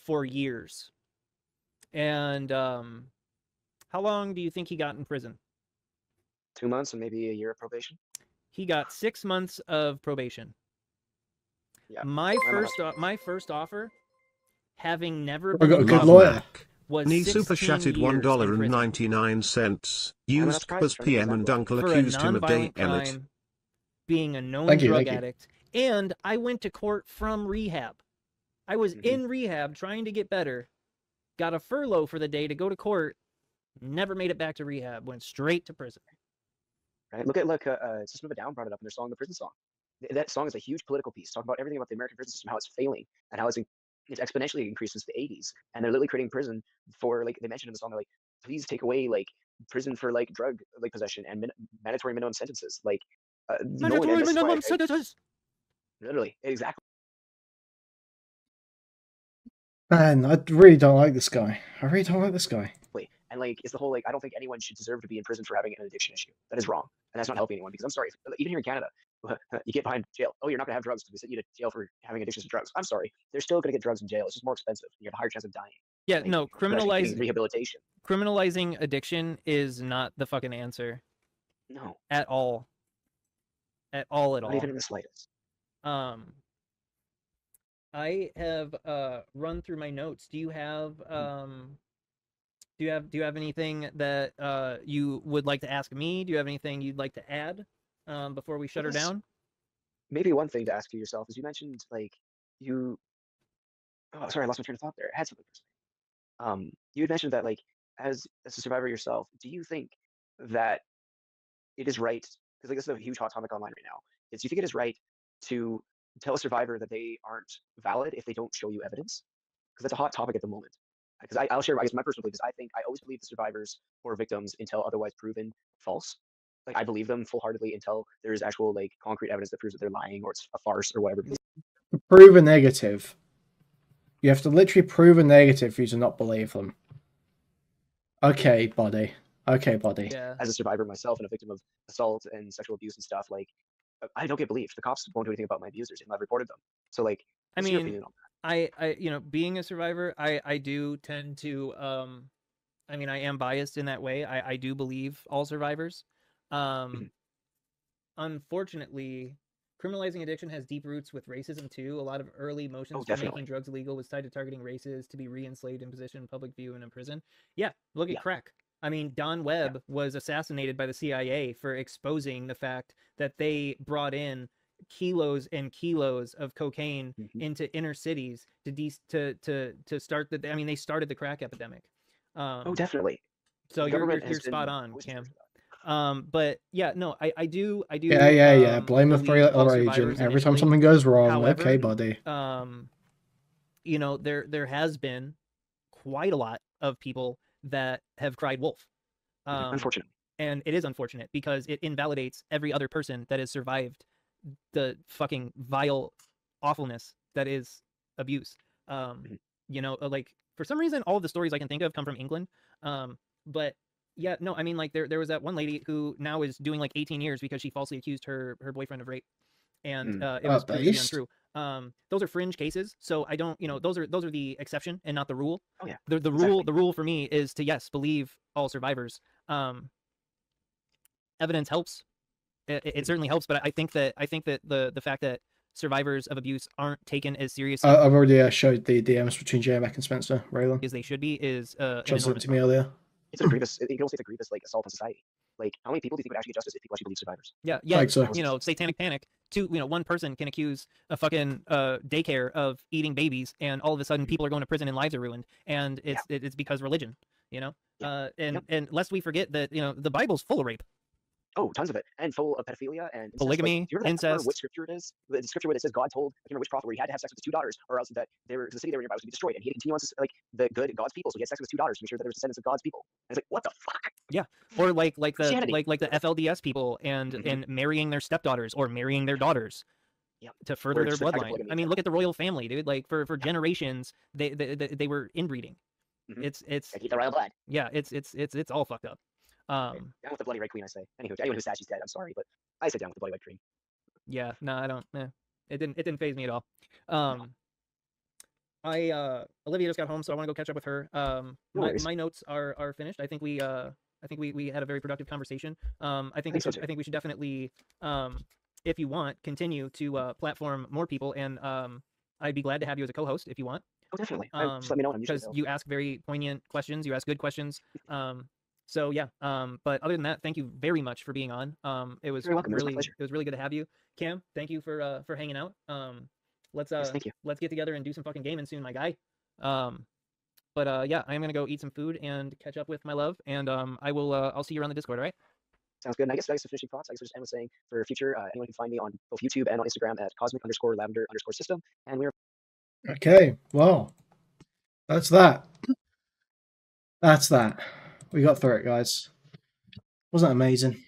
for years. And how long do you think he got in prison? 2 months and maybe a year of probation. He got 6 months of probation. Yeah. My first offer, having never I been got a in good trouble, lawyer. was Knee 16 super chatted years in prison $1.99. Used surprised because for an PM and example. Uncle for a accused him of nonviolent dating it. crime, being a known Thank you, drug thank you. addict, and I went to court from rehab. I was Mhm. in rehab trying to get better, got a furlough for the day to go to court, never made it back to rehab, went straight to prison. Right? Look, System of a Down brought it up in their song, the Prison Song. That song is a huge political piece, talking about everything about the American prison system, how it's failing, and how it's exponentially increased since the 80s. And they're literally creating prison for, like, they mentioned in the song, they're like, please take away, like, prison for, like, drug, like, possession and mandatory minimum sentences. Like, no one, and Mandatory this is why minimum sentences. literally, exactly. Man, I really don't like this guy. I really don't like this guy. And, like, it's the whole, like, I don't think anyone should deserve to be in prison for having an addiction issue. That is wrong, and that's not helping anyone. Because I'm sorry, even here in Canada, you get behind jail. Oh, you're not gonna have drugs because we sent you to jail for having addictions to drugs. I'm sorry, they're still gonna get drugs in jail. It's just more expensive. You have a higher chance of dying. Yeah, Like, no, getting rehabilitation. criminalizing addiction is not the fucking answer No, at all. At all. not even in the slightest. I have run through my notes. Do you have do you have anything that you would like to ask me? Do you have anything you'd like to add before we shut her down? Maybe one thing to ask you yourself is, you mentioned, like, you. Oh, sorry, I lost my train of thought there. I had something to say. You had mentioned that, like, as a survivor yourself, do you think that it is right? Because, like, this is a huge hot topic online right now. Do you think it is right to tell a survivor that they aren't valid if they don't show you evidence? Because that's a hot topic at the moment. Because I'll share, I guess, my personal belief is, I always believe the survivors or victims until otherwise proven false. Like, I believe them full-heartedly until there is actual, like, concrete evidence that proves that they're lying or it's a farce or whatever. Prove a negative. You have to literally prove a negative for you to not believe them. Okay, buddy. Okay, buddy. Yeah. As a survivor myself and a victim of assault and sexual abuse and stuff, like, I don't get believed. The cops won't do anything about my abusers, and I've reported them. So, like, what's your opinion on that? I you know, being a survivor, I do tend to I mean, I am biased in that way. I do believe all survivors. Unfortunately, criminalizing addiction has deep roots with racism too. A lot of early motions for making drugs illegal was tied to targeting races to be re-enslaved in position in public view and in prison. Yeah, look at crack. I mean, Don Webb was assassinated by the CIA for exposing the fact that they brought in kilos and kilos of cocaine into inner cities to start the. I mean, they started the crack epidemic. Oh, definitely. So you're spot on, Cam. But yeah, no, I do. Yeah. Blame a free little agent every time something goes wrong. However, okay, buddy. You know, there has been quite a lot of people that have cried wolf. Unfortunately. And it is unfortunate because it invalidates every other person that has survived the fucking vile awfulness that is abuse. You know, like, for some reason, all of the stories I can think of come from England. But yeah, no, I mean, like, there was that one lady who now is doing like 18 years because she falsely accused her boyfriend of rape, and it was proved to be untrue. Those are fringe cases, so I don't, you know, those are the exception and not the rule. Oh yeah. The rule for me is to, yes, believe all survivors. Evidence helps. It certainly helps, but I think that the fact that survivors of abuse aren't taken as seriously. I've already showed the DMs between Jmac and Spencer, Raylan. As they should be is just sent to me earlier. It's a grievous. You can also say it's a grievous, like, assault on society. Like, how many people do you think would actually get justice if people actually believe survivors? Yeah. So. You know, satanic panic. One person can accuse a fucking daycare of eating babies, and all of a sudden people are going to prison and lives are ruined, and it's because religion. You know, and lest we forget that, you know, the Bible's full of rape. Oh, tons of it, and full of pedophilia and incest. Polygamy, like, do you remember incest. What scripture it is? The scripture where it says God told, I can't remember which prophet, where he had to have sex with his 2 daughters, or else that the city they were nearby was going to be destroyed, and he had to continue on, like, the good God's people. So he had sex with his 2 daughters to make sure that there was descendants of God's people. And it's like, what the fuck? Yeah. Or like the FLDS people and marrying their stepdaughters or marrying their daughters. To further their bloodline. I mean, look at the royal family, dude. Like, for generations, they were inbreeding. It's keep the royal blood. Yeah, it's all fucked up. Down with the bloody red queen, I say. Anywho, to anyone who's sad she's dead, I'm sorry, but I say down with the bloody red queen. Yeah, no, I don't. It didn't faze me at all. Olivia just got home, so I want to go catch up with her. My notes are finished. I think we had a very productive conversation. I think we should definitely, if you want, continue to platform more people, and I'd be glad to have you as a co-host if you want. Oh, definitely. Just let me know. Because you ask very poignant questions. You ask good questions. So yeah. But other than that, thank you very much for being on. It was really good to have you. Cam, thank you for hanging out. let's Yes, thank you. let's get together and do some fucking gaming soon, my guy. But yeah, I am gonna go eat some food and catch up with my love, and I'll see you around the Discord, all right? Sounds good. And I guess for finishing thoughts, I guess just end with saying for future, anyone can find me on both YouTube and on Instagram at cosmic_lavender_system. And we're Okay, well, that's that. That's that. We got through it, guys. Wasn't that amazing?